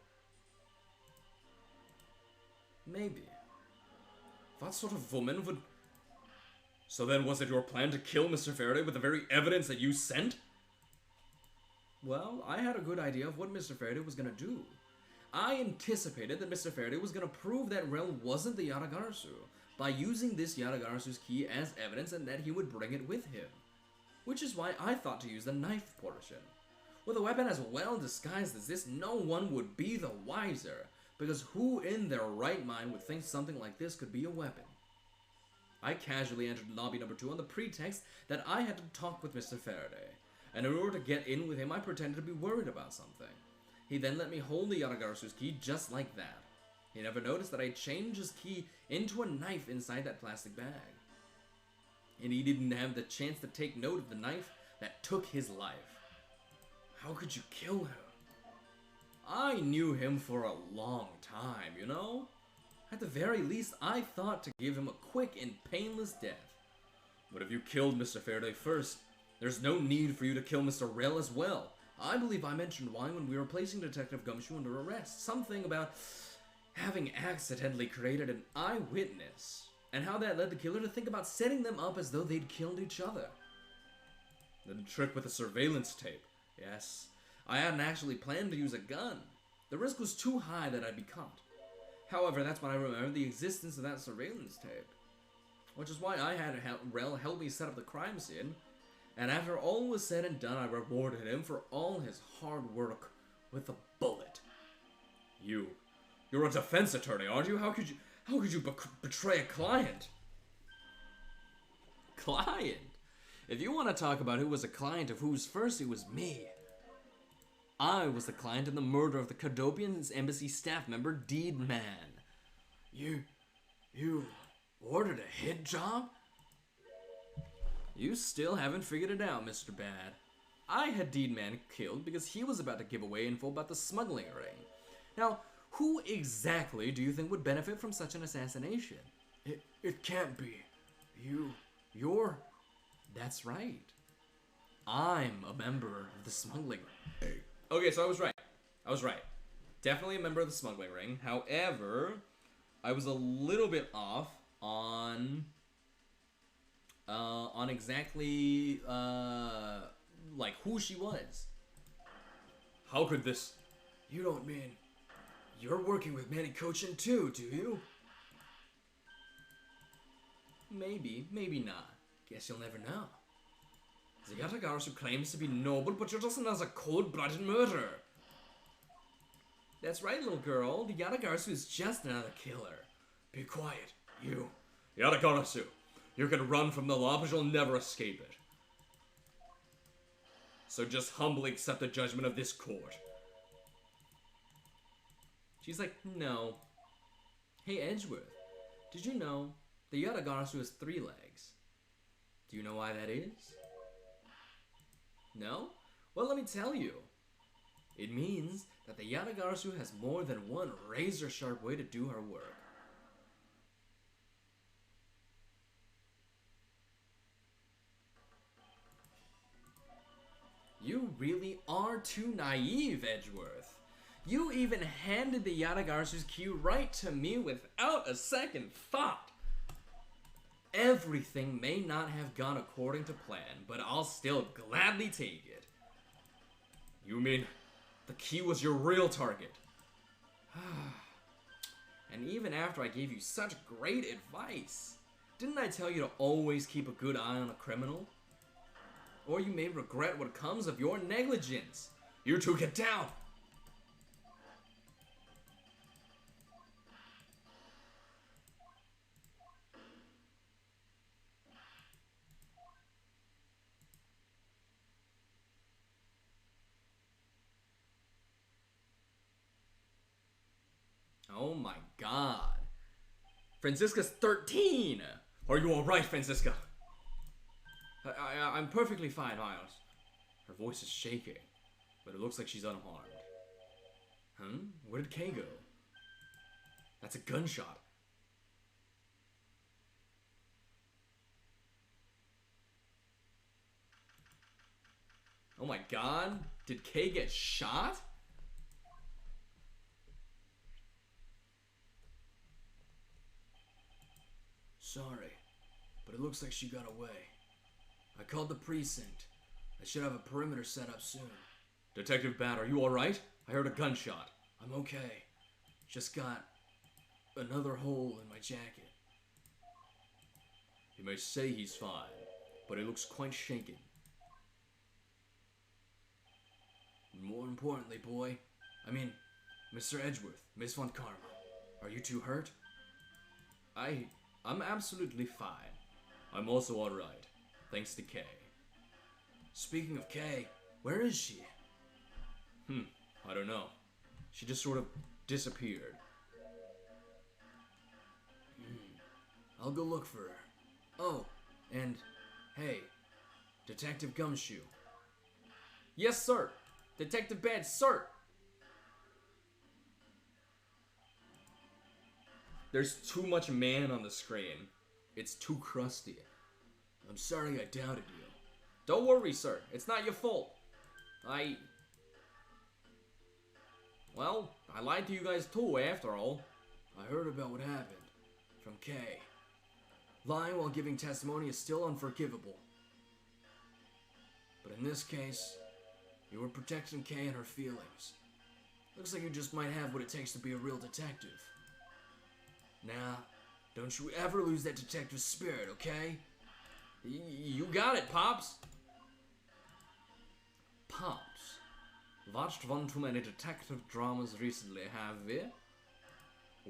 Maybe. What sort of woman would... So then was it your plan to kill Mr. Faraday with the very evidence that you sent? Well, I had a good idea of what Mr. Faraday was going to do. I anticipated that Mr. Faraday was going to prove that Rel wasn't the Yatagarasu by using this Yatagarasu's key as evidence and that he would bring it with him. Which is why I thought to use the knife portion. With a weapon as well disguised as this, no one would be the wiser, because who in their right mind would think something like this could be a weapon? I casually entered lobby number 2 on the pretext that I had to talk with Mr. Faraday, and in order to get in with him I pretended to be worried about something. He then let me hold the Yatagarasu's key just like that. He never noticed that I changed his key into a knife inside that plastic bag. And he didn't have the chance to take note of the knife that took his life. How could you kill him? I knew him for a long time, you know? At the very least, I thought to give him a quick and painless death. But if you killed Mr. Faraday first, there's no need for you to kill Mr. Rel as well. I believe I mentioned why when we were placing Detective Gumshoe under arrest. Something about having accidentally created an eyewitness. and how that led the killer to think about setting them up as though they'd killed each other. Then the trick with the surveillance tape. Yes, I hadn't actually planned to use a gun. The risk was too high that I'd be caught. However, that's when I remembered the existence of that surveillance tape. Which is why I had Rel help me set up the crime scene. And after all was said and done, I rewarded him for all his hard work with a bullet. You're a defense attorney, aren't you? How could you betray a client? Client? If you want to talk about who was a client of whose first, it was me. I was the client in the murder of the Cardopian embassy staff member, Deed Man. You ordered a hit job? You still haven't figured it out, Mr. Bad. I had Deed Man killed because he was about to give away info about the smuggling ring. Now, who exactly do you think would benefit from such an assassination? It can't be. You're... That's right. I'm a member of the smuggling ring. Okay, so I was right. Definitely a member of the smuggling ring. However, I was a little bit off on exactly like who she was. How could this? You don't mean you're working with Manny Cochin too, do you? Maybe, maybe not. Guess you'll never know. Zayatagarasu claims to be noble, but you're just as a cold-blooded murderer. That's right, little girl. The Yatagarasu is just another killer. Be quiet, you. Yatagarasu, you can run from the law, but you'll never escape it. So just humbly accept the judgment of this court. She's like, no. Hey, Edgeworth, did you know the Yatagarasu has 3 legs? Do you know why that is? No? Well, let me tell you. It means that the Yatagarasu has more than one razor-sharp way to do her work. You really are too naive, Edgeworth. You even handed the Yatagarasu's key right to me without a second thought. Everything may not have gone according to plan, but I'll still gladly take it. You mean the key was your real target? And even after I gave you such great advice, didn't I tell you to always keep a good eye on a criminal? Or you may regret what comes of your negligence. You two get down! Oh my god. Francisca's 13! Are you alright, Francisca? I'm perfectly fine, Miles. Her voice is shaking, but it looks like she's unharmed. Where did Kay go? That's a gunshot. Oh my god, did Kay get shot? Sorry, but it looks like she got away. I called the precinct. I should have a perimeter set up soon. Detective Bat, are you alright? I heard a gunshot. I'm okay. Just got another hole in my jacket. You may say he's fine, but he looks quite shaken. More importantly, boy, Mr. Edgeworth, Miss Von Karma, are you two hurt? I'm absolutely fine. I'm also alright, thanks to Kay. Speaking of Kay, where is she? I don't know. She just sort of disappeared. I'll go look for her. Oh, and hey, Detective Gumshoe. Yes, sir. Detective Bad, sir. There's too much man on the screen. It's too crusty. I'm sorry I doubted you. Don't worry, sir. It's not your fault. Well, I lied to you guys too, after all. I heard about what happened. From Kay. lying while giving testimony is still unforgivable. But in this case, you were protecting Kay and her feelings. Looks like you just might have what it takes to be a real detective. Now, don't you ever lose that detective spirit, okay? You got it, Pops. Pops. Watched one too many detective dramas recently, have we?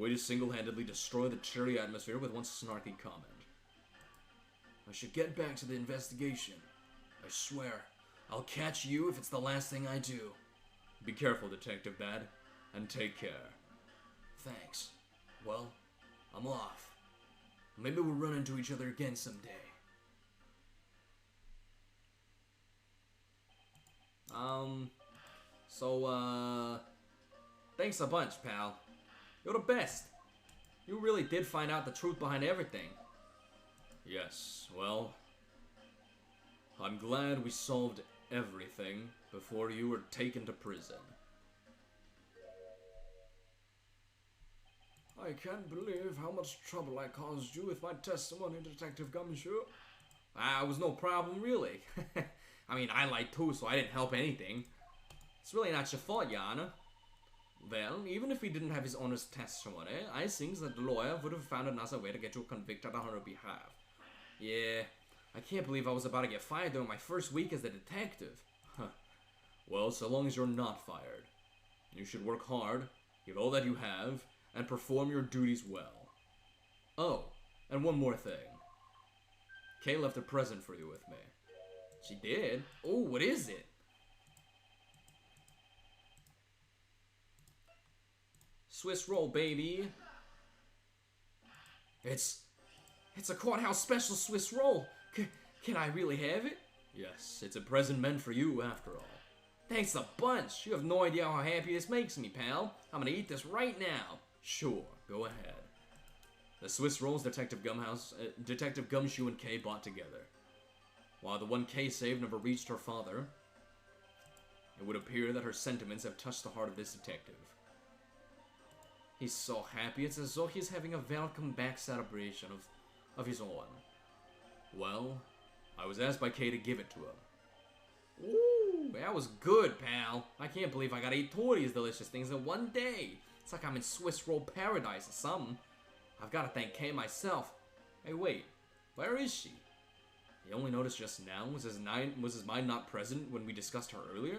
Way to single-handedly destroy the cheery atmosphere with one snarky comment. I should get back to the investigation. I swear, I'll catch you if it's the last thing I do. Be careful, Detective Bad, and take care. Thanks. Well, I'm off. Maybe we'll run into each other again someday. Thanks a bunch, pal. You're the best. You really did find out the truth behind everything. Yes, well, I'm glad we solved everything before you were taken to prison. I can't believe how much trouble I caused you with my testimony, Detective Gumshoe. It was no problem, really. I mean, I lied too, so I didn't help anything. It's really not your fault, Your Honor. Well, even if we didn't have his honest testimony, I think that the lawyer would have found another way to get you convicted on her behalf. Yeah, I can't believe I was about to get fired during my first week as a detective. Huh. Well, so long as you're not fired, you should work hard, give all that you have, and perform your duties well. Oh, and one more thing. Kay left a present for you with me. She did? Oh, what is it? Swiss roll, baby. It's a courthouse special Swiss roll. Can I really have it? Yes, it's a present meant for you after all. Thanks a bunch. You have no idea how happy this makes me, pal. I'm gonna eat this right now. Sure, go ahead. The Swiss rolls Detective Gumshoe and Kay bought together. While the one Kay saved never reached her father, it would appear that her sentiments have touched the heart of this detective. He's so happy, it's as though he's having a welcome back celebration of his own. Well, I was asked by Kay to give it to him. Ooh, that was good, pal. I can't believe I got 8 two of these delicious things in one day. It's like I'm in Swiss roll paradise or something. I've got to thank Kay myself. Hey, wait, where is she? You only noticed just now? Was his mind not present when we discussed her earlier?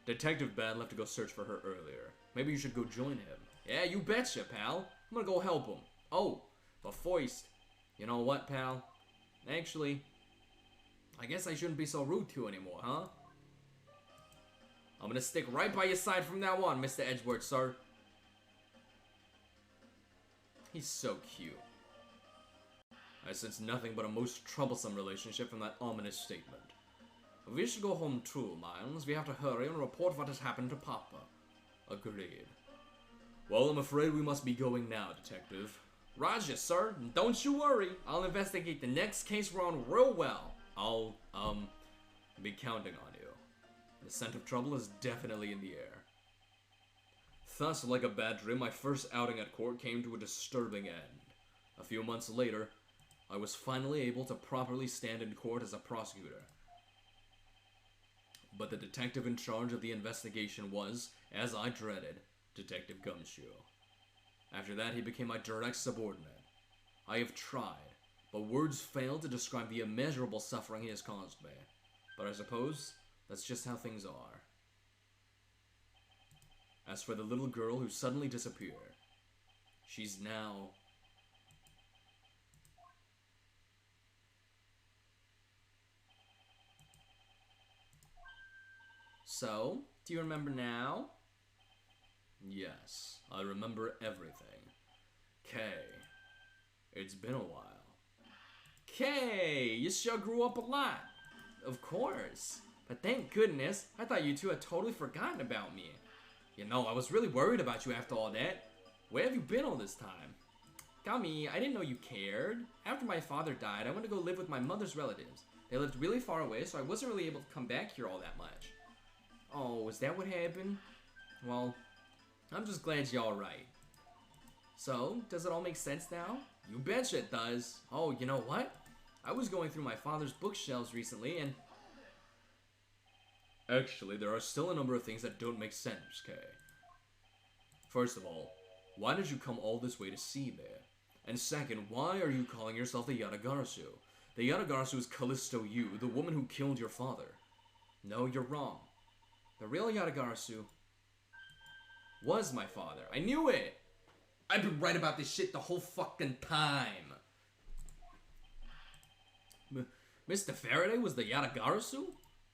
Detective Bad left to go search for her earlier. Maybe you should go join him. Yeah, you betcha, pal. I'm gonna go help him. Oh, the foist. You know what, pal? Actually, I guess I shouldn't be so rude to you anymore, huh? I'm gonna stick right by your side from now on, Mr. Edgeworth, sir. He's so cute. I sense nothing but a most troublesome relationship from that ominous statement. We should go home too, Miles. We have to hurry and report what has happened to Papa. Agreed. Well, I'm afraid we must be going now, Detective. Roger, sir. Don't you worry. I'll investigate the next case we're on real well. I'll, be counting on you. The scent of trouble is definitely in the air. Thus, like a bad dream, my first outing at court came to a disturbing end. A few months later, I was finally able to properly stand in court as a prosecutor. But the detective in charge of the investigation was, as I dreaded, Detective Gumshoe. After that, he became my direct subordinate. I have tried, but words fail to describe the immeasurable suffering he has caused me. But I suppose that's just how things are. As for the little girl who suddenly disappeared, she's now... So, do you remember now? Yes, I remember everything. Kay, it's been a while. Kay, you sure grew up a lot. Of course. But thank goodness, I thought you two had totally forgotten about me. You know, I was really worried about you after all that. Where have you been all this time? Gummy, I didn't know you cared. After my father died, I went to go live with my mother's relatives. They lived really far away, so I wasn't really able to come back here all that much. Oh, is that what happened? Well, I'm just glad you're alright. So, does it all make sense now? You betcha it does. Oh, you know what? I was going through my father's bookshelves recently and... Actually, there are still a number of things that don't make sense, Kay. First of all, why did you come all this way to see me? And second, why are you calling yourself the Yatagarasu? The Yatagarasu is Callisto Yu, the woman who killed your father. No, you're wrong. The real Yatagarasu was my father. I knew it! I've been right about this shit the whole fucking time. Mr. Faraday was the Yatagarasu?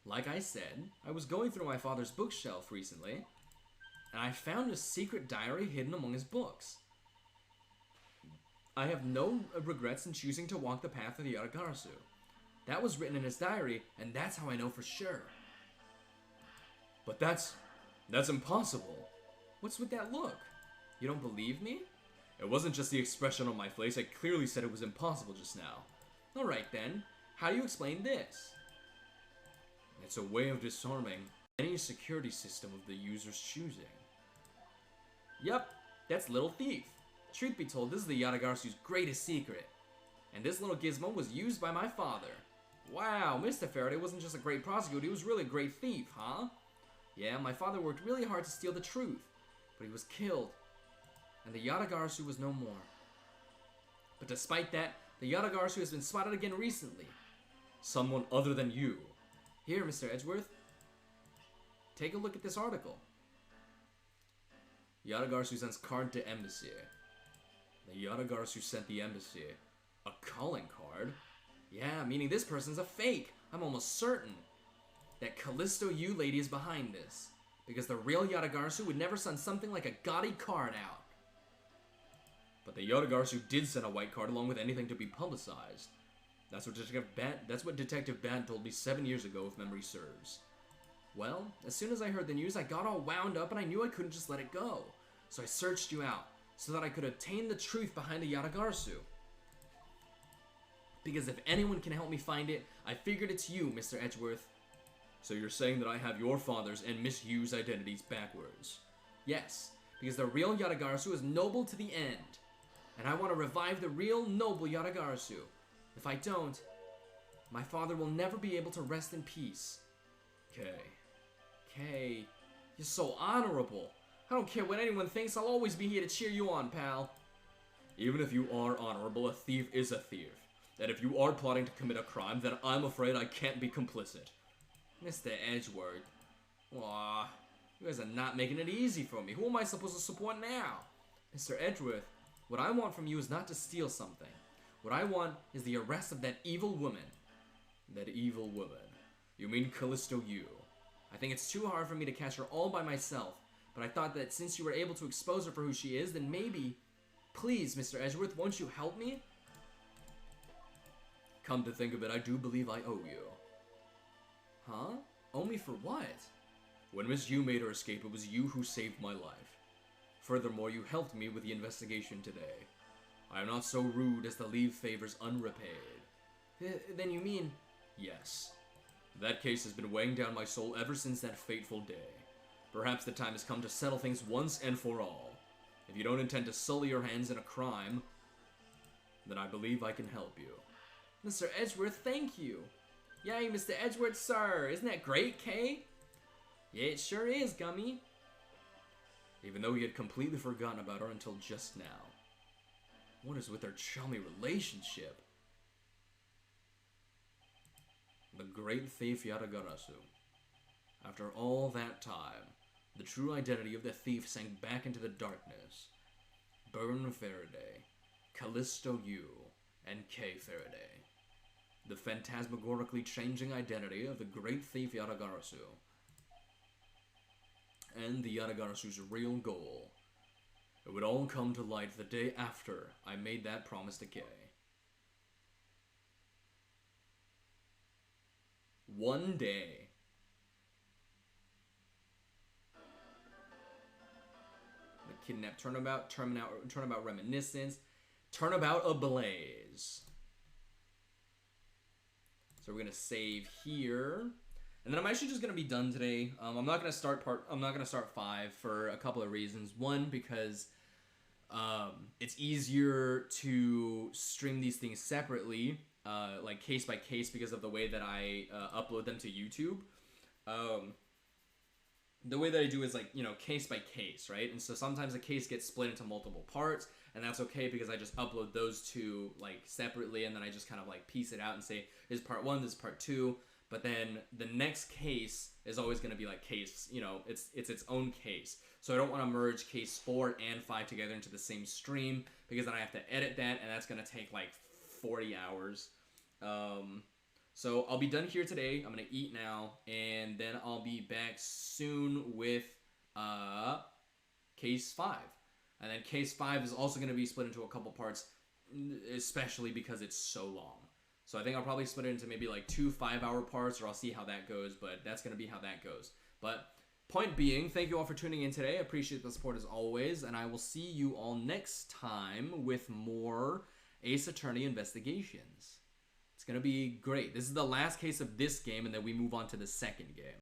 Like I said, I was going through my father's bookshelf recently, and I found a secret diary hidden among his books. I have no regrets in choosing to walk the path of the Yatagarasu. That was written in his diary, and that's how I know for sure. But that's impossible. What's with that look? You don't believe me? It wasn't just the expression on my face. I clearly said it was impossible just now. Alright then, how do you explain this? It's a way of disarming any security system of the user's choosing. Yep, that's Little Thief. Truth be told, this is the Yatagarasu's greatest secret. And this little gizmo was used by my father. Wow, Mr. Faraday wasn't just a great prosecutor, he was really a great thief, huh? Yeah, my father worked really hard to steal the truth, but he was killed. And the Yatagarasu was no more. But despite that, the Yatagarasu has been spotted again recently. Someone other than you. Here, Mr. Edgeworth. Take a look at this article. Yatagarasu sends card to embassy. The Yatagarasu sent the embassy a calling card? Yeah, meaning this person's a fake. I'm almost certain that Callisto Yu lady is behind this. Because the real Yatagarasu would never send something like a gaudy card out. But the Yatagarasu did send a white card along with anything to be publicized. That's what Detective Bad told me 7 years ago, if memory serves. Well, as soon as I heard the news, I got all wound up and I knew I couldn't just let it go. So I searched you out, so that I could obtain the truth behind the Yatagarasu. Because if anyone can help me find it, I figured it's you, Mr. Edgeworth. So you're saying that I have your father's and Miss Yu's identities backwards? Yes, because the real Yatagarasu is noble to the end. And I want to revive the real noble Yatagarasu. If I don't, my father will never be able to rest in peace. Kay, you're so honorable. I don't care what anyone thinks, I'll always be here to cheer you on, pal. Even if you are honorable, a thief is a thief. And if you are plotting to commit a crime, then I'm afraid I can't be complicit. Mr. Edgeworth. Aw, you guys are not making it easy for me. Who am I supposed to support now? Mr. Edgeworth, what I want from you is not to steal something. What I want is the arrest of that evil woman. That evil woman? You mean Callisto Yu? I think it's too hard for me to catch her all by myself, but I thought that since you were able to expose her for who she is, then maybe... Please, Mr. Edgeworth, won't you help me? Come to think of it, I do believe I owe you. Huh? Owe me for what? When Miss Yu made her escape, it was you who saved my life. Furthermore, you helped me with the investigation today. I am not so rude as to leave favors unrepaid. Then you mean... Yes. That case has been weighing down my soul ever since that fateful day. Perhaps the time has come to settle things once and for all. If you don't intend to sully your hands in a crime, then I believe I can help you. Mr. Edgeworth, thank you. Yay, Mr. Edgeworth, sir. Isn't that great, Kay? Yeah, it sure is, Gummy. Even though he had completely forgotten about her until just now. What is with their chummy relationship? The great thief Yatagarasu. After all that time, the true identity of the thief sank back into the darkness. Burn Faraday, Callisto Yu, and Kay Faraday. The phantasmagorically changing identity of the great thief Yatagarasu. And the Yatagarasu's real goal. It would all come to light the day after I made that promise to Kay. One day. The kidnapped turnabout reminiscence, turnabout ablaze. So we're gonna save here, and then I'm actually just gonna be done today. I'm not gonna start 5 for a couple of reasons. One, because It's easier to stream these things separately, like case by case, because of the way that I upload them to YouTube. The way that I do is like, case by case, right? And so sometimes a case gets split into multiple parts, and that's okay because I just upload those two like separately, and then I just kind of like piece it out and say, this is part 1, this is part 2. But then the next case is always going to be like case, it's its own case. So I don't want to merge case 4 and 5 together into the same stream, because then I have to edit that, and that's going to take like 40 hours. So I'll be done here today. I'm going to eat now, and then I'll be back soon with case 5. And then case 5 is also going to be split into a couple parts, especially because it's so long. So I think I'll probably split it into maybe like 2 5-hour parts, or I'll see how that goes, but that's going to be how that goes. But point being, thank you all for tuning in today. I appreciate the support as always, and I will see you all next time with more Ace Attorney investigations. It's going to be great. This is the last case of this game, and then we move on to the second game.